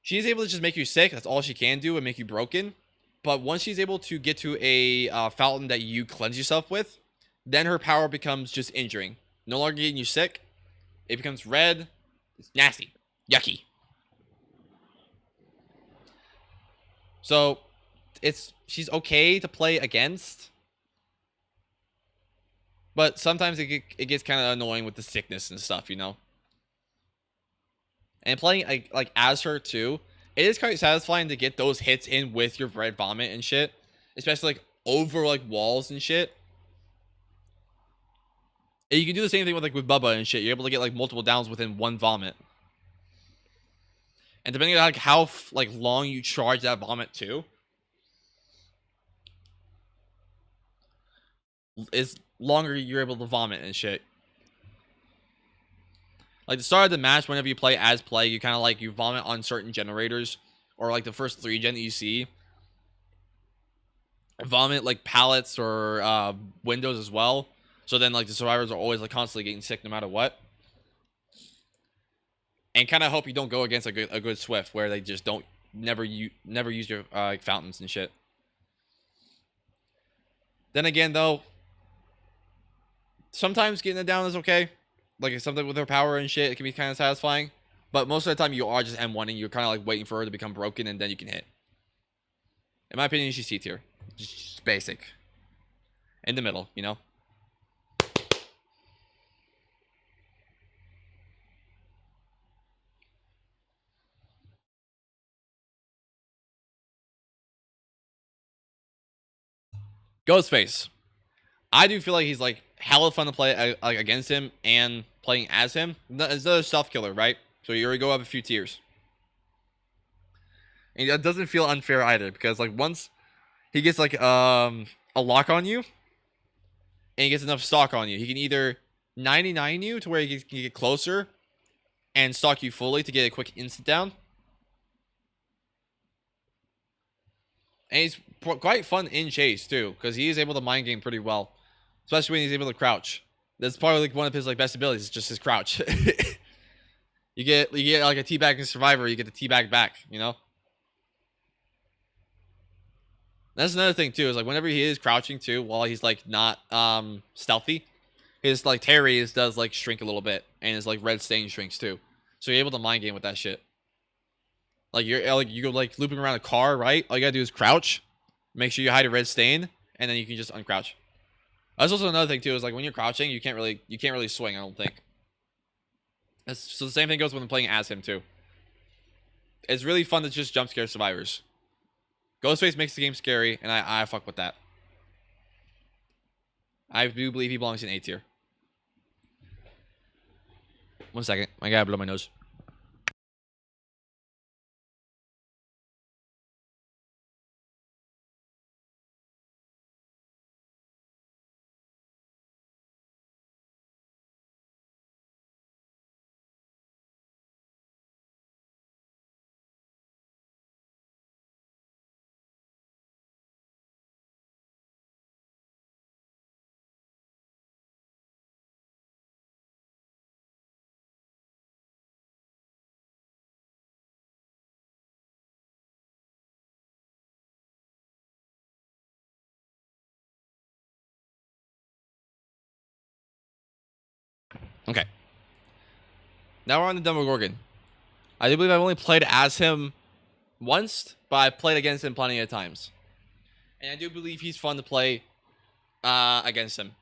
S1: She's able to just make you sick. That's all she can do, and make you broken. But once she's able to get to a fountain that you cleanse yourself with, then her power becomes just injuring. No longer getting you sick. It becomes red. It's nasty. Yucky. So, she's okay to play against. But sometimes it gets kind of annoying with the sickness and stuff, you know? And playing, like as her, too, it is quite satisfying to get those hits in with your red vomit and shit. Especially, like, over, like, walls and shit. And you can do the same thing with Bubba and shit. You're able to get, like, multiple downs within 1 vomit. And depending on like how like long you charge that vomit too, is longer you're able to vomit and shit. Like the start of the match, whenever you play as Plague, you kind of like you vomit on certain generators, or like the first 3 gen that you see. Vomit like pallets or windows as well. So then like the survivors are always like constantly getting sick no matter what. And kind of hope you don't go against a good Swift where they just don't never use your like fountains and shit. Then again though, sometimes getting it down is okay. Like something with her power and shit, it can be kind of satisfying. But most of the time you are just M1ing, you're kind of like waiting for her to become broken and then you can hit. In my opinion, she's C tier. Just basic. In the middle, you know? Ghostface. I do feel like he's like hella fun to play like against him and playing as him. It's another stealth killer, right? So you already go up a few tiers. And it doesn't feel unfair either because like once he gets like a lock on you and he gets enough stock on you, he can either 99 you to where he can get closer and stalk you fully to get a quick instant down. And he's quite fun in chase too because he is able to mind game pretty well, especially when he's able to crouch. That's probably like one of his like best abilities is just his crouch. you get like a teabag in Survivor, you get the teabag back, you know. That's another thing too, is like whenever he is crouching too, while he's like not stealthy, his like Terry's does like shrink a little bit, and his like red stain shrinks too. So you're able to mind game with that shit. Like you go like looping around a car, right? All you gotta do is crouch, make sure you hide a red stain, and then you can just uncrouch. That's also another thing too, is like when you're crouching, you can't really swing, I don't think. So the same thing goes when playing as him too. It's really fun to just jump scare survivors. Ghostface makes the game scary, and I fuck with that. I do believe he belongs in A tier. 1 second. I gotta blow my nose. Okay. Now we're on the Demogorgon. I do believe I've only played as him once, but I've played against him plenty of times. And I do believe he's fun to play against him.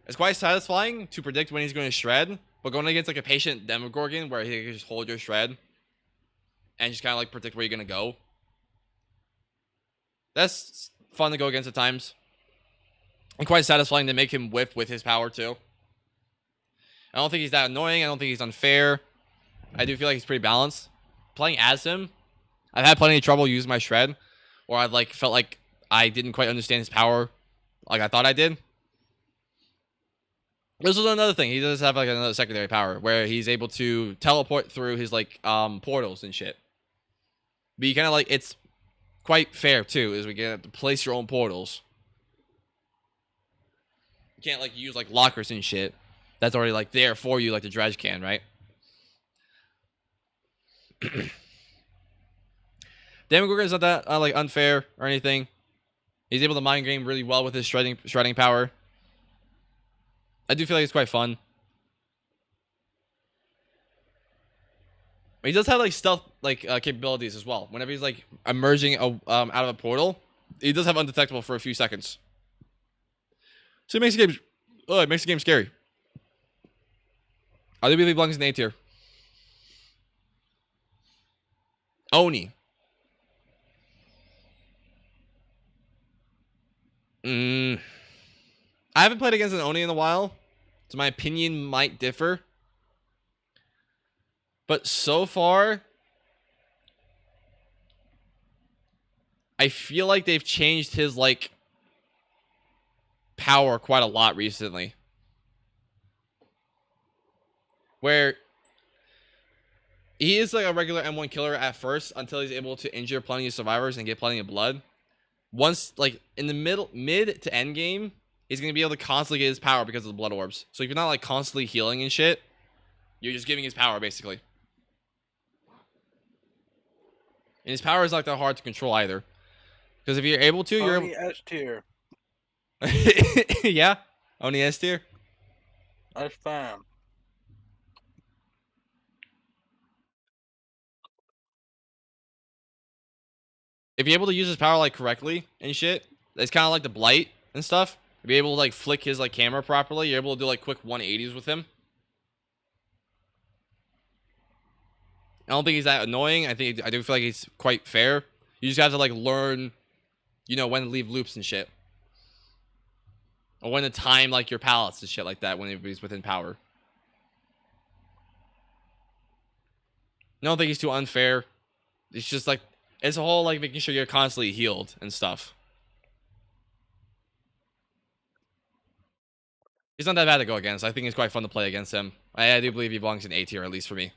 S1: It's quite satisfying to predict when he's going to shred, but going against like a patient Demogorgon where he can just hold your shred and just kind of like predict where you're going to go. That's fun to go against at times. And quite satisfying to make him whiff with his power too. I don't think he's that annoying. I don't think he's unfair. I do feel like he's pretty balanced. Playing as him, I've had plenty of trouble using my shred, or I've like felt like I didn't quite understand his power like I thought I did. This is another thing. He does have like another secondary power where he's able to teleport through his like portals and shit. But you kind of like it's quite fair too, is we get to place your own portals. You can't like use like lockers and shit. That's already like there for you, like the dredge can, right? Demogorgon's not that like unfair or anything. He's able to mind game really well with his shredding power. I do feel like it's quite fun. But he does have like stealth like capabilities as well. Whenever he's like emerging out of a portal, he does have undetectable for a few seconds. So it makes the game scary. I do believe he belongs in A tier. Oni. I haven't played against an Oni in a while, so my opinion might differ. But so far, I feel like they've changed his like power quite a lot recently. Where he is like a regular M1 killer at first until he's able to injure plenty of survivors and get plenty of blood. Once, like, in the mid to end game, he's going to be able to constantly get his power because of the blood orbs. So if you're not, like, constantly healing and shit, you're just giving his power, basically. And his power is not that hard to control either. Because if you're able to, you're
S2: Only S tier.
S1: Yeah, only S tier.
S2: That's fine.
S1: If you're able to use his power, like, correctly and shit, it's kind of like the Blight and stuff. If you're able to, like, flick his, like, camera properly, you're able to do, like, quick 180s with him. I don't think he's that annoying. I do feel like he's quite fair. You just have to, like, learn, you know, when to leave loops and shit. Or when to time, like, your pallets and shit like that when he's within power. I don't think he's too unfair. It's just, like, it's a whole, like, making sure you're constantly healed and stuff. He's not that bad to go against. I think it's quite fun to play against him. I do believe he belongs in A tier, at least for me.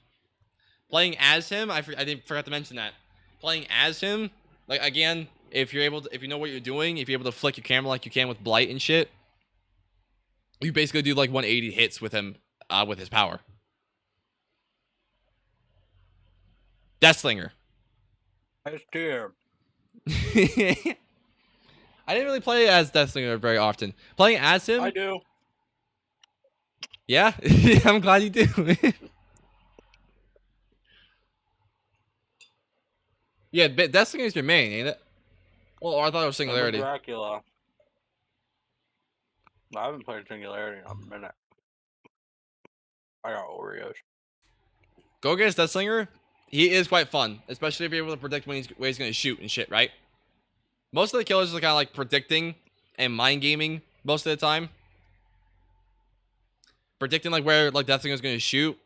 S1: Playing as him, I forgot to mention that. Playing as him, like, again, if you're able to, if you know what you're doing, if you're able to flick your camera like you can with Blight and shit, you basically do like 180 hits with him, with his power. Deathslinger.
S2: S tier.
S1: I didn't really play as Deathslinger very often. Playing as him,
S2: I do.
S1: yeah, I'm glad you do. Yeah, Deathslinger is your main, ain't it? Well, I thought it was Singularity.
S2: Dracula. I haven't played Singularity in a minute. I got Oreos.
S1: Go against Deathslinger. He is quite fun, especially if you're able to predict when he's going to shoot and shit, right? Most of the killers are kind of like predicting and mind gaming most of the time. Predicting like where like Deathslinger's going to shoot,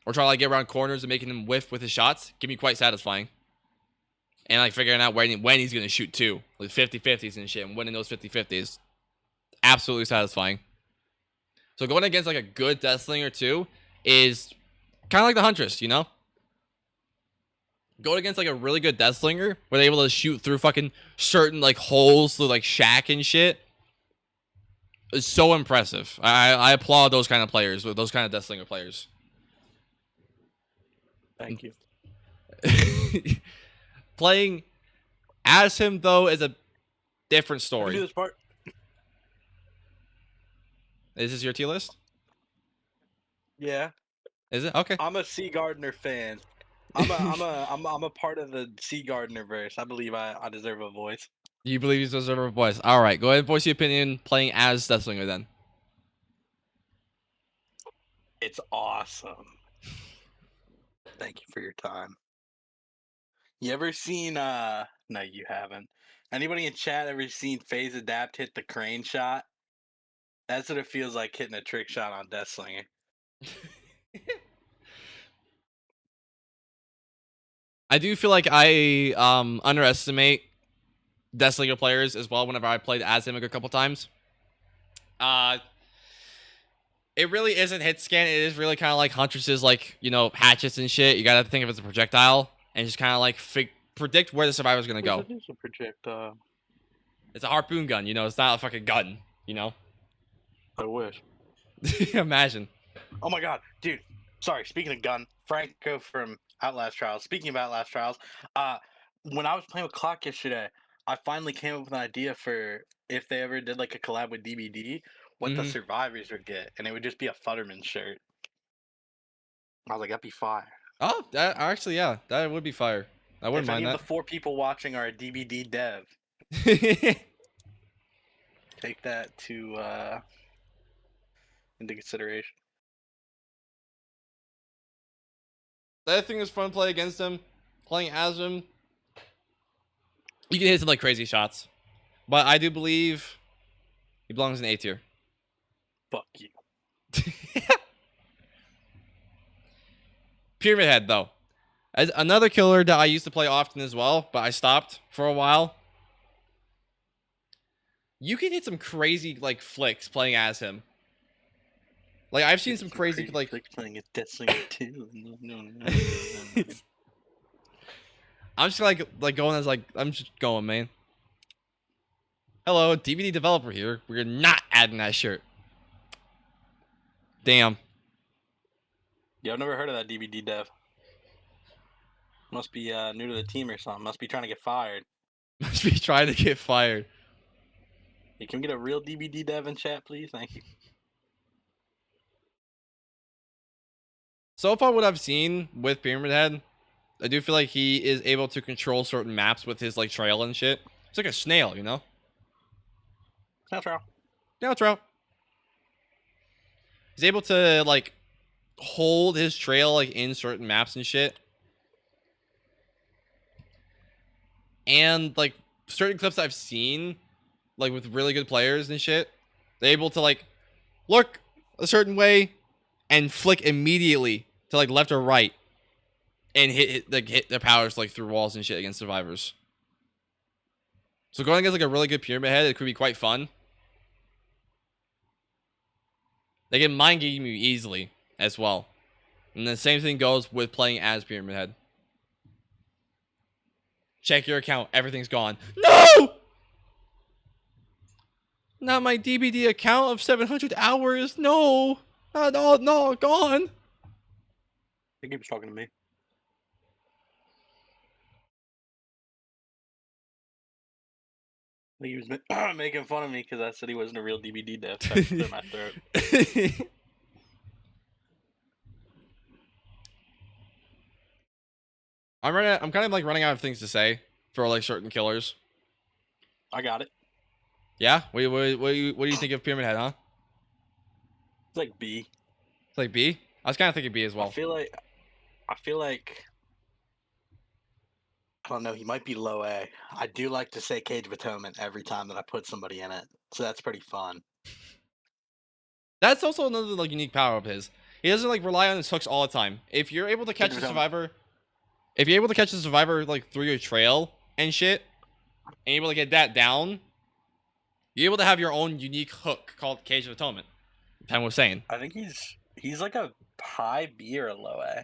S1: or trying to like get around corners and making him whiff with his shots can be quite satisfying. And like figuring out when he's going to shoot too, like 50-50s and shit, and winning those 50-50s, absolutely satisfying. So going against like a good Deathslinger too is kind of like the Huntress, you know? Going against like a really good Deathslinger where they're able to shoot through fucking certain like holes through like shack and shit is so impressive. I applaud those kind of players, those kind of Deathslinger players.
S2: Thank you.
S1: Playing as him though is a different story.
S2: Do this part.
S1: Is this your tier list?
S2: Yeah.
S1: Is it? Okay.
S2: I'm a Sea Gardener fan. I'm a part of the Sea Gardener verse. I believe I deserve a voice.
S1: You believe you deserve a voice. All right, go ahead and voice your opinion playing as Deathslinger then.
S2: It's awesome. Thank you for your time. You ever seen no you haven't. Anybody in chat ever seen Phase Adapt hit the crane shot? That's what it feels like hitting a trick shot on Deathslinger.
S1: I do feel like I underestimate Deathslinger players as well whenever I played as him a couple times. It really isn't hit scan. It is really kind of like Huntress's, like, you know, hatchets and shit. You gotta think of it as a projectile and just kind of like predict where the survivor's gonna go.
S2: It is a projectile.
S1: It's a harpoon gun, you know. It's not a fucking gun, you know.
S2: I wish.
S1: Imagine.
S2: Oh my god, dude. Sorry, speaking of gun, Franco from Outlast Trials. Speaking of Outlast Trials, when I was playing with Clock yesterday, I finally came up with an idea for if they ever did like a collab with DBD, what the survivors would get, and it would just be a Futterman shirt. I was like, that'd be fire.
S1: Oh, that actually, yeah, that would be fire. I wouldn't mind that.
S2: If any of the 4 people watching are a DBD dev, take that to into consideration.
S1: The other thing is fun to play against him. Playing as him, you can hit some like crazy shots, but I do believe he belongs in A tier.
S2: Fuck you.
S1: Pyramid Head, though. As another killer that I used to play often as well, but I stopped for a while. You can hit some crazy, like, flicks playing as him. Like, I've seen some crazy like...
S2: playing a Death Slinger 2. No.
S1: I'm just, like, going as, like... I'm just going, man. Hello, DVD developer here. We're not adding that shirt. Damn.
S2: Yeah, I've never heard of that DVD dev. Must be new to the team or something. Must be trying to get fired.
S1: Must be trying to get fired.
S2: Hey, can we get a real DVD dev in chat, please? Thank you.
S1: So far, what I've seen with Pyramid Head, I do feel like he is able to control certain maps with his, like, trail and shit. It's like a snail, you know?
S2: Snail.
S1: Snail trail. He's able to, like, hold his trail, like, in certain maps and shit. And, like, certain clips I've seen, like, with really good players and shit, they're able to, like, look a certain way and flick immediately to, like, left or right and hit their powers, like, through walls and shit against survivors. So going against, like, a really good Pyramid Head, it could be quite fun. They can mind game you easily as well. And the same thing goes with playing as Pyramid Head. Check your account. Everything's gone. No! Not my DBD account of 700 hours. No. No, gone.
S2: I think he was talking to me. I think he was making fun of me because I said he wasn't a real DVD dev. So I cleared my throat.
S1: I'm kind of, like, running out of things to say for, like, certain killers.
S2: I got it.
S1: Yeah? What do you think of Pyramid Head, huh?
S2: It's like B.
S1: It's like B? I was kind of thinking B as well.
S2: I feel like I don't know, he might be low A. I do like to say Cage of Atonement every time that I put somebody in it. So that's pretty fun.
S1: That's also another, like, unique power of his. He doesn't, like, rely on his hooks all the time. If you're able to catch a survivor, like, through your trail and shit, and you're able to get that down, you're able to have your own unique hook called Cage of Atonement. Pen was saying.
S2: I think he's like a high B or a low A.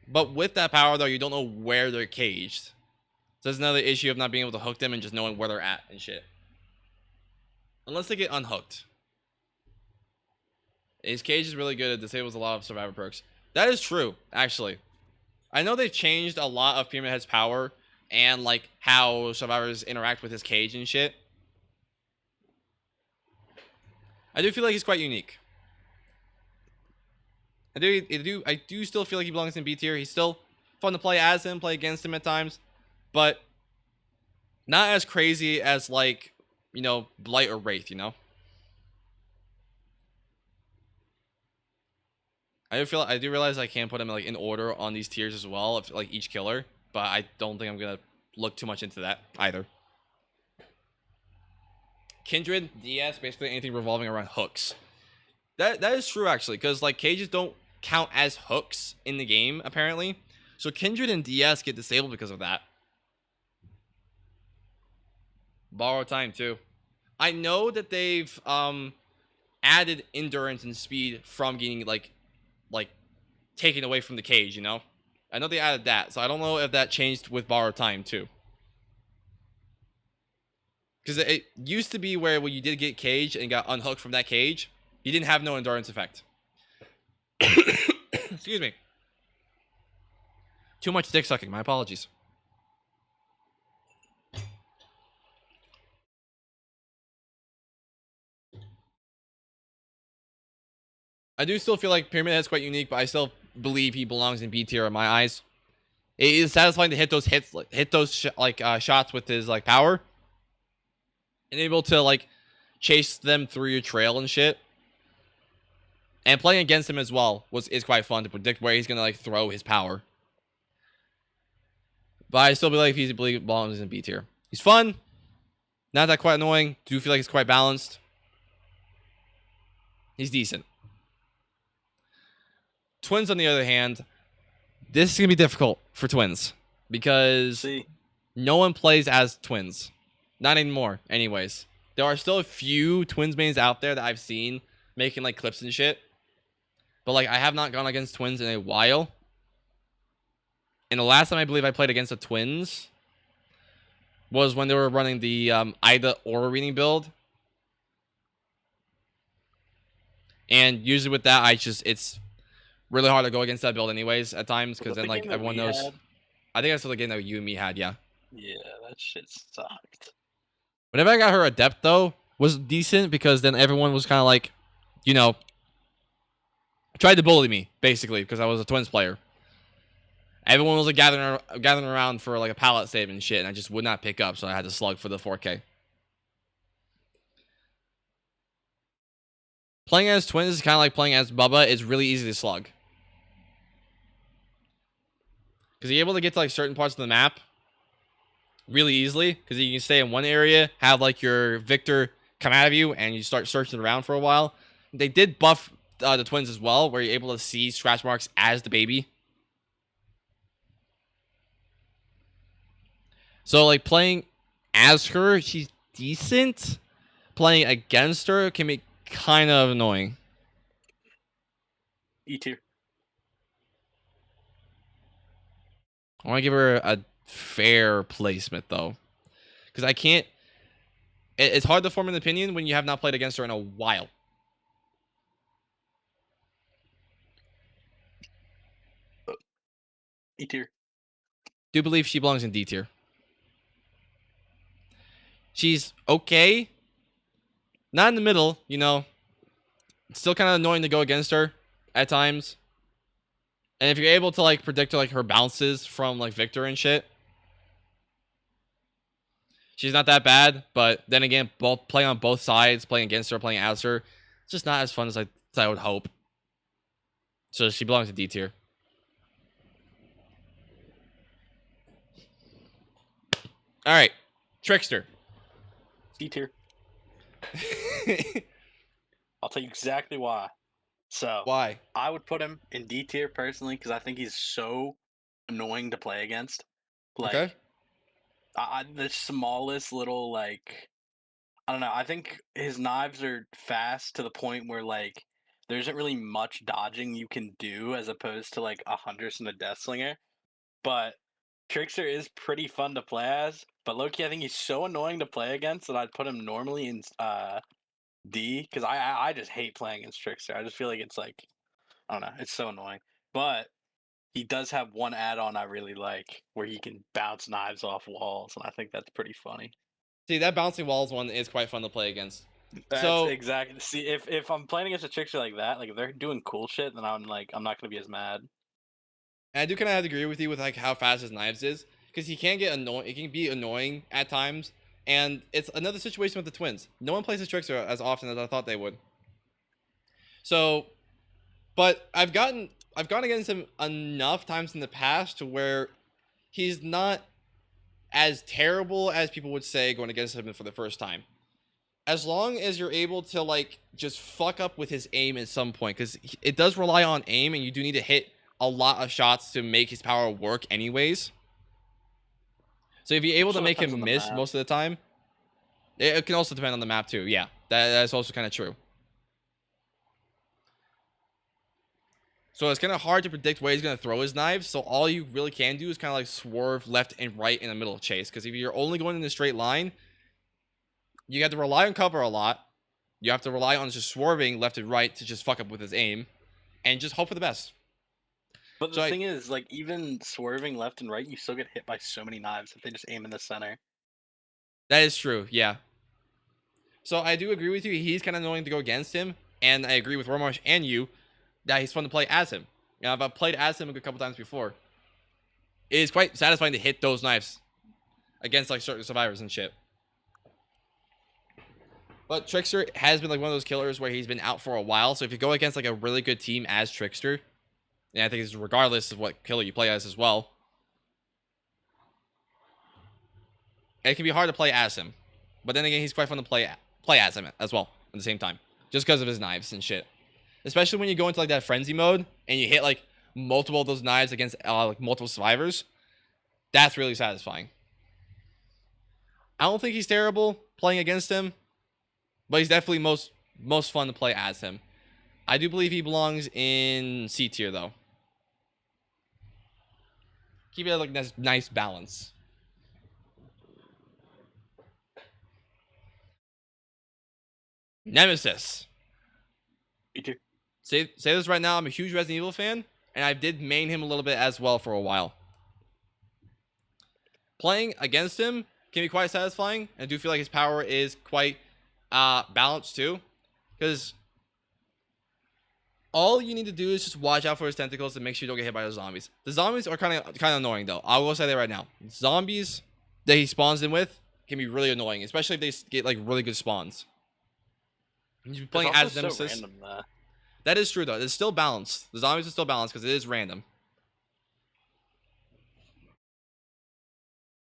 S1: But with that power, though, you don't know where they're caged. So there's another issue of not being able to hook them and just knowing where they're at and shit. Unless they get unhooked. His cage is really good. It disables a lot of survivor perks. That is true, actually. I know they've changed a lot of Pyramid Head's power and, like, how survivors interact with his cage and shit. I do feel like he's quite unique. I do still feel like he belongs in B tier. He's still fun to play as him, play against him at times, but not as crazy as, like, you know, Blight or Wraith, you know? I do realize I can put him, like, in order on these tiers as well, of, like, each killer, but I don't think I'm gonna look too much into that either. Kindred, DS, basically anything revolving around hooks. That is true, actually, because, like, cages don't count as hooks in the game, apparently. So Kindred and DS get disabled because of that. Borrow time, too. I know that they've added endurance and speed from getting, like taken away from the cage, you know? I know they added that, so I don't know if that changed with borrow time, too. Because it used to be where when you did get caged and got unhooked from that cage, you didn't have no endurance effect. Excuse me. Too much dick sucking. My apologies. I do still feel like Pyramid Head's quite unique, but I still believe he belongs in B tier in my eyes. It is satisfying to hit those shots with his, like, power, and able to, like, chase them through your trail and shit. And playing against him as well is quite fun to predict where he's gonna, like, throw his power. But I still believe he belongs in B tier. He's fun, not that quite annoying. Do feel like he's quite balanced. He's decent. Twins, on the other hand, this is gonna be difficult for Twins because no one plays as Twins, not anymore. Anyways, there are still a few Twins mains out there that I've seen making like clips and shit, but like I have not gone against Twins in a while. And the last time I believe I played against the Twins was when they were running the Ida aura reading build. And usually with that, it's really hard to go against that build anyways at times, because then like everyone knows. I think that's the game that you and me had, yeah.
S2: Yeah, that shit sucked.
S1: Whenever I got her Adept though, was decent because then everyone was kind of like, you know, tried to bully me basically because I was a Twins player. Everyone was like gathering around for like a pallet save and shit, and I just would not pick up, so I had to slug for the 4K. Playing as Twins is kind of like playing as Bubba. It's really easy to slug. Because you're able to get to like certain parts of the map really easily. Because you can stay in one area, have like your Victor come out of you, and you start searching around for a while. They did buff the Twins as well, where you're able to see scratch marks as the baby. So like playing as her, she's decent. Playing against her can be kind of annoying.
S2: E tier.
S1: I want to give her a fair placement though, because I can't. It's hard to form an opinion when you have not played against her in a while.
S2: E tier.
S1: Do believe she belongs in D tier. She's okay. Not in the middle, you know. It's still kind of annoying to go against her at times. And if you're able to like predict like her bounces from like Victor and shit, she's not that bad. But then again, both playing on both sides, playing against her, playing as her, it's just not as fun as I would hope. So she belongs to D tier. All right, Trickster.
S2: D tier. I'll tell you exactly why. So
S1: why
S2: I would put him in D tier personally because I think he's so annoying to play against. Like,
S1: okay.
S2: The smallest little like, I don't know. I think his knives are fast to the point where like there isn't really much dodging you can do as opposed to like a Huntress and a Death Slinger. But Trickster is pretty fun to play as. But low-key, I think he's so annoying to play against that I'd put him normally in D, because I just hate playing against Trickster. I just feel like it's like, I don't know, it's so annoying. But he does have one add-on I really like where he can bounce knives off walls, and I think that's pretty funny.
S1: See, that bouncing walls one is quite fun to play against.
S2: That's
S1: so
S2: exactly. See, if I'm playing against a Trickster like that, like if they're doing cool shit, then I'm not gonna be as mad.
S1: And I do kind of have to agree with you with like how fast his knives is, because he can get annoying. It can be annoying at times, and it's another situation with the Twins. No one plays his Trickster as often as I thought they would. So, but I've gone against him enough times in the past to where he's not as terrible as people would say going against him for the first time. As long as you're able to like just fuck up with his aim at some point, because it does rely on aim, and you do need to hit a lot of shots to make his power work anyways. So if you're able to make him miss most of the time, it can also depend on the map too. Yeah, that's also kind of true. So it's kind of hard to predict where he's going to throw his knives. So all you really can do is kind of like swerve left and right in the middle of chase. Because if you're only going in a straight line, you have to rely on cover a lot. You have to rely on just swerving left and right to just fuck up with his aim. And just hope for the best.
S2: But the thing is, like, even swerving left and right, you still get hit by so many knives if they just aim in the center.
S1: That is true, yeah. So I do agree with you. He's kind of annoying to go against him. And I agree with Romarsh and you that he's fun to play as him. You know, I've played as him a couple times before. It is quite satisfying to hit those knives against like certain survivors and shit. But Trickster has been like one of those killers where he's been out for a while. So if you go against like a really good team as Trickster, and I think it's regardless of what killer you play as well, it can be hard to play as him. But then again, he's quite fun to play as him as well at the same time, just because of his knives and shit. especially when you go into like that frenzy mode and you hit like multiple of those knives against like multiple survivors. That's really satisfying. I don't think he's terrible playing against him, but he's definitely most fun to play as him. I do believe he belongs in C tier though. Keep it like this nice balance. Nemesis.
S2: Me too.
S1: Say this right now. I'm a huge Resident Evil fan, and I did main him a little bit as well for a while. Playing against him can be quite satisfying. I do feel like his power is quite balanced too, because all you need to do is just watch out for his tentacles and make sure you don't get hit by the zombies. The zombies are kind of annoying though. I will say that right now. Zombies that he spawns in with can be really annoying, especially if they get like really good spawns. You're playing as Nemesis.
S2: So random,
S1: that is true though. It's still balanced. The zombies are still balanced because it is random.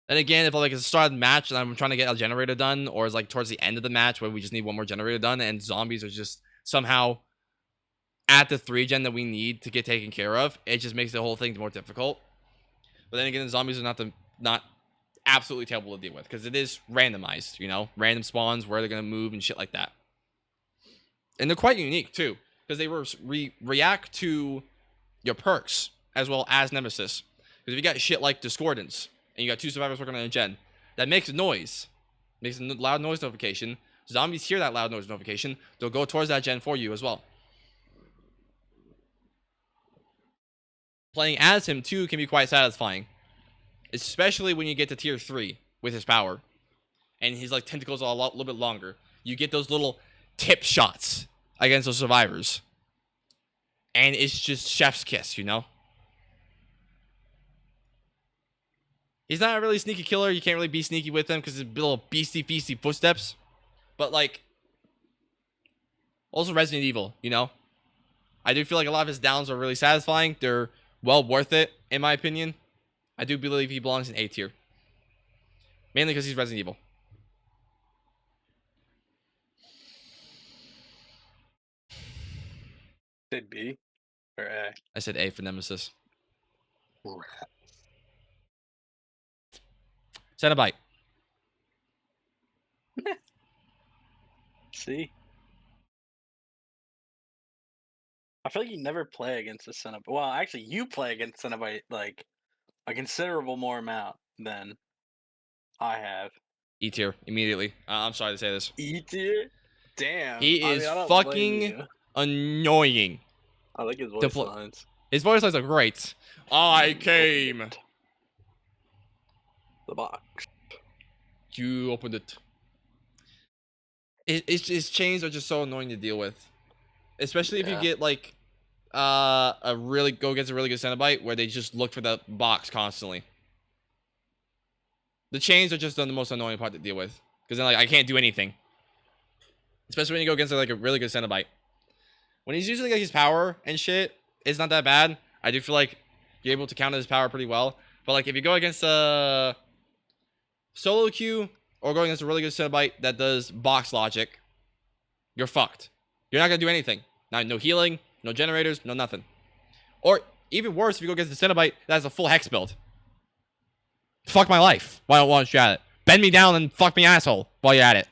S1: And again, if like it's a started match and I'm trying to get a generator done, or it's like towards the end of the match where we just need one more generator done, and zombies are just somehow at the 3-gen that we need to get taken care of, it just makes the whole thing more difficult. But then again, the zombies are not absolutely terrible to deal with because it is randomized, you know, random spawns where they're gonna move and shit like that. And they're quite unique too because they react to your perks as well as Nemesis. Because if you got shit like Discordance and you got 2 survivors working on a gen, that makes a noise, makes a loud noise notification. Zombies hear that loud noise notification, they'll go towards that gen for you as well. Playing as him too can be quite satisfying, especially when you get to tier 3 with his power and his like tentacles are a little bit longer. You get those little tip shots against those survivors, and it's just chef's kiss, you know. He's not a really sneaky killer. You can't really be sneaky with him because his little beastie feisty footsteps. But like, also Resident Evil, you know. I do feel like a lot of his downs are really satisfying. They're well worth it, in my opinion. I do believe he belongs in A tier. Mainly because he's Resident Evil.
S2: Did B or A?
S1: I said A for Nemesis. Cenobite.
S2: See? I feel like you never play against a Cenobite. Well, actually, you play against Cenobite like a considerable more amount than I have.
S1: E tier immediately. I'm sorry to say this.
S2: E tier? Damn.
S1: He is
S2: I don't blame
S1: fucking
S2: you.
S1: annoying.
S2: I like his voice lines.
S1: His voice lines are great. I came.
S2: The box.
S1: You opened it. His chains are just so annoying to deal with, especially if you get like a really good Cenobite where they just look for the box constantly. The chains are just the most annoying part to deal with because then like I can't do anything, especially when you go against like a really good Cenobite. When he's using like his power and shit, it's not that bad. I do feel like you're able to counter his power pretty well. But like if you go against a solo queue or going against a really good Cenobite that does box logic, you're fucked. You're not gonna do anything. No healing, no generators, no nothing. Or even worse, if you go against the Cenobite that has a full hex build. Fuck my life. Why don't you at it? Bend me down and fuck me asshole while you're at it.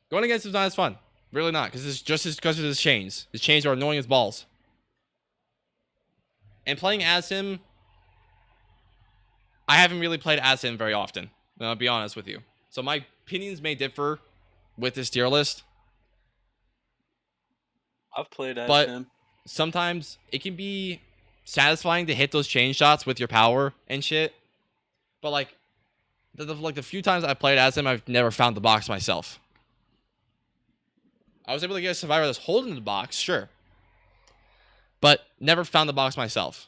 S1: Going against him is not as fun. Really not, because it's just because of his chains. His chains are annoying as balls. And playing as him, I haven't really played as him very often. I'll be honest with you. So my opinions may differ with this tier list.
S2: I've played as
S1: but
S2: him.
S1: Sometimes it can be satisfying to hit those chain shots with your power and shit. But like the few times I played as him, I've never found the box myself. I was able to get a survivor that's holding the box, sure. But never found the box myself.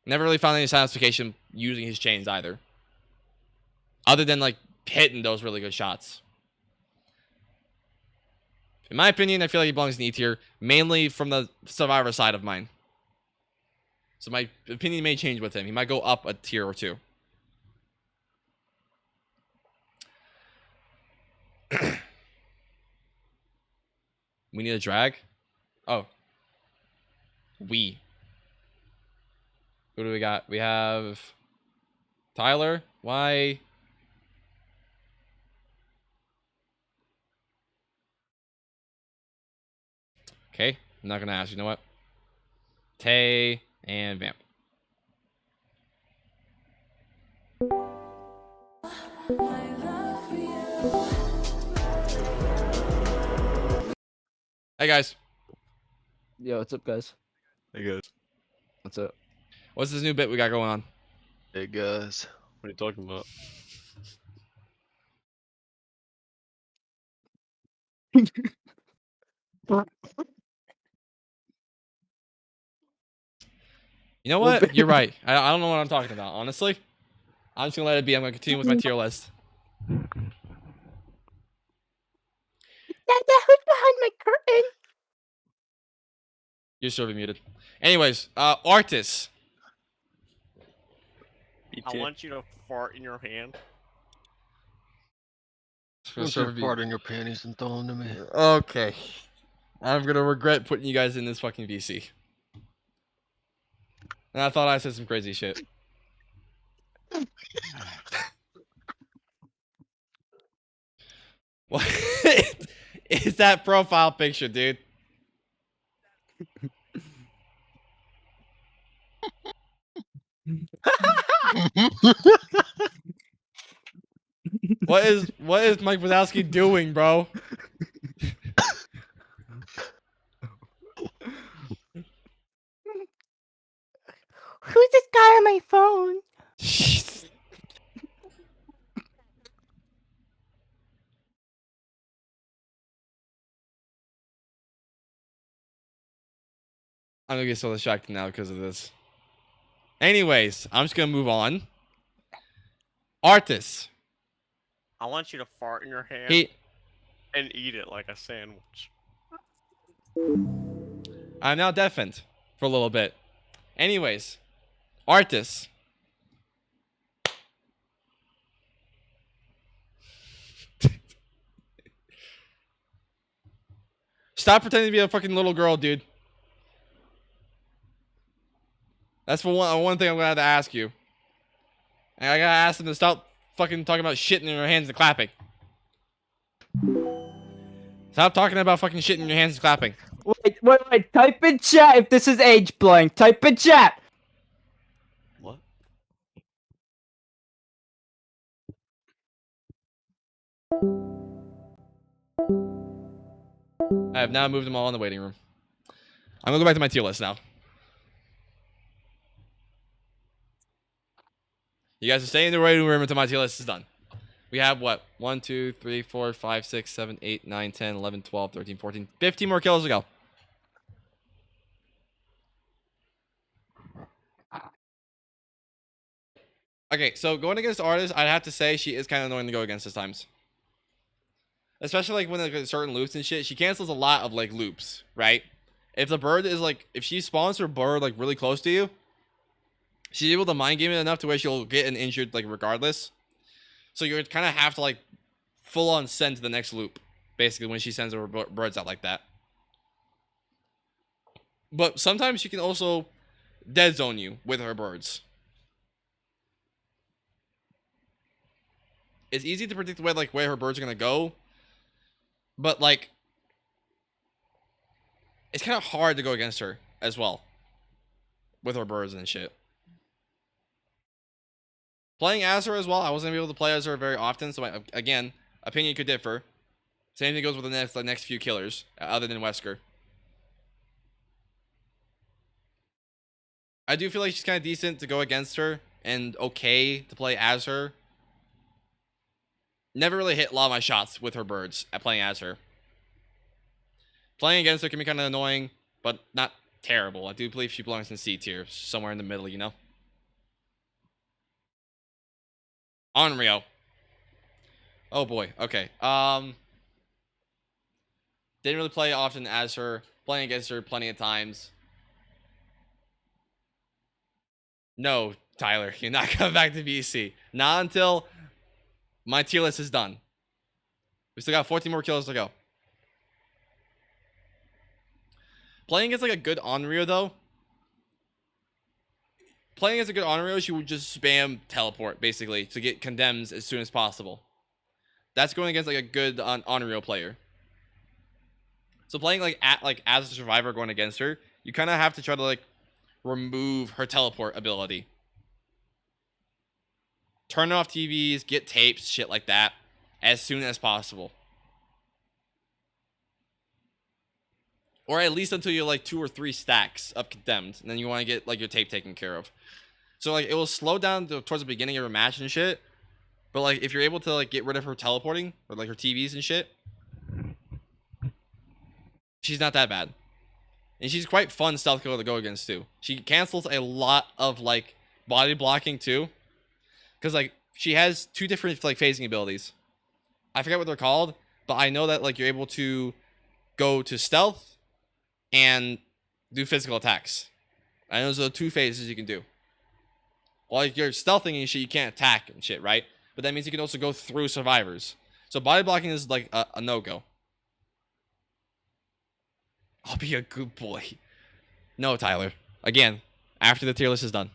S1: Never really found any satisfaction using his chains either. Other than like hitting those really good shots. In my opinion, I feel like he belongs in E tier, mainly from the survivor side of mine. So my opinion may change with him. He might go up a tier or two. We need a drag. Oh. We. Who do we got? We have Tyler. Why? Okay. I'm not gonna ask. You know what? Tay and Vamp. Hey guys.
S3: Yo, what's up, guys?
S4: Hey guys.
S3: What's up?
S1: What's this new bit we got going on?
S4: Hey guys. What are you talking about?
S1: You know what? You're right. I don't know what I'm talking about, honestly. I'm just gonna let it be. I'm gonna continue with my tier list.
S3: Dada, who's behind my curtain?
S1: You're sort of muted. Anyways, artists.
S5: I want you to fart in your hand.
S4: Don't you fart in your panties and throw them to me.
S1: Okay. I'm gonna regret putting you guys in this fucking VC. And I thought I said some crazy shit. What is that profile picture, dude? What is Mike Wazowski doing, bro?
S3: Who's this guy on my phone?
S1: I'm gonna get so distracted now because of this. Anyways, I'm just gonna move on. Artists.
S5: I want you to fart in your hand and eat it like a sandwich.
S1: I'm now deafened for a little bit. Anyways, artists. Stop pretending to be a fucking little girl, dude. That's for one thing I'm gonna have to ask you. And I gotta ask them to stop fucking talking about shitting in their hands and clapping. Stop talking about fucking shitting in your hands and clapping.
S3: Wait. Type in chat if this is age blank. Type in chat.
S4: What?
S1: I have now moved them all in the waiting room. I'm gonna go back to my tier list now. You guys are staying in the waiting room until my tier list is done. We have what? 1, 2, 3, 4, 5, 6, 7, 8, 9, 10, 11, 12, 13, 14, 15 more kills to go. Okay, so going against artists, I'd have to say she is kind of annoying to go against at times. Especially like when there's certain loops and shit. She cancels a lot of like loops, right? If the bird is like, if she spawns her bird like really close to you, she's able to mind game it enough to where she'll get an injured like regardless. So you kind of have to like full on send to the next loop, basically when she sends her birds out like that. But sometimes she can also dead zone you with her birds. It's easy to predict where her birds are gonna go, but like it's kind of hard to go against her as well with her birds and shit. Playing as her as well, I wasn't able to play as her very often, so again, opinion could differ. Same thing goes with the next few killers, other than Wesker. I do feel like she's kind of decent to go against her, and okay to play as her. Never really hit a lot of my shots with her birds at playing as her. Playing against her can be kind of annoying, but not terrible. I do believe she belongs in C tier, somewhere in the middle, you know? Onryo. Oh boy, okay. Didn't really play often as her. Playing against her plenty of times. No, Tyler, you're not coming back to VC. Not until my tier list is done. We still got 14 more kills to go. Playing against like a good Onryo though. Playing as a good Onryo, you would just spam teleport basically to get condemns as soon as possible. That's going against like a good Onryo player. So playing like as a survivor going against her, you kind of have to try to like remove her teleport ability. Turn off TVs, get tapes, shit like that, as soon as possible. Or at least until you're like 2 or 3 stacks of condemned, and then you want to get like your tape taken care of. So like it will slow down towards the beginning of your match and shit. But like if you're able to like get rid of her teleporting or like her TVs and shit, she's not that bad. And she's quite fun stealth killer to go against too. She cancels a lot of like body blocking too. Cause like she has 2 different like phasing abilities. I forget what they're called, but I know that like you're able to go to stealth and do physical attacks. And those are the 2 phases you can do. Well, like you're stealthing and shit, you can't attack and shit, right? But that means you can also go through survivors. So body blocking is like a no-go. I'll be a good boy. No, Tyler. Again, after the tier list is done.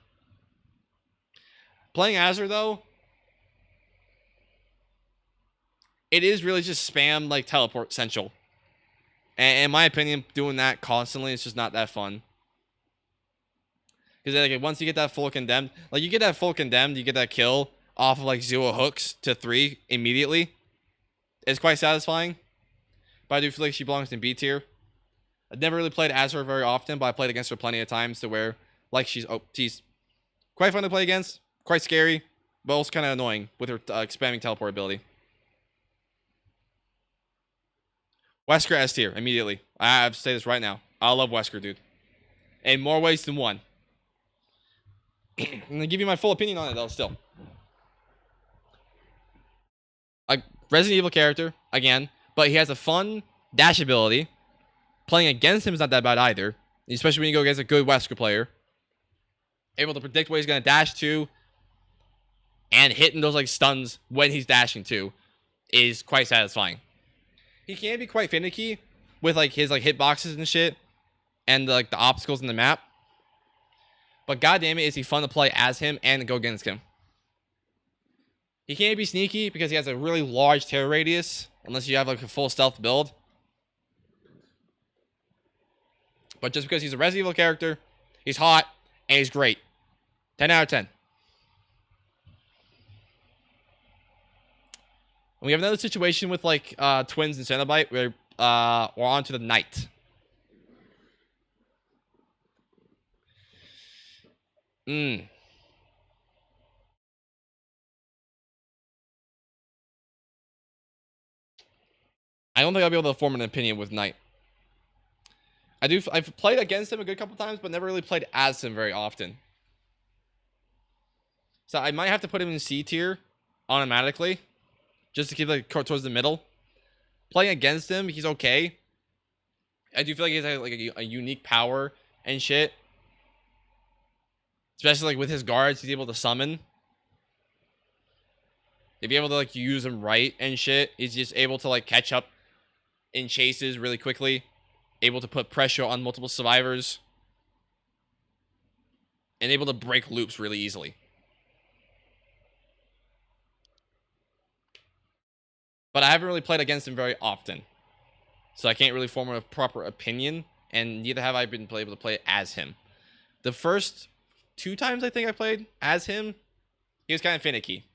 S1: Playing Azure, though, it is really just spam, like, teleport central. And in my opinion, doing that constantly is just not that fun. Because like, once you get that full condemned, like, you get that full condemned, you get that kill off of, like, 0 hooks to 3 immediately. It's quite satisfying. But I do feel like she belongs in B tier. I've never really played Azure very often, but I played against her plenty of times to where, like, she's quite fun to play against, quite scary, but also kind of annoying with her spamming teleport ability. Wesker S tier, immediately. I have to say this right now. I love Wesker, dude. In more ways than one. I'm going to give you my full opinion on it, though, still. A Resident Evil character, again, but he has a fun dash ability. Playing against him is not that bad either, especially when you go against a good Wesker player. Able to predict where he's going to dash to, and hitting those like stuns when he's dashing to is quite satisfying. He can be quite finicky with like his like hitboxes and shit, and like the obstacles in the map. But goddamn it, is he fun to play as him and go against him. He can't be sneaky because he has a really large terror radius, unless you have like a full stealth build. But just because he's a Resident Evil character, he's hot, and he's great. 10 out of 10. And we have another situation with, like, Twins and Cenobite, where we're on to the Knight. I don't think I'll be able to form an opinion with Knight. I've played against him a good couple times, but never really played as him very often. So I might have to put him in C tier automatically, just to keep like towards the middle. Playing against him, he's okay. I do feel like he has like a unique power and shit, especially like with his guards. He's able to summon. If you're able to like use him right and shit, he's just able to like catch up in chases really quickly. Able to put pressure on multiple survivors. And able to break loops really easily. But I haven't really played against him very often. So I can't really form a proper opinion. And neither have I been able to play as him. The first 2 times I think I played as him, he was kind of finicky.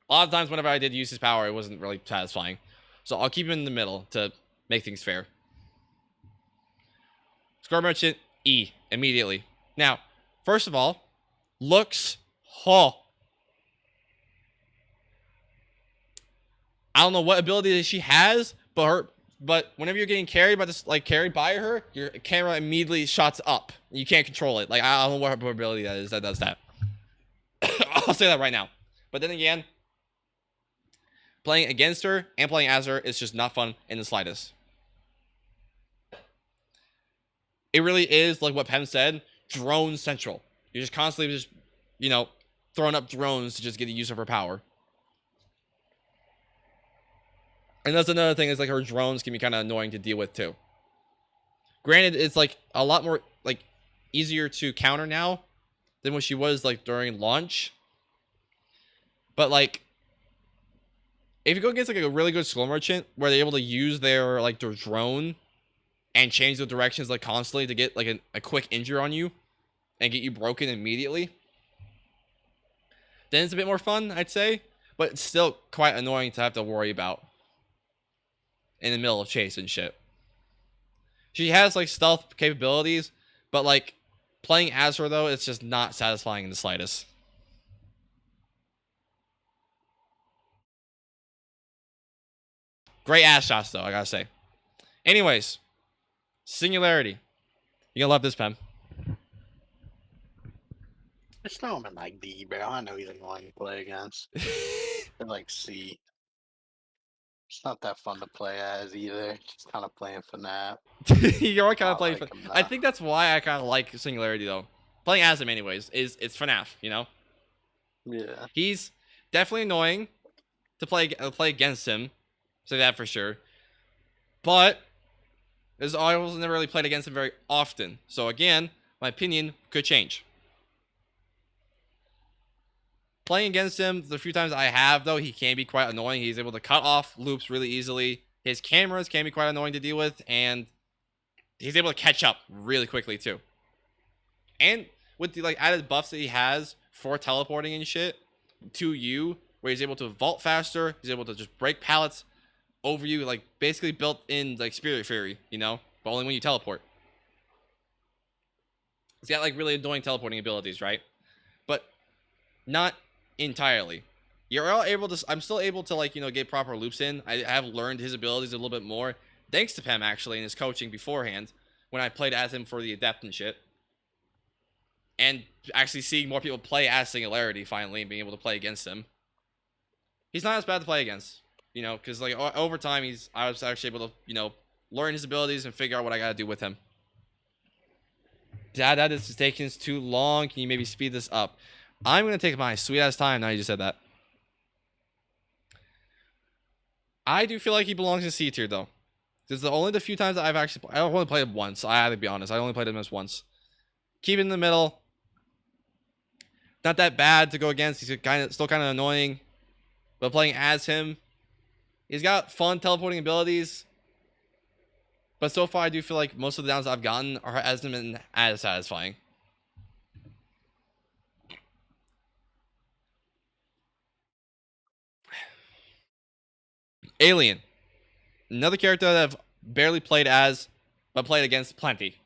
S1: A lot of times whenever I did use his power, it wasn't really satisfying. So I'll keep him in the middle to make things fair. Score Merchant, E, immediately. Now, first of all, looks, I don't know what ability that she has, but whenever you're getting carried by this, like carried by her, your camera immediately shots up. You can't control it. Like, I don't know what her ability that is that does that. I'll say that right now. But then again, playing against her and playing as her is just not fun in the slightest. It really is, like what Pem said, drone central. You're just constantly just, you know, throwing up drones to just get the use of her power. And that's another thing, is like her drones can be kind of annoying to deal with too. Granted, it's like a lot more like easier to counter now than what she was like during launch. But like, if you go against like a really good slow merchant where they're able to use their like their drone and change the directions like constantly to get like a quick injure on you and get you broken immediately, then it's a bit more fun, I'd say. But it's still quite annoying to have to worry about in the middle of chase and shit. She has like stealth capabilities, but like playing as her though, it's just not satisfying in the slightest. Great ass shots though, I gotta say. Anyways, Singularity. You're gonna love this, Pem.
S2: Just throw him in like D, bro. I know he's annoying to play against. They're like C. It's not that fun to play as either. Just kind of playing FNAF.
S1: You're kind of playing.
S2: Like
S1: I think that's why I kind of like Singularity though. Playing as him, anyways, is it's FNAF. You know.
S2: Yeah.
S1: He's definitely annoying to play against him. Say that for sure. But I was never really played against him very often. So again, my opinion could change. Playing against him the few times I have, though, he can be quite annoying. He's able to cut off loops really easily. His cameras can be quite annoying to deal with, and he's able to catch up really quickly, too. And with the like added buffs that he has for teleporting and shit to you, where he's able to vault faster, he's able to just break pallets over you, like basically built in like Spirit Fury, you know, but only when you teleport. He's got like really annoying teleporting abilities, right? But not entirely. You're all able to. I'm still able to like get proper loops in. I have learned his abilities a little bit more thanks to Pem actually and his coaching beforehand when I played as him for the Adept and shit. And actually seeing more people play as Singularity finally and being able to play against him. He's not as bad to play against, because like over time I was actually able to learn his abilities and figure out what I gotta do with him. Dad, that is taking too long. Can you maybe speed this up? I'm gonna take my sweet ass time. Now you just said that. I do feel like he belongs in C tier though. This is the few times that I've only played him once. I have to be honest. I only played him once. Keep it in the middle. Not that bad to go against. He's still kind of annoying, but playing as him, he's got fun teleporting abilities. But so far, I do feel like most of the downs I've gotten hasn't been as satisfying. Alien. Another character that I've barely played as, but played against plenty.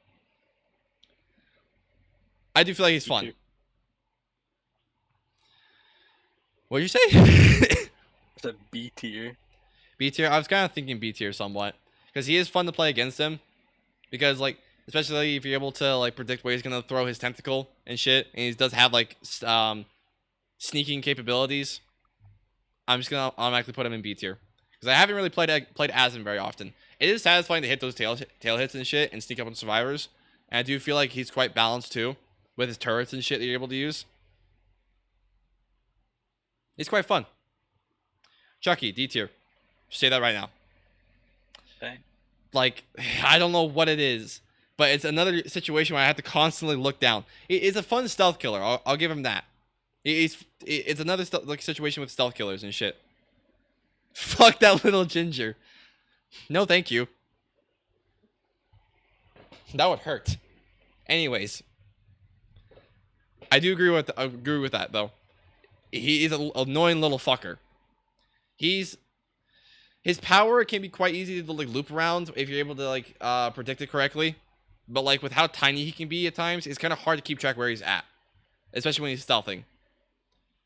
S1: I do feel like he's fun. What'd you say?
S2: It's a B tier.
S1: B tier? I was kind of thinking B tier somewhat. Because he is fun to play against him. Because, like, especially if you're able to, like, predict where he's going to throw his tentacle and shit. And he does have, like, sneaking capabilities. I'm just going to automatically put him in B tier. Because I haven't really played as him very often. It is satisfying to hit those tail hits and shit and sneak up on survivors. And I do feel like he's quite balanced, too. With his turrets and shit that you're able to use. He's quite fun. Chucky, D tier. Say that right now.
S2: Okay.
S1: Like, I don't know what it is, but it's another situation where I have to constantly look down. It's a fun stealth killer. I'll give him that. It's another situation with stealth killers and shit. Fuck that little ginger. No, thank you. That would hurt. Anyways, I do agree with that though. He is an annoying little fucker. His power can be quite easy to like loop around if you're able to like predict it correctly. But like with how tiny he can be at times, it's kind of hard to keep track where he's at, especially when he's stealthing.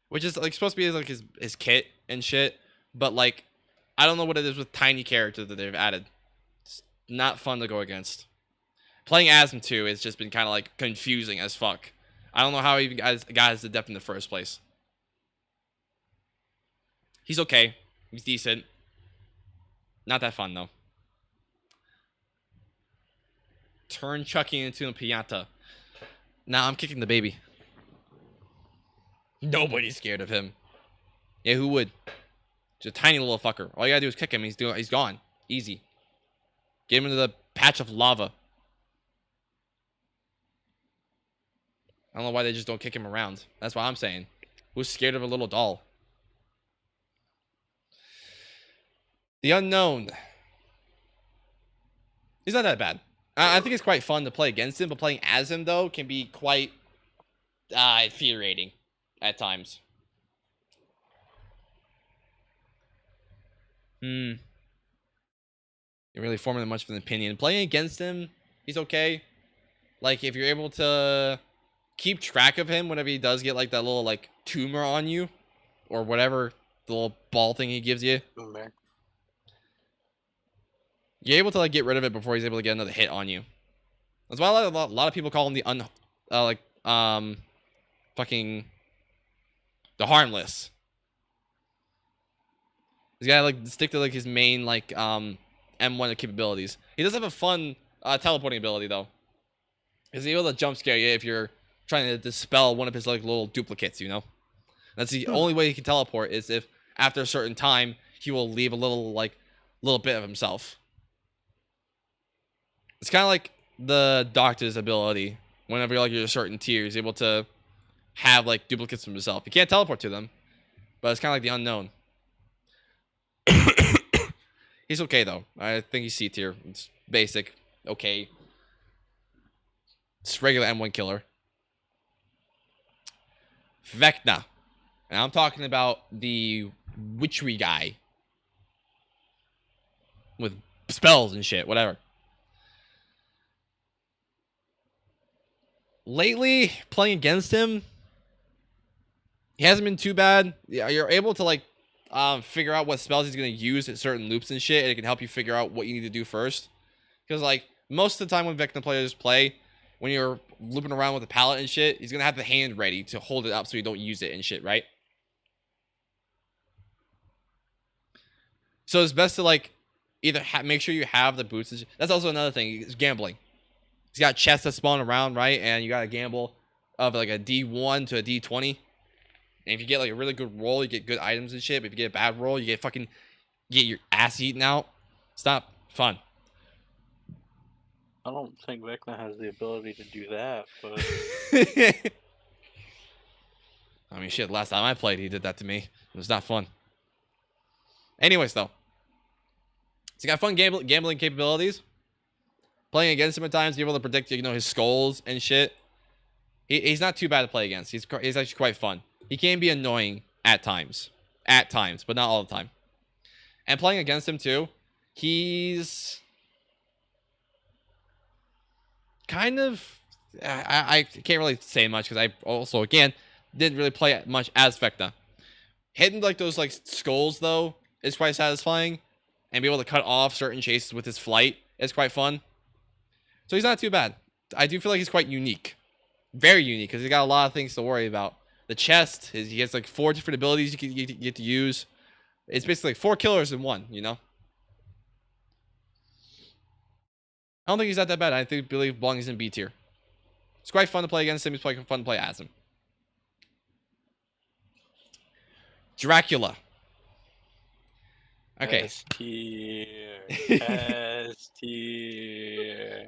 S1: Which is like supposed to be like his kit and shit, but like I don't know what it is with tiny characters that they've added. It's not fun to go against. Playing as him too has just been kind of like confusing as fuck. I don't know how he even got his Adept in the first place. He's okay. He's decent. Not that fun, though. Turn Chucky into a piñata. Nah, I'm kicking the baby. Nobody's scared of him. Yeah, who would? Just a tiny little fucker. All you gotta do is kick him. He's gone. Easy. Get him into the patch of lava. I don't know why they just don't kick him around. That's what I'm saying. Who's scared of a little doll? The unknown. He's not that bad. I think it's quite fun to play against him, but playing as him, though, can be quite infuriating at times. You're really forming much of an opinion. Playing against him, he's okay. Like, if you're able to keep track of him whenever he does get, like, that little, like, tumor on you, or whatever the little ball thing he gives you. You're able to, like, get rid of it before he's able to get another hit on you. That's why a lot of people call him the the harmless. He's gotta, like, stick to, like, his main, like, M1 capabilities. He does have a fun teleporting ability, though. He's able to jump scare you if you're trying to dispel one of his, like, little duplicates, you know? That's the only way he can teleport, is if after a certain time he will leave a little bit of himself. It's kind of like the Doctor's ability. Whenever you're a certain tier, he's able to have, like, duplicates of himself. You can't teleport to them, but it's kind of like the unknown. He's okay, though. I think he's C tier. It's basic. Okay. It's regular M1 killer. Vecna. And I'm talking about the witchery guy. With spells and shit, whatever. Lately, playing against him, he hasn't been too bad. Yeah, you're able to, like, figure out what spells he's going to use at certain loops and shit, and it can help you figure out what you need to do first. Because, like, most of the time when Vecna players play, when you're looping around with the pallet and shit, he's going to have the hand ready to hold it up so you don't use it and shit, right? So it's best to, like, either make sure you have the boots and shit. That's also another thing, is gambling. He's got chests that spawn around, right? And you got to gamble of, like, a D1 to a D20. And if you get, like, a really good roll, you get good items and shit. But if you get a bad roll, you get your ass eaten out. It's not fun.
S2: I don't think Vecna has the ability to do that, but...
S1: I mean, shit, last time I played, he did that to me. It was not fun. Anyways, though. He's got fun gambling capabilities. Playing against him at times, you're able to predict, you know, his skulls and shit. He's not too bad to play against. He's actually quite fun. He can be annoying at times. At times, but not all the time. And playing against him, too, he's... kind of... I can't really say much, because I also, again, didn't really play much as Vecna. Hitting, like, those, like, skulls, though, is quite satisfying. And be able to cut off certain chases with his flight is quite fun. So he's not too bad. I do feel like he's quite unique. Very unique, because he's got a lot of things to worry about. The chest, he has, like, 4 different abilities you get to use. It's basically like 4 killers in one, you know? I don't think he's not that bad. I believe belongs in B tier. It's quite fun to play against him. It's quite fun to play as him. Dracula. Okay.
S2: S tier. S tier.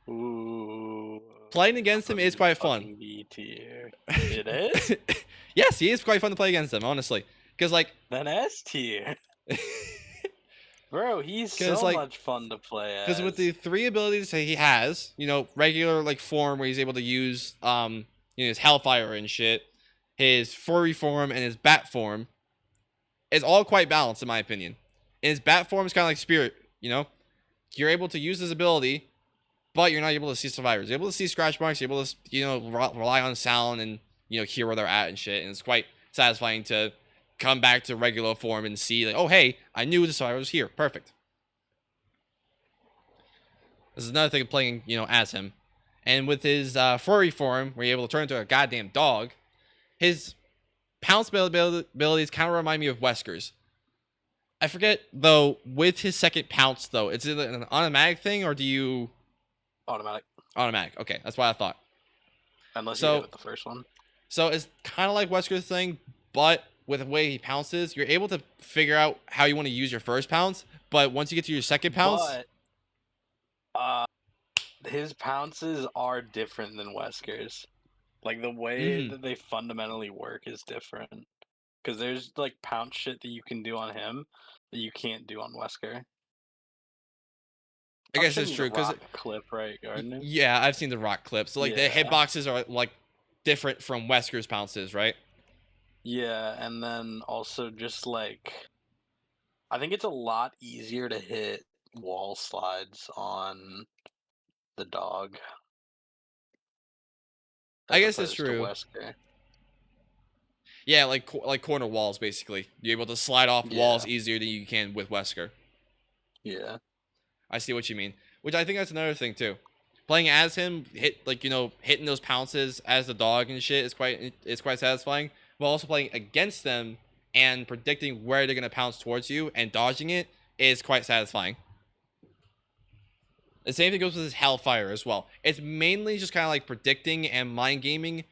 S2: Ooh.
S1: Playing against him is quite fun.
S2: B tier. It is?
S1: Yes, he is quite fun to play against him, honestly. Because, like...
S2: Then S tier. Bro, he's so
S1: like,
S2: much fun to play as.
S1: Because with the 3 abilities that he has, you know, regular, like, form where he's able to use, you know, his Hellfire and shit, his furry form, and his bat form, is all quite balanced, in my opinion. And his bat form is kind of like Spirit, you know? You're able to use his ability, but you're not able to see survivors. You're able to see scratch marks, you're able to, you know, rely on sound and, you know, hear where they're at and shit, and it's quite satisfying to come back to regular form and see, like, oh, hey, I knew the survivor was here. Perfect. This is another thing of playing, you know, as him. And with his furry form, where you're able to turn into a goddamn dog, his pounce abilities kind of remind me of Wesker's. I forget, though, with his second pounce, though, is it an automatic thing, or do you...
S2: Automatic.
S1: Automatic. Okay, that's what I thought.
S2: Unless you hit with the first one.
S1: So it's kind of like Wesker's thing, but with the way he pounces, you're able to figure out how you want to use your first pounce, but once you get to your second pounce...
S2: But, his pounces are different than Wesker's. Like the way that they fundamentally work is different. Because there's like pounce shit that you can do on him that you can't do on Wesker.
S1: I guess that's true because
S2: clip, right, Gardner?
S1: Yeah, I've seen the rock clip. So like the hitboxes are like different from Wesker's pounces, right?
S2: Yeah, and then also just like I think it's a lot easier to hit wall slides on the dog.
S1: I guess that's true.
S2: Wesker.
S1: Yeah, like corner walls basically. You're able to slide off walls easier than you can with Wesker.
S2: Yeah.
S1: I see what you mean. Which I think that's another thing too. Playing as him, hitting those pounces as the dog and shit is quite satisfying. But also playing against them and predicting where they're gonna pounce towards you and dodging it is quite satisfying. The same thing goes with his Hellfire as well. It's mainly just kind of like predicting and mind gaming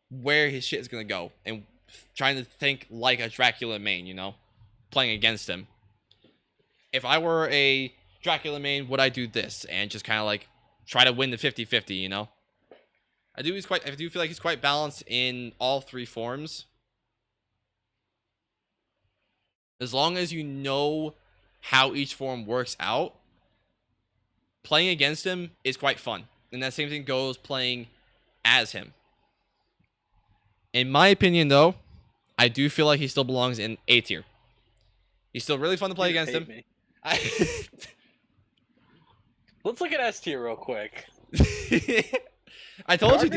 S1: where his shit is gonna go and trying to think like a Dracula main, you know, playing against him. If I were a Dracula main, would I do this and just kind of like try to win the 50-50, you know? I do feel like he's quite balanced in all three forms. As long as you know how each form works out, playing against him is quite fun. And that same thing goes playing as him. In my opinion, though, I do feel like he still belongs in A tier. He's still really fun to play against him.
S2: Let's look at S tier real quick.
S1: I told you.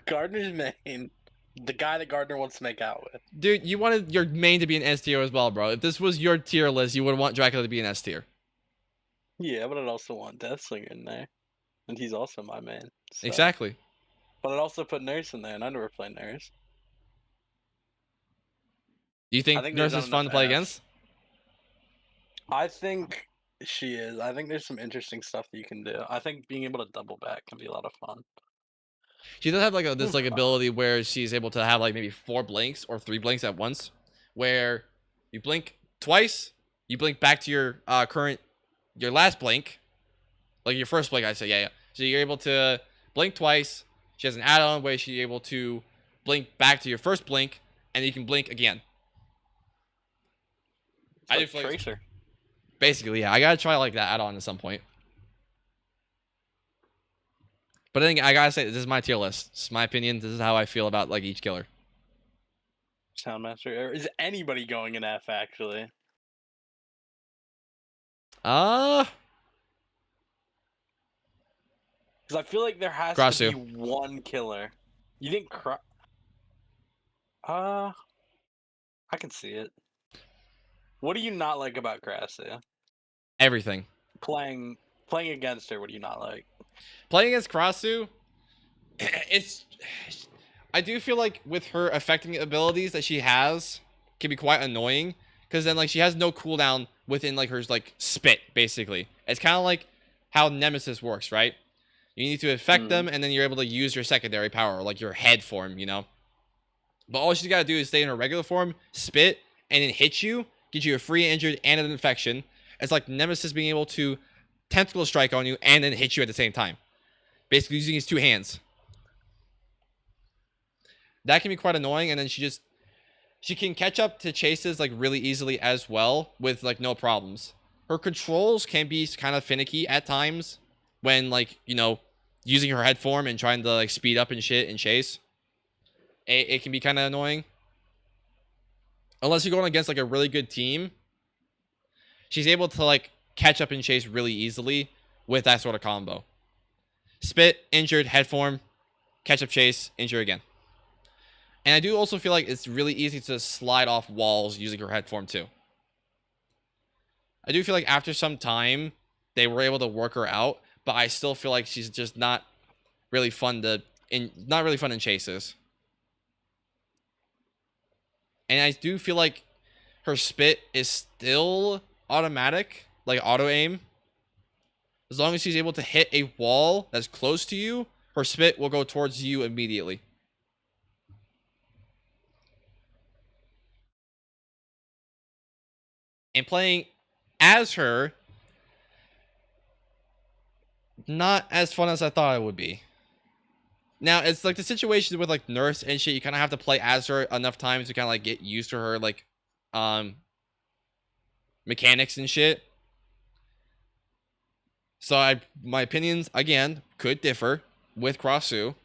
S2: Gardner's main. The guy that Gardner wants to make out with.
S1: Dude, you wanted your main to be an S tier as well, bro. If this was your tier list, you would want Dracula to be an S tier.
S2: Yeah, but I'd also want Deathslinger in there. And he's also my main. So.
S1: Exactly.
S2: But I'd also put Nurse in there, and I never played Nurse.
S1: Do you think Nurse is fun to play against?
S2: I think she is. I think there's some interesting stuff that you can do. I think being able to double back can be a lot of fun.
S1: She does have like this ability where she's able to have like maybe 4 blinks or 3 blinks at once, where you blink twice, you blink back to your your last blink, like your first blink. I say yeah. So you're able to blink twice. She has an add-on where she's able to blink back to your first blink, and you can blink again.
S2: I do Tracer.
S1: Basically, yeah. I gotta try like that add-on at some point. But I think I gotta say, this is my tier list. This is my opinion. This is how I feel about like each killer.
S2: Soundmaster. Is anybody going in F actually?
S1: Because
S2: I feel like there has to be one killer. You think I can see it. What do you not like about Krassia?
S1: Everything.
S2: Playing against her, what do you not like?
S1: Playing against Krassia, I do feel like with her affecting abilities that she has can be quite annoying, because then like she has no cooldown within like her like spit, basically. It's kind of like how Nemesis works, right? You need to affect them, and then you're able to use your secondary power, like your head form, you know? But all she's got to do is stay in her regular form, spit, and then hit you, get you a free injured and an infection. It's like Nemesis being able to tentacle strike on you and then hit you at the same time. Basically using his 2 hands. That can be quite annoying, and then she can catch up to chases like really easily as well with like no problems. Her controls can be kind of finicky at times when like, you know, using her head form and trying to like speed up and shit and chase. It can be kind of annoying. Unless you're going against like a really good team, she's able to like catch up and chase really easily with that sort of combo. Spit, injured, head form, catch up chase, injure again. And I do also feel like it's really easy to slide off walls using her head form too. I do feel like after some time, they were able to work her out, but I still feel like she's just not really fun in chases. And I do feel like her spit is still automatic, like auto aim. As long as she's able to hit a wall that's close to you, her spit will go towards you immediately. And playing as her, not as fun as I thought it would be. Now, it's like the situation with like Nurse and shit, you kind of have to play as her enough times to kind of like get used to her like mechanics and shit. So my opinions again could differ with Crossu.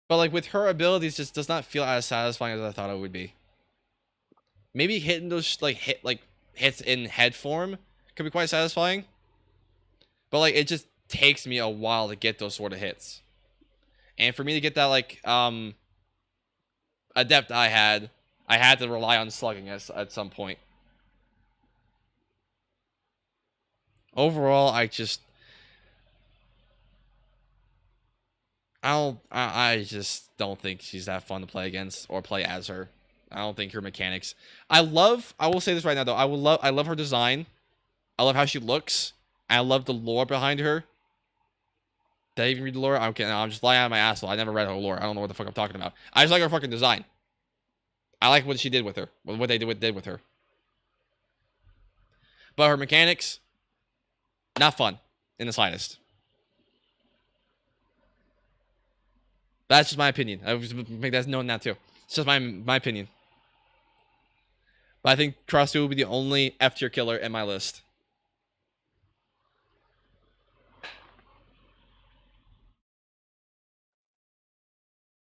S1: But like with her abilities just does not feel as satisfying as I thought it would be. Maybe hitting those hits in head form could be quite satisfying. But like it just takes me a while to get those sort of hits. And for me to get that like adept I had to rely on slugging at some point. Overall, I just don't think she's that fun to play against or play as her. I don't think her mechanics. I will say this right now though. I love her design. I love how she looks. I love the lore behind her. Did I even read the lore? I'm kidding. I'm just lying out of my asshole. I never read her lore. I don't know what the fuck I'm talking about. I just like her fucking design. I like what she did with her. What they did with her. But her mechanics, not fun in the slightest. That's just my opinion. I would make that known now too. It's just my opinion. But I think Crossu will be the only F tier killer in my list.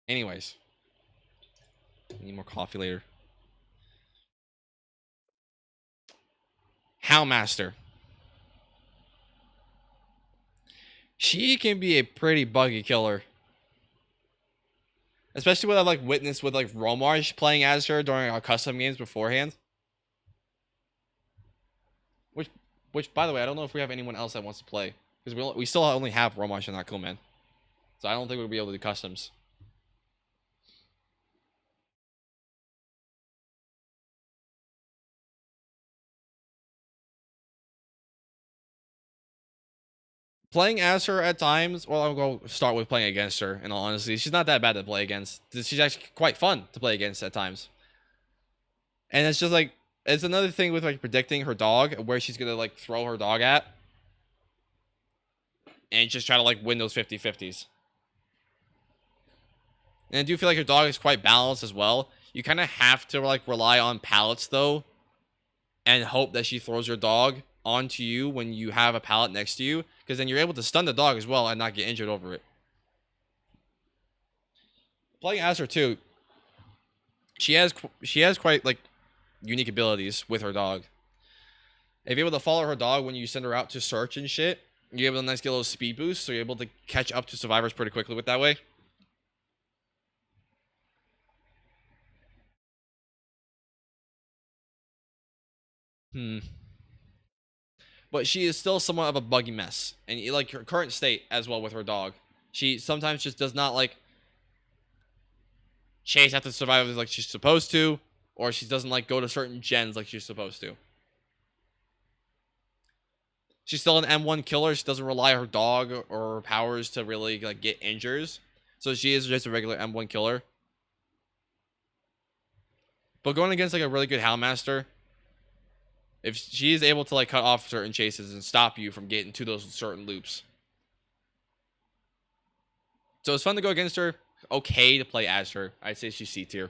S1: Anyways. Need more coffee later. Houndmaster. She can be a pretty buggy killer. Especially what I've like witnessed with like Romarge playing as her during our custom games beforehand. Which by the way, I don't know if we have anyone else that wants to play. Because we still only have Romarge and Aquaman. So I don't think we'll be able to do customs. Playing as her at times, well, I'll go start with playing against her, in all honesty. She's not that bad to play against. She's actually quite fun to play against at times. And it's just like, it's another thing with like predicting her dog, where she's gonna like throw her dog at. And just try to like win those 50-50s. And I do feel like her dog is quite balanced as well. You kind of have to like rely on pallets though. And hope that she throws your dog onto you when you have a pallet next to you, because then you're able to stun the dog as well and not get injured over it. Playing as her too, she has quite like unique abilities with her dog. If you're able to follow her dog when you send her out to search and shit, you're able to get a little speed boost, so you're able to catch up to survivors pretty quickly with that way. But she is still somewhat of a buggy mess. And like her current state as well with her dog. She sometimes just does not like chase after survivors like she's supposed to. Or she doesn't like go to certain gens like she's supposed to. She's still an M1 killer. She doesn't rely on her dog or her powers to really like get injures. So she is just a regular M1 killer. But going against like a really good Houndmaster, if she is able to like cut off certain chases and stop you from getting to those certain loops. So it's fun to go against her. Okay to play as her. I'd say she's C tier.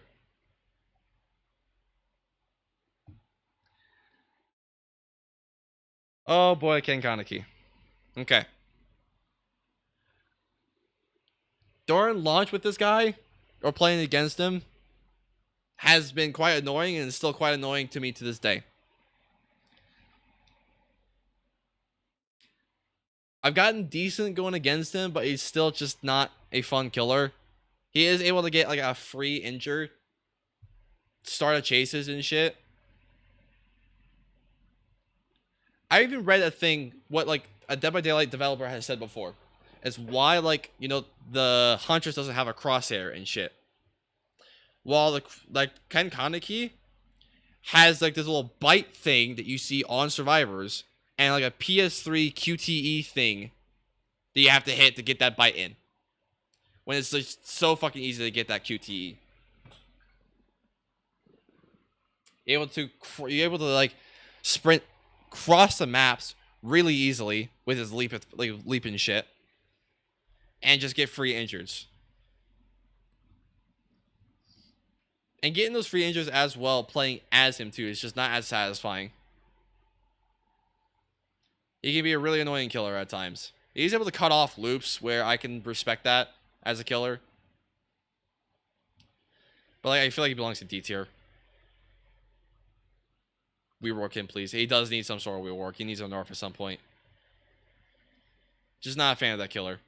S1: Oh boy, Ken Kaneki. Okay. During launch with this guy, or playing against him, has been quite annoying and is still quite annoying to me to this day. I've gotten decent going against him, but he's still just not a fun killer. He is able to get like a free injure, start of chases and shit. I even read a thing, what like a Dead by Daylight developer has said before. Is why like, you know, the Huntress doesn't have a crosshair and shit. While like Ken Kaneki has like this little bite thing that you see on survivors. And like a PS3 QTE thing that you have to hit to get that bite in. When it's just so fucking easy to get that QTE. You're able to like sprint across the maps really easily with his leap and shit, and just get free injures. And getting those free injures as well, playing as him too, is just not as satisfying. He can be a really annoying killer at times. He's able to cut off loops where I can respect that as a killer. But like, I feel like he belongs to D tier. Rework him, please. He does need some sort of rework. He needs a nerf at some point. Just not a fan of that killer.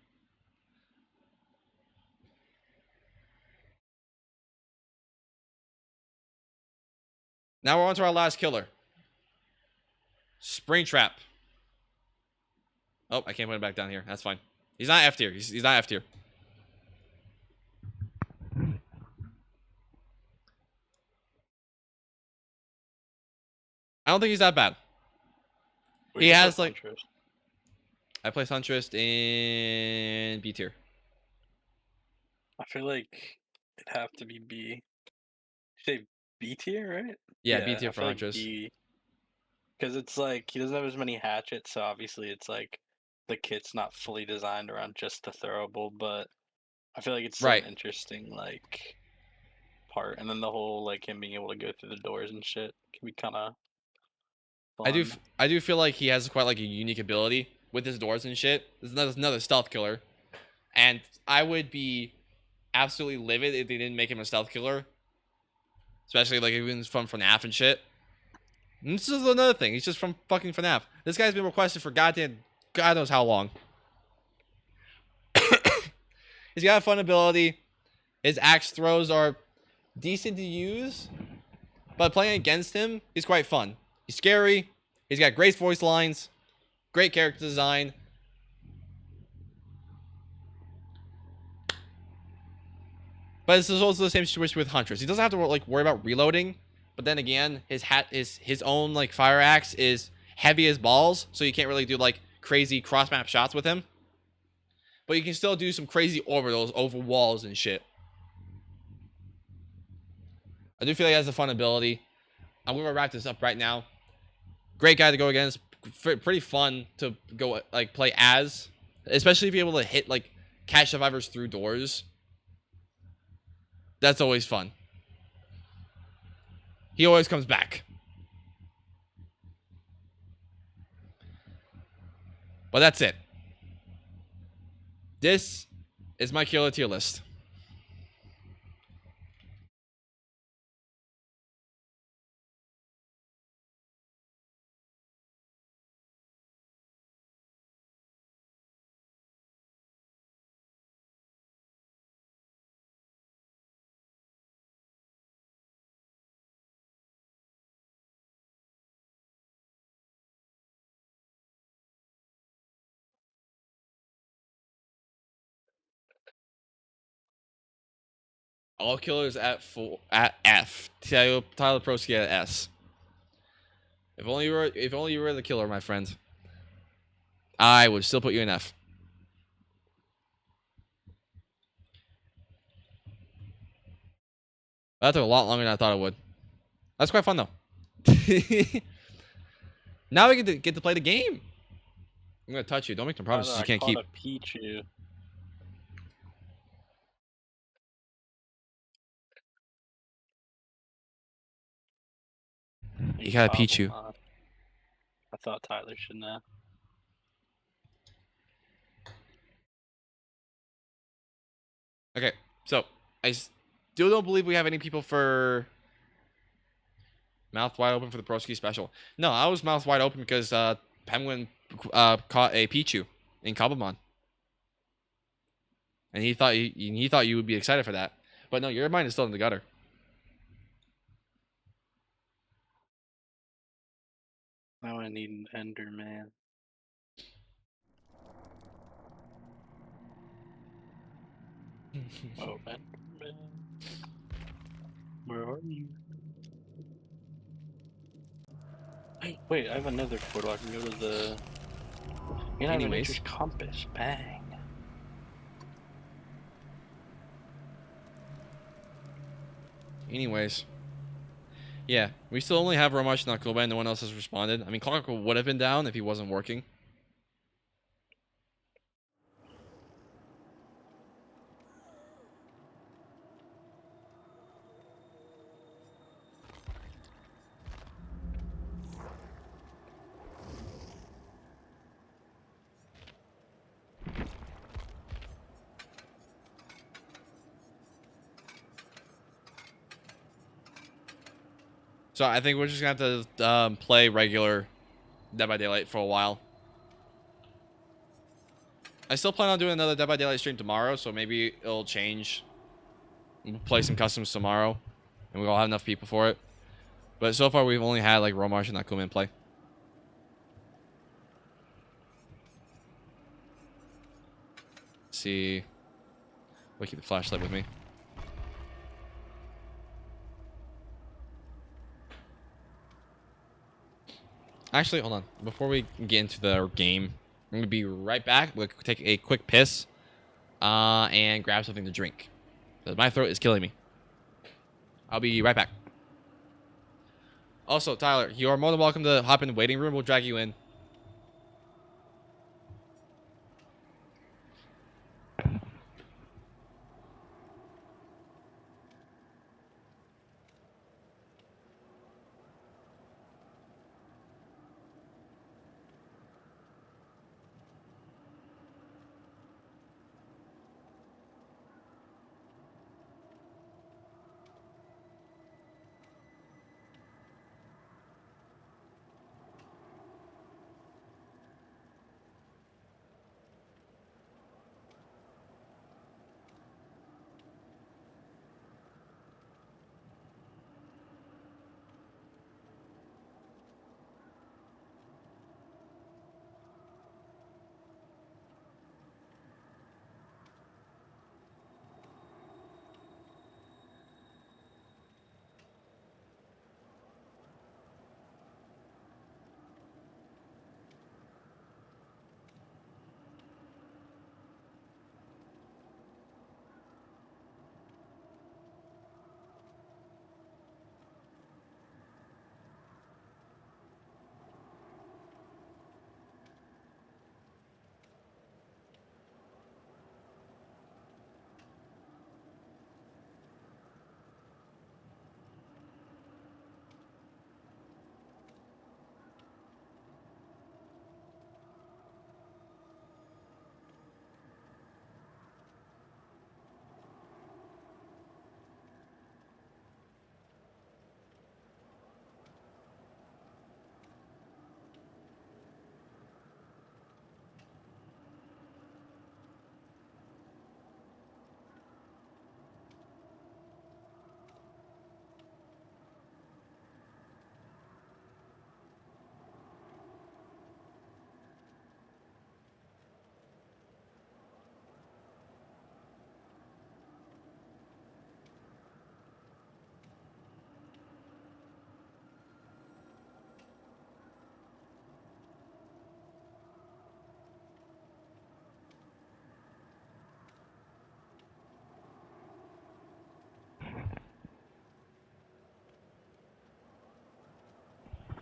S1: Now we're on to our last killer. Springtrap. Oh, I can't put him back down here. That's fine. He's not F tier. He's not F tier. I don't think he's that bad. He has like... I play Suntrist in B tier.
S2: I feel like it'd have to be B. You say B tier, right?
S1: Yeah, B tier for Huntress.
S2: Because it's like he doesn't have as many hatchets, so obviously it's like the kit's not fully designed around just the throwable, but I feel like it's some interesting like part, and then the whole like him being able to go through the doors and shit can be kind of fun.
S1: I do feel like he has quite like a unique ability with his doors and shit. There's another stealth killer, and I would be absolutely livid if they didn't make him a stealth killer, especially like even from FNAF and shit. And this is another thing. He's just from fucking FNAF. This guy's been requested for God knows how long. He's got a fun ability. His axe throws are decent to use, but playing against him is quite fun. He's scary. He's got great voice lines, great character design. But this is also the same situation with Huntress. He doesn't have to like worry about reloading. But then again, his own like fire axe is heavy as balls, so you can't really do like crazy cross map shots with him. But you can still do some crazy orbitals over walls and shit. I do feel like he has a fun ability. I'm gonna wrap this up right now. Great guy to go against. Pretty fun to go like play as, especially if you're able to hit like catch survivors through doors. That's always fun. He always comes back. But that's it. This is my killer tier list. All killers at F. Tyler Prosky at S. If only you were the killer, my friend. I would still put you in F. That took a lot longer than I thought it would. That's quite fun though. Now we get to play the game. I'm gonna touch you. Don't make no promises you can't keep.
S2: Pichu.
S1: You gotta Pichu.
S2: I thought Tyler should know.
S1: Okay, so I still don't believe we have any people for mouth wide open for the Broski special. No, I was mouth wide open because Penguin caught a Pichu in Cobblemon, and he thought you would be excited for that. But no, your mind is still in the gutter.
S2: Now I need an Enderman. Oh, Enderman. Where are you? Wait, I have another portal. I can go to the... Nature's compass. Bang.
S1: Anyways, Yeah, we still only have Romash and Nakoba, and no one else has responded. I mean, Clark would have been down if he wasn't working. So I think we're just gonna have to play regular Dead by Daylight for a while. I still plan on doing another Dead by Daylight stream tomorrow, so maybe it'll change. We'll play some customs tomorrow, and we'll have enough people for it. But so far, we've only had like Romarsh and Akuma in play. Let's see. We'll keep the flashlight with me. Actually, hold on. Before we get into the game, I'm gonna be right back. We'll take a quick piss, and grab something to drink. My throat is killing me. I'll be right back. Also, Tyler, you are more than welcome to hop in the waiting room. We'll drag you in.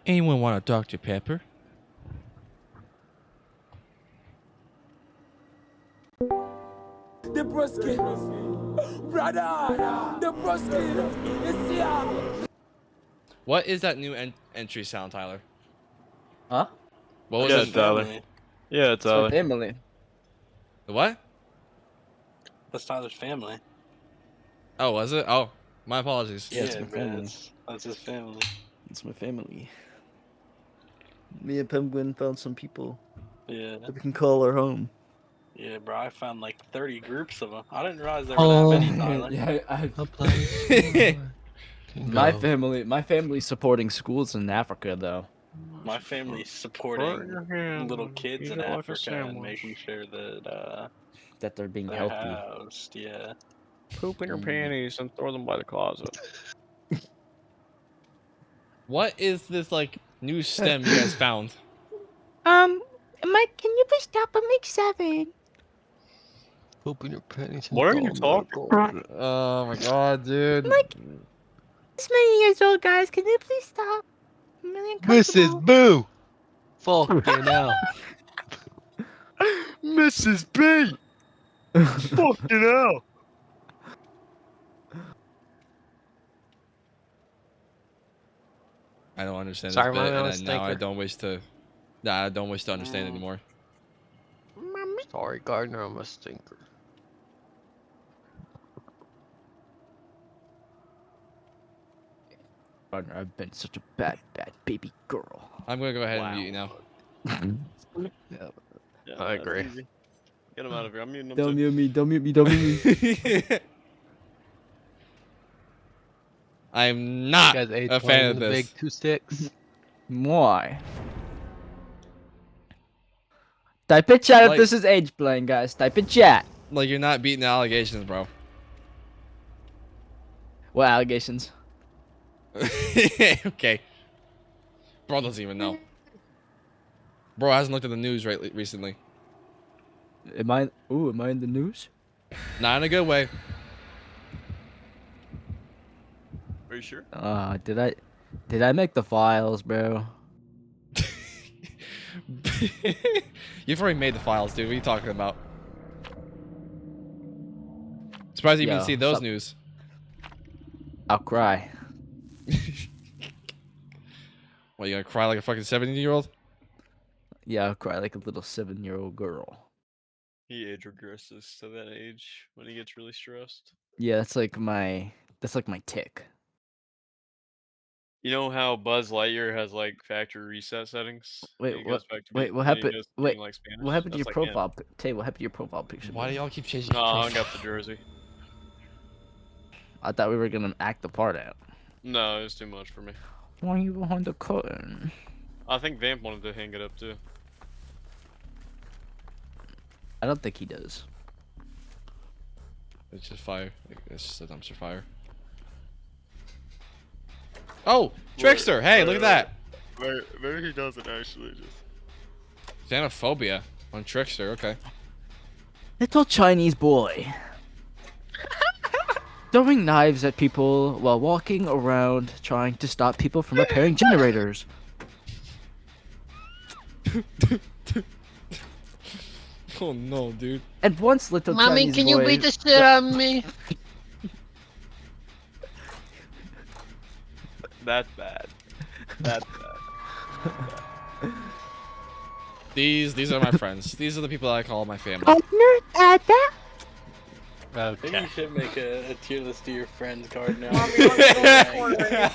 S1: Anyone want a Dr. Pepper?
S6: The broski, brother, the broski is here.
S1: What is that new entry sound, Tyler?
S3: Huh?
S1: What was
S4: Yeah,
S1: it?
S4: Tyler. Yeah,
S3: It's my
S4: Tyler.
S3: family.
S1: The what?
S2: That's Tyler's family.
S1: Oh, was it? Oh, my apologies.
S3: Yeah, it's my
S2: bro,
S3: family.
S2: that's his family.
S3: It's my family. Me and Penguin found some people
S2: Yeah.
S3: that we can call our home.
S2: Yeah, bro, I found like 30 groups of them. I didn't realize there were that many, Tyler.
S3: yeah,
S4: A place
S3: my family's supporting schools in Africa though.
S2: My family's supporting little kids in Africa and making sure that
S3: That they're being
S2: they're
S3: healthy.
S2: housed. Yeah.
S5: Poop in your panties and throw them by the closet.
S1: What is this like new stem you guys found?
S7: Mike, can you please stop at Mix 7?
S4: Poop in your panties.
S5: What are you talking
S1: Oh my god, dude.
S7: Mike, this many years old, guys. Can you please stop? I'm really
S4: Mrs.
S7: uncomfortable.
S4: Boo! Fucking hell.
S5: Mrs. B. Fucking hell.
S1: I don't understand
S4: Sorry,
S1: this bit,
S4: my
S1: and
S4: mouse
S1: now I
S4: stinker.
S1: don't wish to. Nah, I don't wish to understand anymore.
S4: Sorry, Gardner, I'm a stinker.
S3: Partner, I've been such a bad baby girl.
S1: I'm gonna go ahead and mute you now.
S5: Yeah,
S4: I
S5: that's
S4: agree.
S5: easy. Get him out of here. I'm muting him
S3: Don't
S5: too.
S3: mute me. Don't mute me. Don't mute me.
S1: I'm not
S4: You guys ate
S1: a
S4: playing
S1: fan of
S4: the big
S1: this.
S4: 2 sticks.
S3: Why? Type in chat
S1: Like-
S3: if this is age playing, guys. Type in chat.
S1: Like you're not beating the allegations, bro.
S3: What allegations?
S1: Okay. Bro doesn't even know. Bro hasn't looked at the news recently.
S3: Am I? Ooh, am I in the news?
S1: Not in a good way.
S5: Are you sure?
S3: Did I make the files, bro?
S1: You've already made the files, dude. What are you talking about? Surprised you even
S3: Yo,
S1: see those
S3: sup?
S1: news.
S3: I'll cry.
S1: What, you gonna cry like a fucking 17-year-old?
S3: Yeah, I'll cry like a little 7-year-old girl.
S5: He age regresses to that age when he gets really stressed.
S3: Yeah, that's like my tick.
S5: You know how Buzz Lightyear has like factory reset settings?
S3: Wait,
S5: And he
S3: what-
S5: goes back to
S3: wait,
S5: being-
S3: what
S5: and he
S3: happened-
S5: goes to
S3: wait,
S5: being, like, Spanish?
S3: What happened to your
S5: That's like him.
S3: profile? Tay, what happened to your profile picture?
S1: Why do
S3: bro?
S1: y'all keep changing
S5: No,
S1: your
S5: I hung
S1: profile?
S5: up the jersey.
S3: I thought we were gonna act the part out.
S5: No, it was too much for me.
S3: Why are you behind the curtain?
S5: I think Vamp wanted to hang it up too.
S3: I don't think he does.
S1: It's just fire. It's just a dumpster fire. Oh! Trickster! Hey, look at that!
S5: Maybe he doesn't actually just.
S1: Xenophobia on Trickster, okay.
S3: Little Chinese boy. Throwing knives at people while walking around trying to stop people from repairing generators.
S1: Oh no, dude.
S3: And once little
S7: Mommy,
S3: Chinese
S7: can you
S3: boy...
S7: beat the shit out of me?
S5: That's bad. That's bad.
S1: These are my friends. These are the people I call my family.
S7: Partner, Dada?
S2: Maybe
S4: Okay.
S2: you should make a tier list of your friends card now.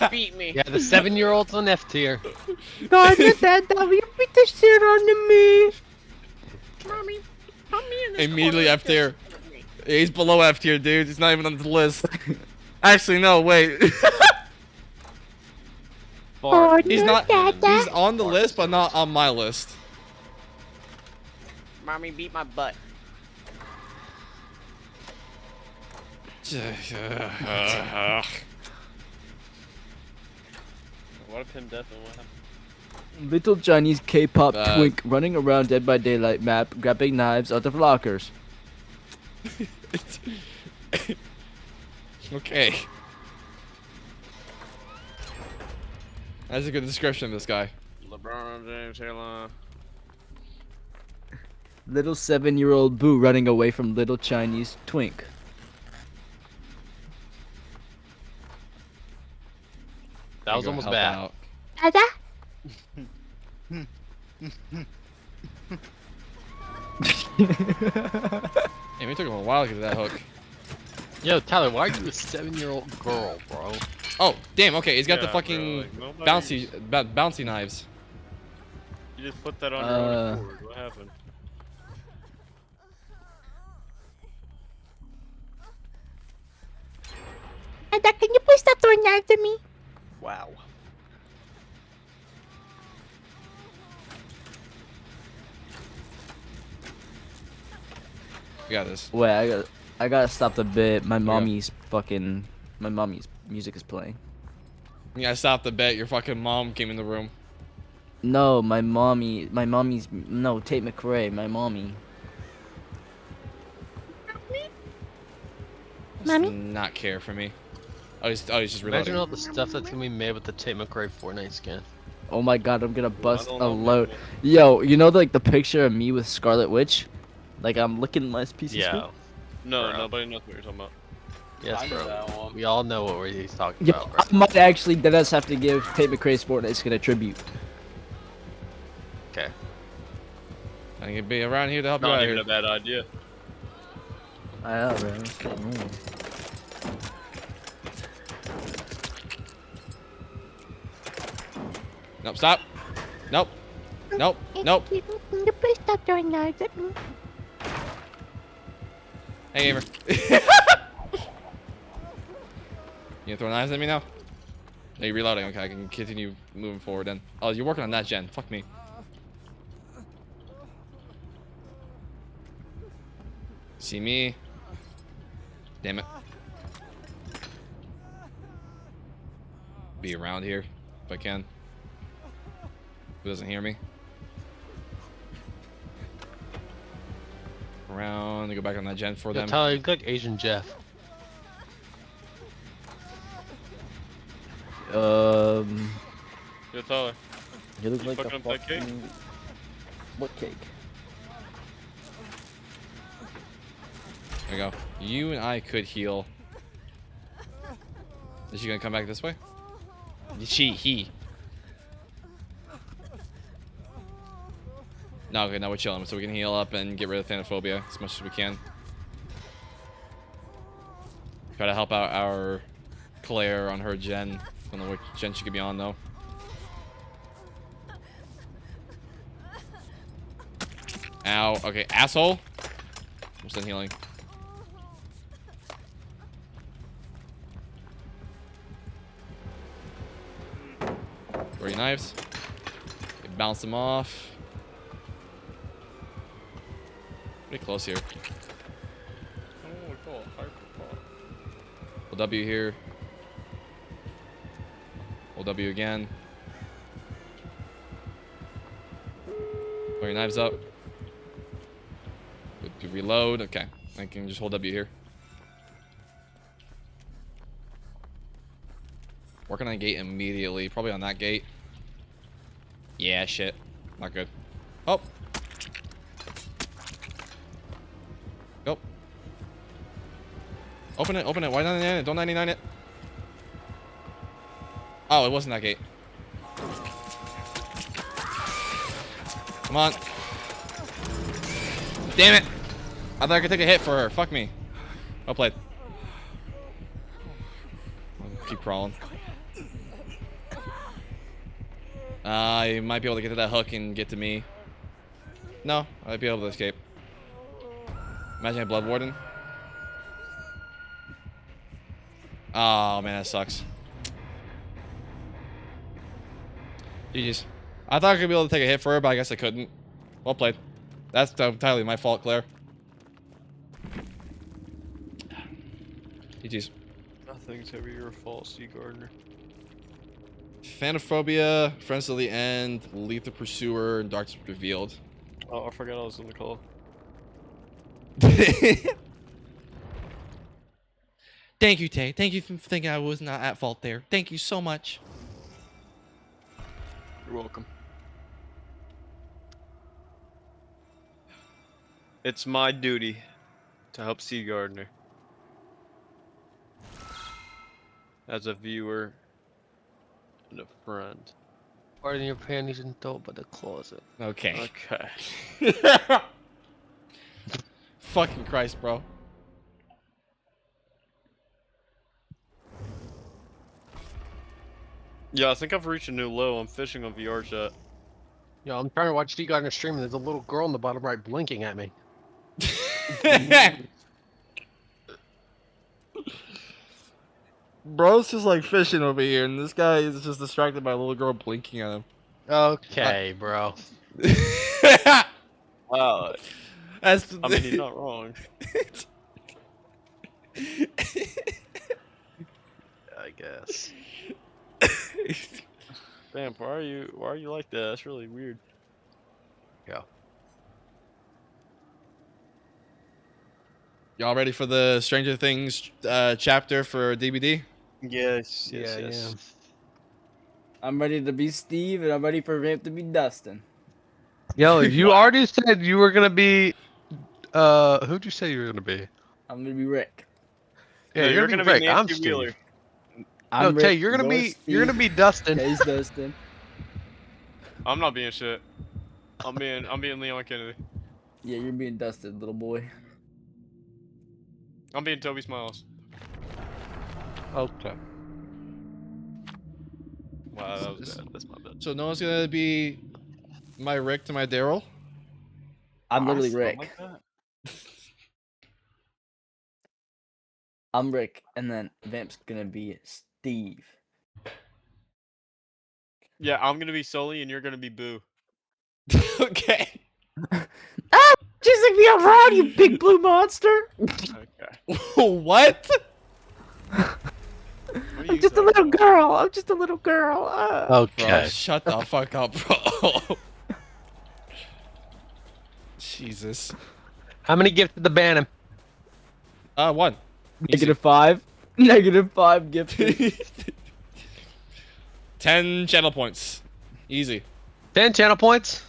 S5: Beat me.
S4: Yeah, the 7-year-old's on F tier.
S7: Partner, Dada, will you beat the shit out of me? Mommy, put me in this
S1: Immediately
S7: corner
S1: F tier.
S7: just for me.
S1: He's below F tier, dude. He's not even on the list. Actually, no, wait.
S4: Fart.
S1: He's not.
S7: Dada.
S1: He's on the list, but not on my list.
S5: Mommy beat my butt. What if him death and what happened?
S3: Little Chinese K-pop
S1: Bad.
S3: twink running around Dead by Daylight map, grabbing knives out of lockers.
S1: Okay. That's a good description of this guy.
S5: LeBron James hairline.
S3: Little 7-year-old Boo running away from little Chinese twink.
S4: That was
S1: Go
S4: almost
S1: help
S4: bad.
S1: out.
S7: Dada?
S1: Hey, it took him a while to get to that hook.
S4: Yo, Tyler, why are you a 7-year-old girl, bro?
S1: Oh, damn. Okay, he's got the
S5: Yeah, bro,
S1: fucking
S5: like, nobody-
S1: bouncy knives.
S5: You just put that on your own accord. What happened?
S7: Dada, can you please stop throwing knives at me?
S5: Wow.
S1: We got this.
S3: Wait, I gotta stop the bit. My
S1: go.
S3: mommy's music is playing.
S1: You gotta stop the bet. Your fucking mom came in the room.
S3: No, no, Tate McRae, my mommy.
S1: Does
S7: Mommy?
S1: not care for me. he's just reloading.
S4: Imagine all the stuff that's gonna be made with the Tate McRae Fortnite skin.
S3: Oh my god, I'm gonna bust
S5: don't
S3: a
S5: know,
S3: load.
S5: man.
S3: Yo, you know like the picture of me with Scarlet Witch? Like I'm looking at my PC screen?
S4: Yeah.
S5: No,
S4: Bro.
S5: nobody knows what you're talking about.
S4: Yes,
S2: I know
S4: bro.
S2: that one.
S4: We all know what he's talking
S3: Yo,
S4: about, bro.
S3: I might actually deadass have to give Tate McRae's Fortnite skin a tribute.
S4: Okay.
S1: I can be around here to help you
S5: Not
S1: out
S5: even
S1: here.
S5: a bad idea.
S3: I know, bro. What's going on?
S1: Nope, stop. Nope. Nope. Nope.
S7: Please stop throwing knives at me.
S1: Hey, gamer. You gonna throw knives at me now? Are you reloading? Okay, I can continue moving forward then. Oh, you're working on that gen. Fuck me. See me? Damn it. Be around here if I can. Who doesn't hear me? Around, go back on that gen for
S4: Yo,
S1: them.
S4: Tyler, you look like Asian Jeff.
S5: Yo, Tyler.
S3: You look
S5: You
S3: like a
S5: fucking up that cake?
S3: fucking... What cake?
S1: There we go. You and I could heal. Is she gonna come back this way? He. No, okay, now we're chilling, so we can heal up and get rid of Thanophobia as much as we can. Try to help out our Claire on her gen. Don't know which gen she could be on though. Ow. Okay, asshole. I'm still healing. Throw your knives. Okay, bounce them off. Pretty close here.
S5: I don't know what we call it. Hyperpop.
S1: Hold W here. Hold W again. Throw your knives up. Good to reload. Okay. I can just hold W here. Working on gate immediately. Probably on that gate. Yeah, shit. Not good. Oh. Go. Open it, open it. Why 99 it? Don't 99 it. Oh, it wasn't that gate. Come on. Damn it. I thought I could take a hit for her. Fuck me. Well played. I'll keep crawling. I might be able to get to that hook and get to me. No, I might be able to escape. Imagine a blood warden. Oh man, that sucks. GG's. I thought I could be able to take a hit for her, but I guess I couldn't. Well played. That's entirely my fault, Claire. GG's.
S5: Nothing's ever your fault, Sea Gardener.
S1: Phanophobia, Friends Till the End, Lethal Pursuer, and Darkness Revealed.
S5: Oh, I forgot I was in the call.
S1: Thank you, Tay. Thank you for thinking I was not at fault there. Thank you so much.
S5: You're welcome. It's my duty to help Sea Gardener. As a viewer and a friend.
S4: Pardon your panties and throw it by the closet.
S1: Okay.
S5: Okay.
S1: Fucking Christ, bro.
S5: Yeah, I think I've reached a new low. I'm fishing on VR chat.
S4: Yo, I'm trying to watch D Gardener stream and there's a little girl in the bottom right blinking at me.
S1: Bro's just like fishing over here, and this guy is just distracted by a little girl blinking at him.
S4: Okay, bro.
S5: Wow.
S1: That's,
S5: I mean, he's not wrong.
S4: I guess.
S5: Damn, why are you like that? That's really weird.
S4: Yeah.
S1: Y'all ready for the Stranger Things chapter for DVD?
S5: Yes,
S4: Yeah, yeah.
S7: I'm ready to be Steve, and I'm ready for Vamp to be Dustin.
S4: Yo, you already said you were gonna be. Who'd you say you were gonna be?
S7: I'm gonna be Rick.
S4: Yeah,
S5: No,
S4: you're
S5: you're
S4: gonna
S5: gonna
S4: be
S5: be
S4: Rick. I'm
S5: Nancy
S4: Steve.
S5: Wheeler.
S4: No,
S7: I'm
S4: Tay,
S7: Rick.
S4: you're
S7: Steve.
S4: gonna be Dustin.
S7: Jay's Dustin.
S5: I'm not being shit. I'm being Leon Kennedy.
S7: Yeah, you're being Dustin, little boy.
S5: I'm being Toby Smiles.
S4: Okay.
S5: Wow, that was bad. That's my bad.
S1: So no one's gonna be my Rick to my Daryl.
S7: I'm literally
S2: Awesome,
S7: Rick.
S2: like that.
S7: I'm Rick, and then Vamp's gonna be Steve.
S5: Yeah, I'm gonna be Sully and you're gonna be Boo.
S1: Okay.
S7: Ah! Just leave me around, you big blue monster!
S5: Okay.
S1: What?
S5: What are
S7: I'm
S5: you
S7: just a
S5: talking
S7: little
S5: about?
S7: girl. I'm just a little girl.
S1: Bro,
S4: Okay.
S1: shut the fuck up, bro. Jesus.
S4: How many gifts did the ban him?
S1: 1. Easy.
S7: -5. -5 gifted.
S1: 10 channel points. Easy.
S4: 10 channel points.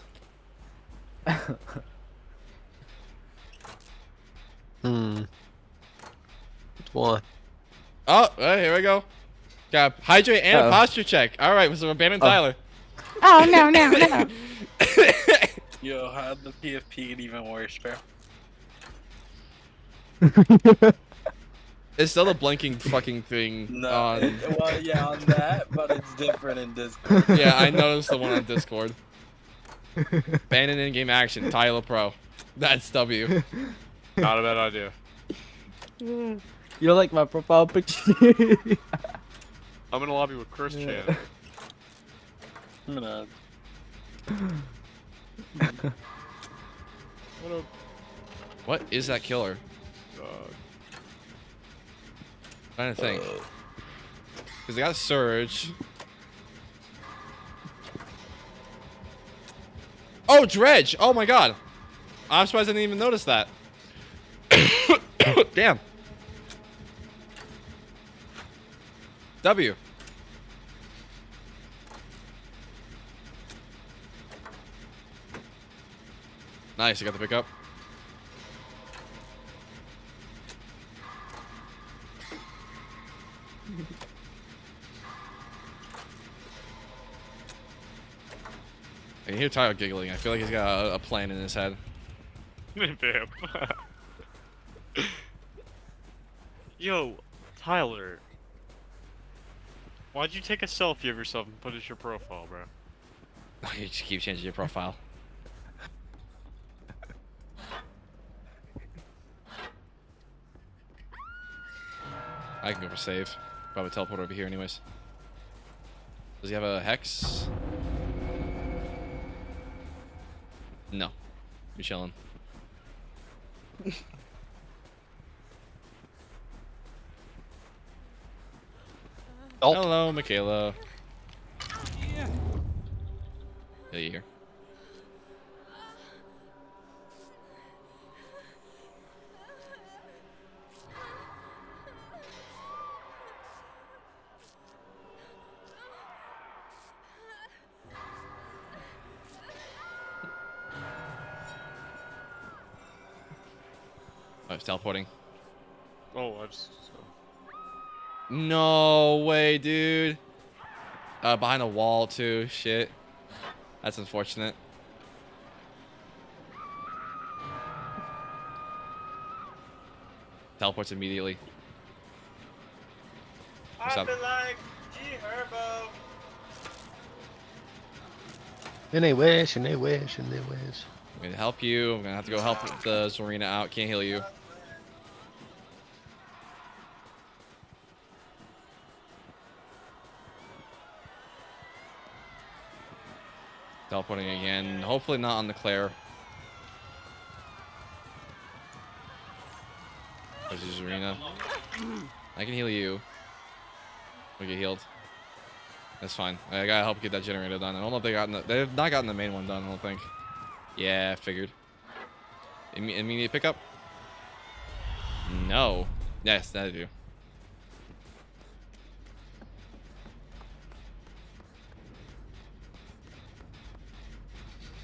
S4: One.
S1: Oh, here we go. Got hydrate and
S7: Uh-oh.
S1: posture check. All right, so we're banning Tyler.
S7: Oh no no no!
S2: Yo, how'd the PFP get even worse, bro?
S1: It's still a blinking fucking thing
S2: No,
S1: on.
S2: well, yeah, on that, but it's different in Discord.
S1: Yeah, I noticed the one on Discord. Banning in-game action, Tyler Pro. That's W.
S5: Not a bad idea.
S7: You don't like my profile picture?
S5: I'm in a lobby with Chris Chan.
S2: I'm gonna.
S5: What up?
S1: What is that killer?
S5: Dog?
S1: Trying to think. Because they got Surge. Oh, Dredge! Oh my god. I'm surprised I didn't even notice that. Damn. W. Nice, you got the pick up. I can hear Tyler giggling. I feel like he's got a plan in his head.
S5: Vamp. Yo, Tyler. Why'd you take a selfie of yourself and put it as your profile, bro?
S1: You just keep changing your profile. I can go for save. Probably teleport over here anyways. Does he have a hex? No. You're chilling.
S4: Oh.
S1: Hello, Michaela. Yeah, you here? Oh, it's teleporting.
S5: Oh, I just.
S1: No way, dude. Behind a wall too. Shit. That's unfortunate. Teleports immediately. What's up?
S5: like G Herbo.
S4: And they wish, and they wish, and they wish.
S1: I'm gonna help you. I'm gonna have to go help the Zorina out. Can't heal you. Teleporting again. Hopefully not on the Claire. There's the Zorina. I can heal you. We get healed. That's fine. I gotta help get that generator done. I don't know if they've not gotten the main one done, I don't think. Yeah, I figured. Immediate pickup? No. Yes, that I do.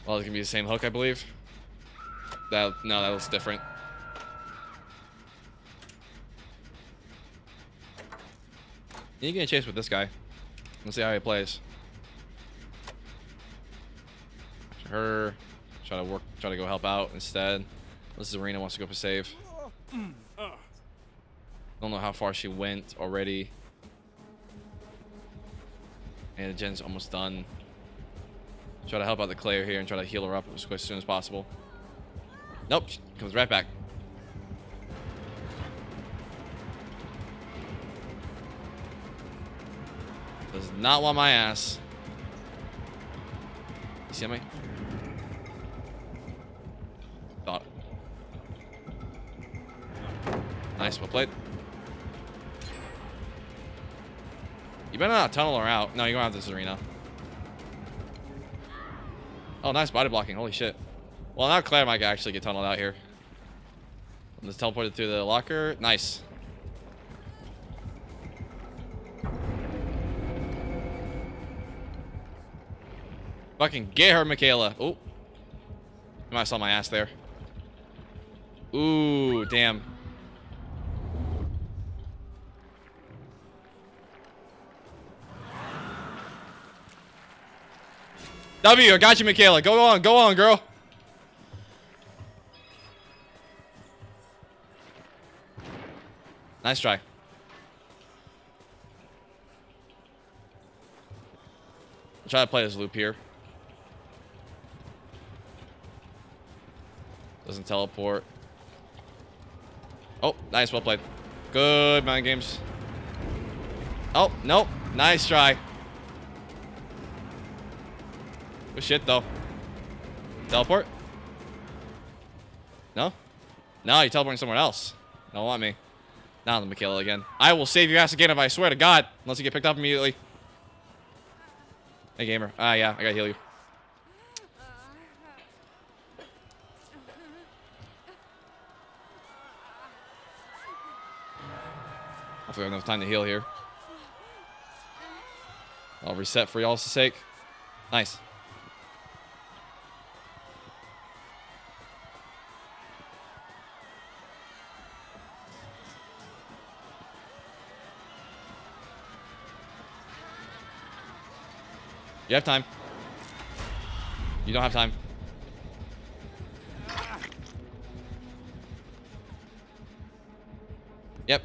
S1: Well, it's gonna be the same hook, I believe. No, that looks different. You can get a chase with this guy. Let's see how he plays. Her. Try to go help out instead. This Arena wants to go for save. Don't know how far she went already. And Jen's almost done. Try to help out the Claire here and try to heal her up as soon as possible. Nope, she comes right back. Does not want my ass. You see me? Thought. Nice, well played. You better not tunnel her out. No, you're going to have this Arena. Oh, nice body blocking. Holy shit. Well, now Claire might actually get tunneled out here. Let's teleport it through the locker. Nice. Fucking get her, Michaela. Oh. I might have saw my ass there. Ooh, damn. W, I got you, Michaela. Go on, girl. Nice try. I'll try to play this loop here. Doesn't teleport. Oh, nice, well played. Good mind games. Oh, nope. Nice try. Good shit, though. Teleport? No? No, you're teleporting somewhere else. Don't want me. Now the Michaela again. I will save your ass again if I swear to God. Unless you get picked up immediately. Hey, gamer. Ah, yeah, I gotta heal you. Hopefully I have enough time to heal here. I'll reset for y'all's sake. Nice. You have time. You don't have time. Yep.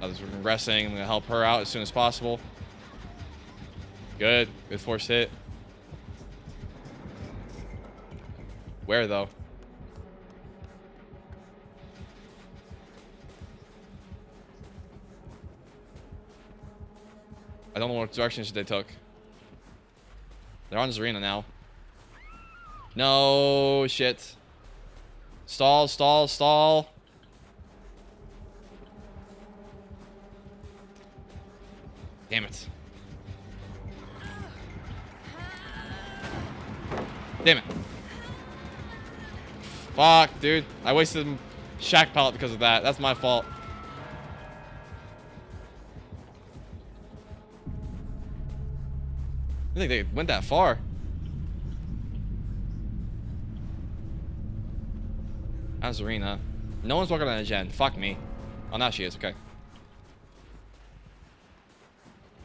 S1: Others are progressing. I'm going to help her out as soon as possible. Good. Good force hit. Where, though? I don't know what directions they took. They're on Zarina now. No shit. Stall, stall, stall. Damn it. Damn it. Fuck, dude. I wasted Shack pallet because of that. That's my fault. I think they went that far. How's Zarina? No one's walking on a gen. Fuck me. Oh, now she is. Okay.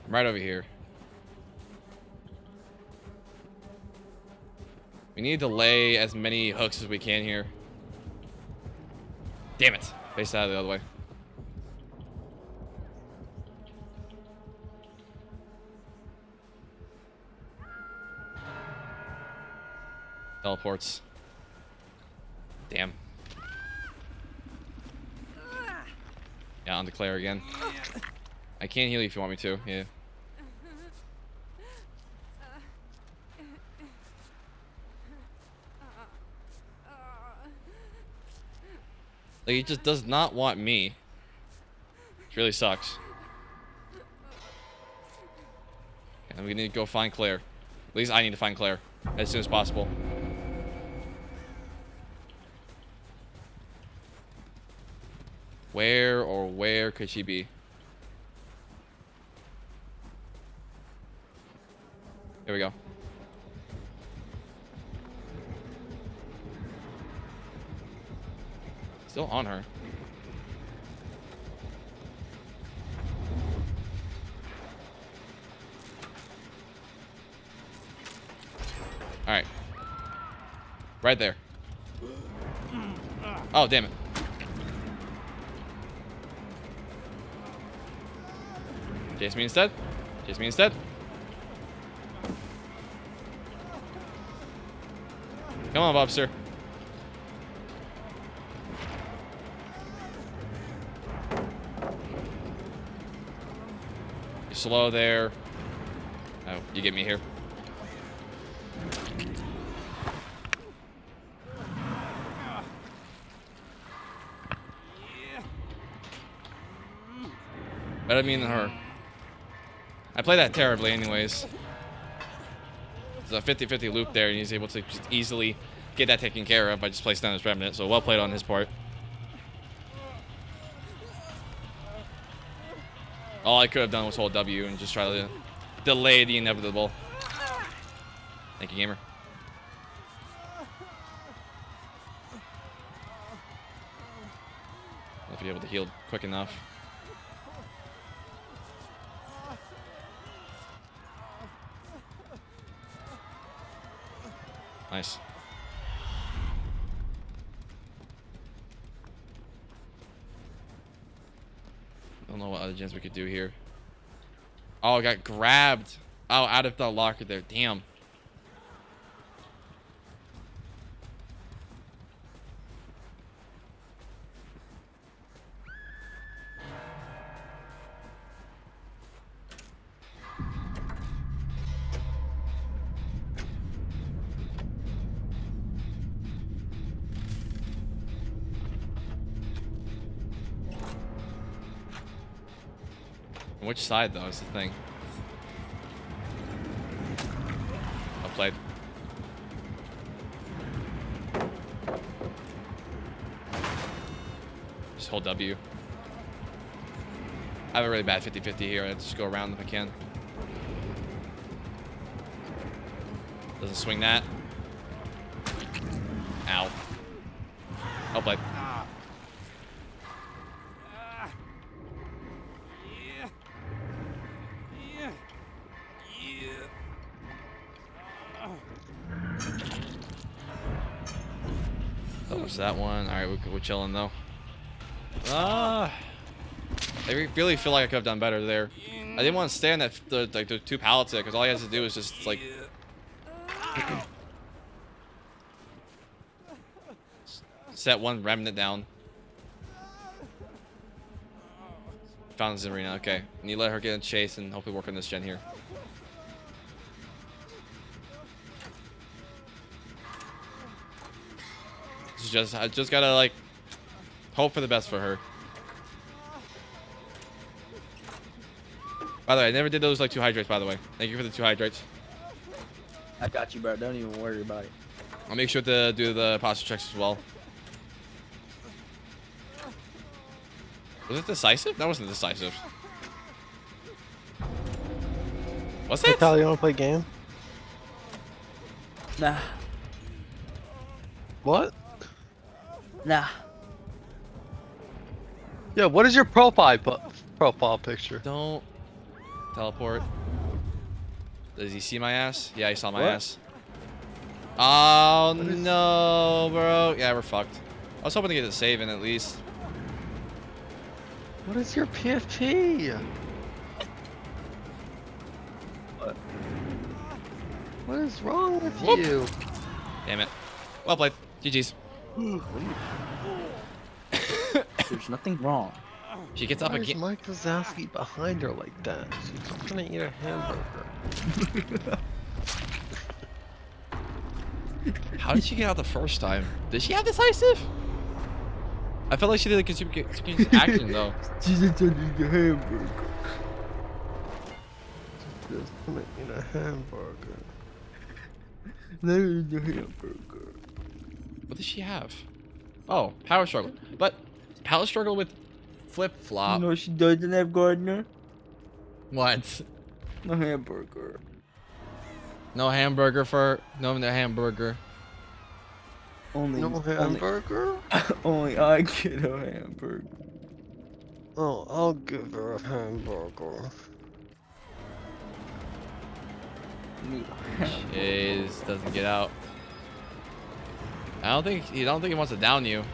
S1: I'm right over here. We need to lay as many hooks as we can here. Damn it. Face that the other way. Teleports. Damn. Yeah, on Claire again. I can heal you if you want me to. Yeah. Like, he just does not want me. It really sucks. And we need to go find Claire. At least I need to find Claire as soon as possible. Where could she be? Here we go. Still on her. Alright. Right there. Oh, damn it. Chase me instead. Chase me instead. Come on, Bobster. You're slow there. Oh, you get me here. Better me than her. I play that terribly anyways. There's a 50-50 loop there, and he's able to just easily get that taken care of by just placing down his remnant. So well played on his part. All I could have done was hold W and just try to delay the inevitable. Thank you, gamer. I'll be able to heal quick enough. Nice. I don't know what other gens we could do here. Oh, I got grabbed. Oh, out of the locker there. Damn. Which side, though, is the thing? Well played. Just hold W. I have a really bad 50-50 here. I have to just go around if I can. Doesn't swing that. Ow. Well played. That one. All right, we're chilling though. I really feel like I could have done better there. I didn't want to stay on that the two pallets there because all he has to do is just like set one remnant down. Found Zarina. Okay, and you let her get in chase and hopefully work on this gen here. I just gotta like hope for the best for her. By the way, I never did those like 2 hydrates. By the way, thank you for the 2 hydrates.
S3: I got you, bro. Don't even worry about it.
S1: I'll make sure to do the posture checks as well. Was it decisive? That wasn't decisive. What's
S4: Hey,
S1: it?
S4: Tyler, you wanna play game?
S3: Nah.
S4: What?
S3: Nah.
S4: Yeah, what is your profile picture?
S1: Don't teleport. Does he see my ass? Yeah, he saw my
S3: What?
S1: ass. Oh no, bro. Yeah, we're fucked. I was hoping to get a save in at least.
S4: What is your PFP?
S3: What?
S4: What is wrong with
S1: Whoop.
S4: you?
S1: Damn it. Well played. GG's.
S3: There's nothing wrong.
S1: She gets up
S4: Why is
S1: again.
S4: Mike Wazowski behind her like that? She's gonna eat a hamburger.
S1: How did she get out the first time? Did she have decisive? I felt like she did a continuous action though.
S3: She's eating a hamburger.
S4: She's gonna eat a hamburger.
S3: Let her eat a hamburger.
S1: What does she have? Oh, power struggle. But power struggle with flip flop.
S3: You know she doesn't have Gardner?
S1: What?
S3: A hamburger.
S1: No hamburger for no hamburger.
S3: Only,
S4: No hamburger?
S3: only I get a hamburger.
S4: Oh, I'll give her a hamburger.
S3: Need a hamburger.
S1: Chase doesn't get out. I don't think he wants to down you.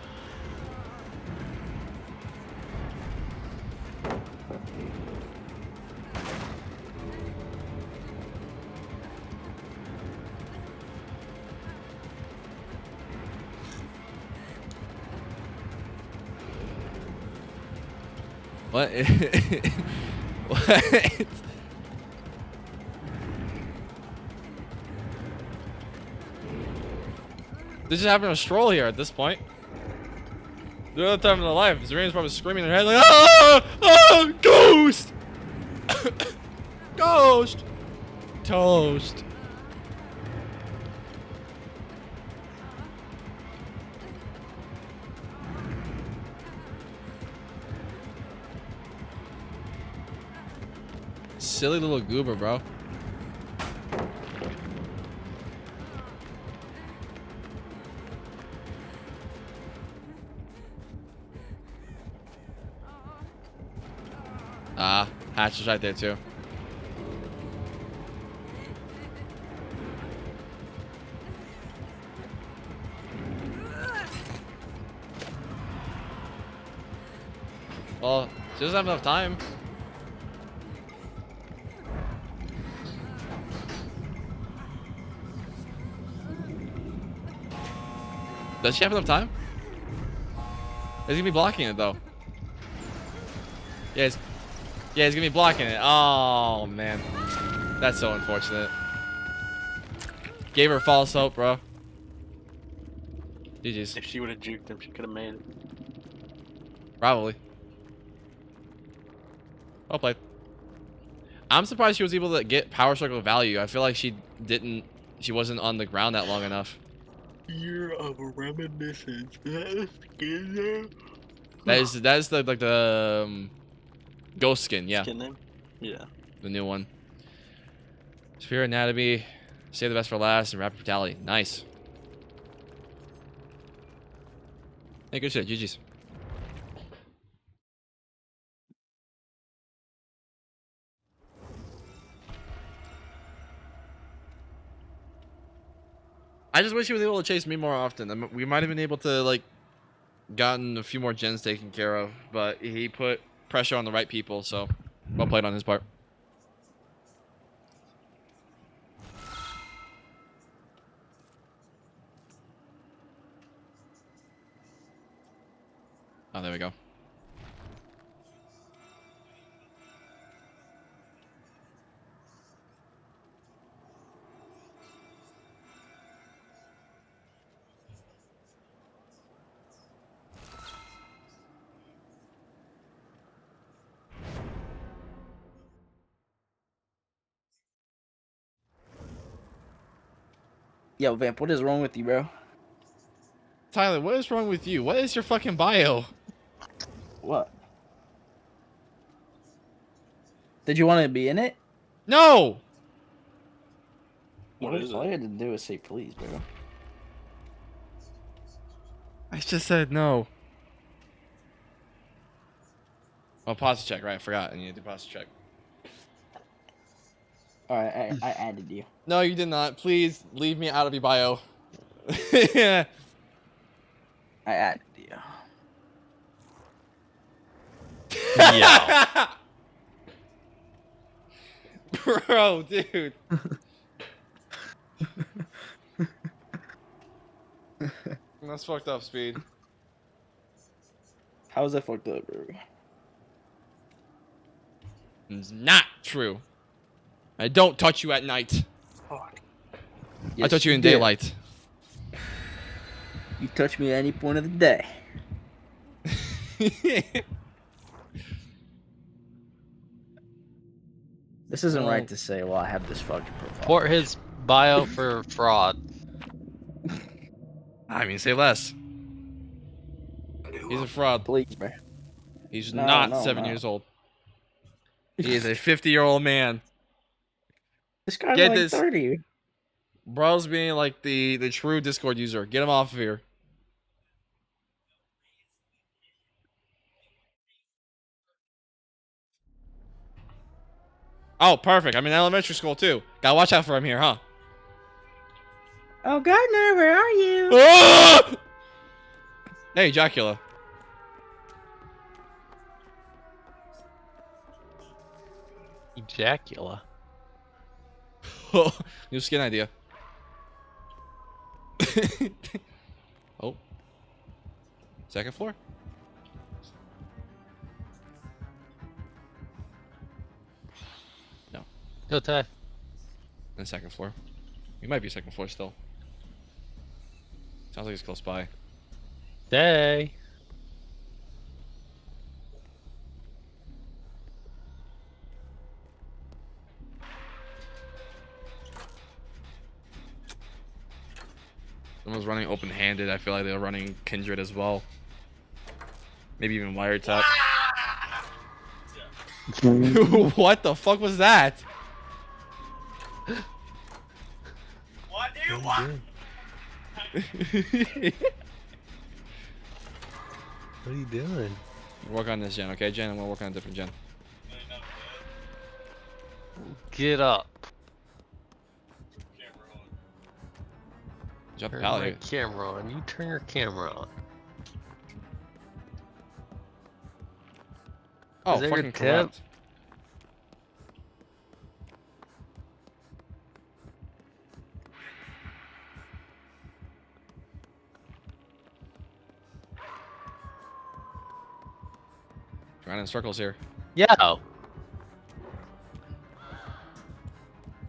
S1: What? What? This is having a stroll here at this point. The other time in their life, Serena's probably screaming in their head like, "Ah! Ah! Ghost! Ghost! Toast!" Silly little goober, bro. Ah, Hatch is right there too. Well, she doesn't have enough time. Does she have enough time? He's gonna be blocking it though. Yeah, he's gonna be blocking it. Oh man, that's so unfortunate. Gave her false hope, bro. GG's.
S2: If she would have juked him, she could have made it.
S1: Probably. Well played. I'm surprised she was able to get power circle value. I feel like she wasn't on the ground that long enough.
S2: Year of reminiscence. That
S1: That is the ghost skin, yeah.
S2: Skin name? Yeah.
S1: The new one. Superior anatomy, save the best for last, and rapid brutality. Nice. Hey, good shit. GG's. I just wish he was able to chase me more often. We might have been able to like gotten a few more gens taken care of, but he put pressure on the right people, so well played on his part. Oh, there we go.
S3: Yo, Vamp, what is wrong with you, bro?
S1: Tyler, what is wrong with you? What is your fucking bio?
S3: What? Did you want to be in it?
S1: No!
S2: What is
S3: All
S2: it?
S3: you had to do was say please, bro.
S1: I just said no. Oh, posture check, right? I forgot. I need to do posture check.
S3: Alright, I added you.
S1: No, you did not. Please leave me out of your bio. Yeah.
S3: I added you.
S4: Yeah.
S1: Bro, dude. That's fucked up, Speed.
S3: How is that fucked up, bro?
S1: It's not true. I don't touch you at night.
S2: Fuck.
S1: I touch you in
S3: did.
S1: daylight.
S3: You touch me at any point of the day. This isn't right to say while I have this fucking profile.
S4: Report his bio for fraud.
S1: I mean, say less. He's a fraud.
S3: Please, bro.
S1: He's
S3: No,
S1: not
S3: no,
S1: 7
S3: no.
S1: years old. He is a 50-year-old man.
S3: This guy's
S1: Get
S3: like
S1: this.
S3: 30.
S1: Bro's being like the true Discord user. Get him off of here. Oh, perfect. I'm in elementary school too. Gotta watch out for him here, huh?
S7: Oh, Gardner, where are you?
S1: Ah! Hey, Dracula.
S4: Ejacula.
S1: New skin idea. Oh. Second floor? No.
S4: Go Ty.
S1: And second floor. He might be second floor still. Sounds like he's close by.
S4: Day.
S1: Someone's running open-handed. I feel like they're running Kindred as well. Maybe even Wiretap. What the fuck was that?
S5: What do you want?
S4: What are you doing?
S1: Work on this gen, okay, Jen? I'm gonna work on a different gen.
S4: Get up.
S1: Jump
S4: Turn
S1: out
S4: my
S1: here.
S4: camera on. You turn your camera on.
S1: Oh,
S4: Is that your
S1: fucking
S4: tip?
S1: corrupt. Running in circles here.
S4: Yeah.
S1: Can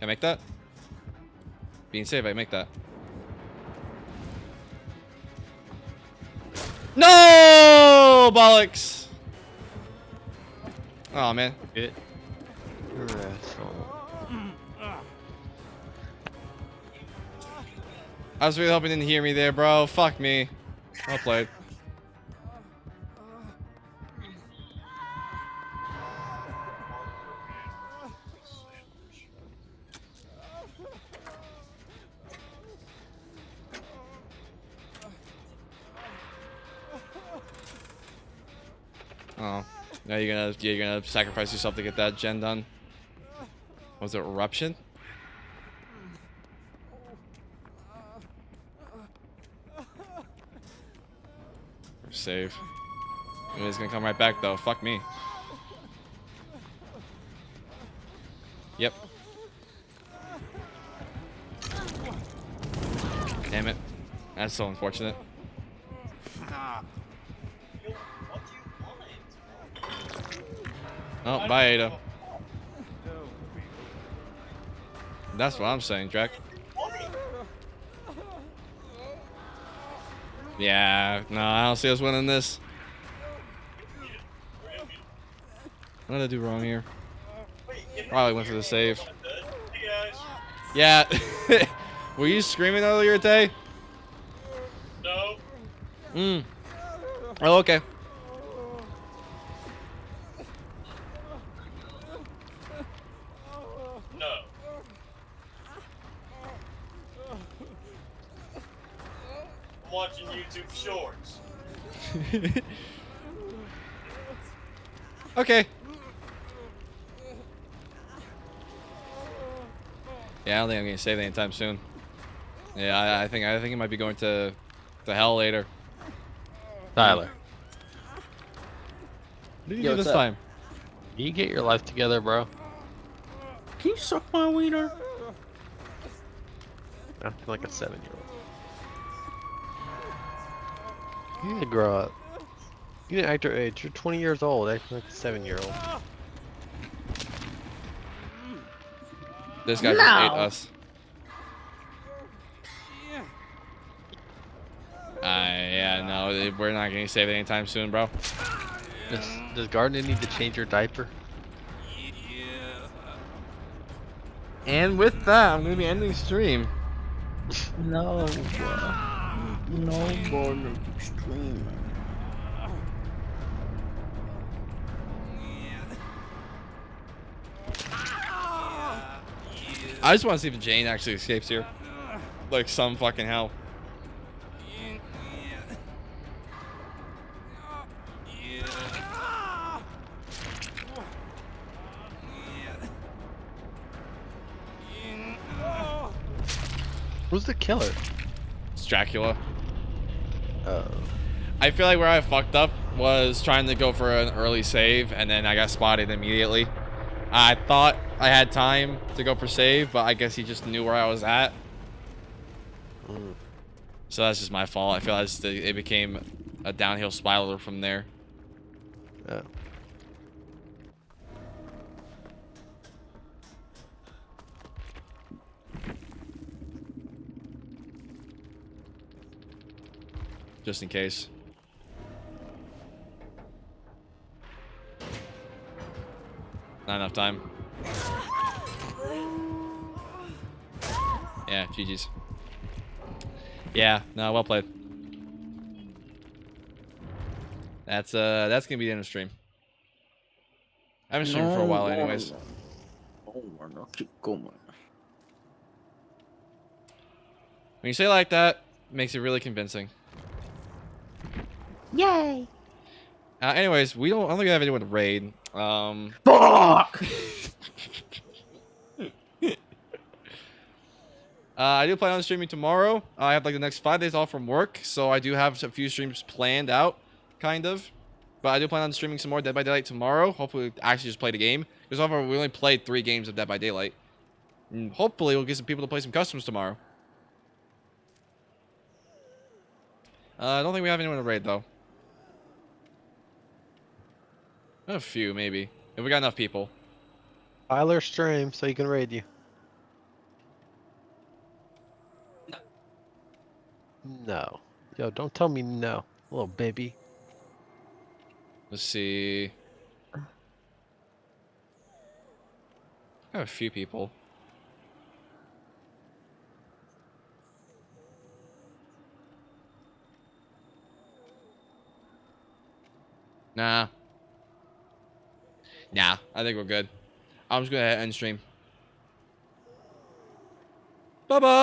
S1: I make that? Being safe, I make that. No! Bollocks! Oh, man.
S4: It. You're an asshole.
S1: I was really hoping you didn't hear me there, bro. Fuck me. Well played. Oh, now you're gonna sacrifice yourself to get that gen done. Was it eruption? We're safe. He's gonna come right back though. Fuck me. Yep. Damn it. That's so unfortunate. Oh, bye, Ada. That's what I'm saying, Drac. Yeah, no, I don't see us winning this. What did I do wrong here? Probably went for the save. Yeah. Were you screaming earlier today?
S5: No.
S1: Oh, okay.
S5: No. I'm watching YouTube shorts.
S1: Okay. Yeah, I don't think I'm gonna save it anytime soon. Yeah, I think it might be going to hell later.
S4: Tyler.
S1: What did you
S3: Yo,
S1: do this
S3: what's up?
S1: time?
S4: You get your life together, bro.
S7: Can you suck my wiener?
S4: Acting like a 7-year-old. You need to grow up. You need to act your age. You're 20 years old, acting like a 7-year-old.
S1: This guy just ate us. Yeah, no, we're not gonna save it anytime soon, bro.
S4: Does Gardner need to change your diaper?
S1: And with that, I'm gonna be ending stream.
S7: No, no, Gardner, keep streaming.
S1: I just want to see if Jane actually escapes here. like some fucking hell.
S4: Who's the killer?
S1: It's Dracula.
S4: Oh.
S1: I feel like where I fucked up was trying to go for an early save, and then I got spotted immediately. I thought I had time to go for save, but I guess he just knew where I was at. So that's just my fault. I feel like it became a downhill spiral from there.
S4: Oh.
S1: Just in case. Not enough time. Yeah, GG's. Yeah, no, well played. That's gonna be the end of the stream. I haven't streamed for a while anyways.
S3: No, keep going.
S1: When you say it like that, it makes it really convincing.
S7: Yay!
S1: Anyways, I don't think we have anyone to raid.
S3: Fuck!
S1: I do plan on streaming tomorrow. I have like the next 5 days off from work, so I do have a few streams planned out, kind of. But I do plan on streaming some more Dead by Daylight tomorrow. Hopefully, actually just play the game. Because so far, we only played 3 games of Dead by Daylight. And hopefully, we'll get some people to play some customs tomorrow. I don't think we have anyone to raid, though. A few, maybe. If we got enough people.
S4: Tyler stream so he can raid you. No. Yo, don't tell me no, little baby.
S1: Let's see. I have a few people. Nah. Nah, I think we're good. I'm just gonna end stream. Bye-bye.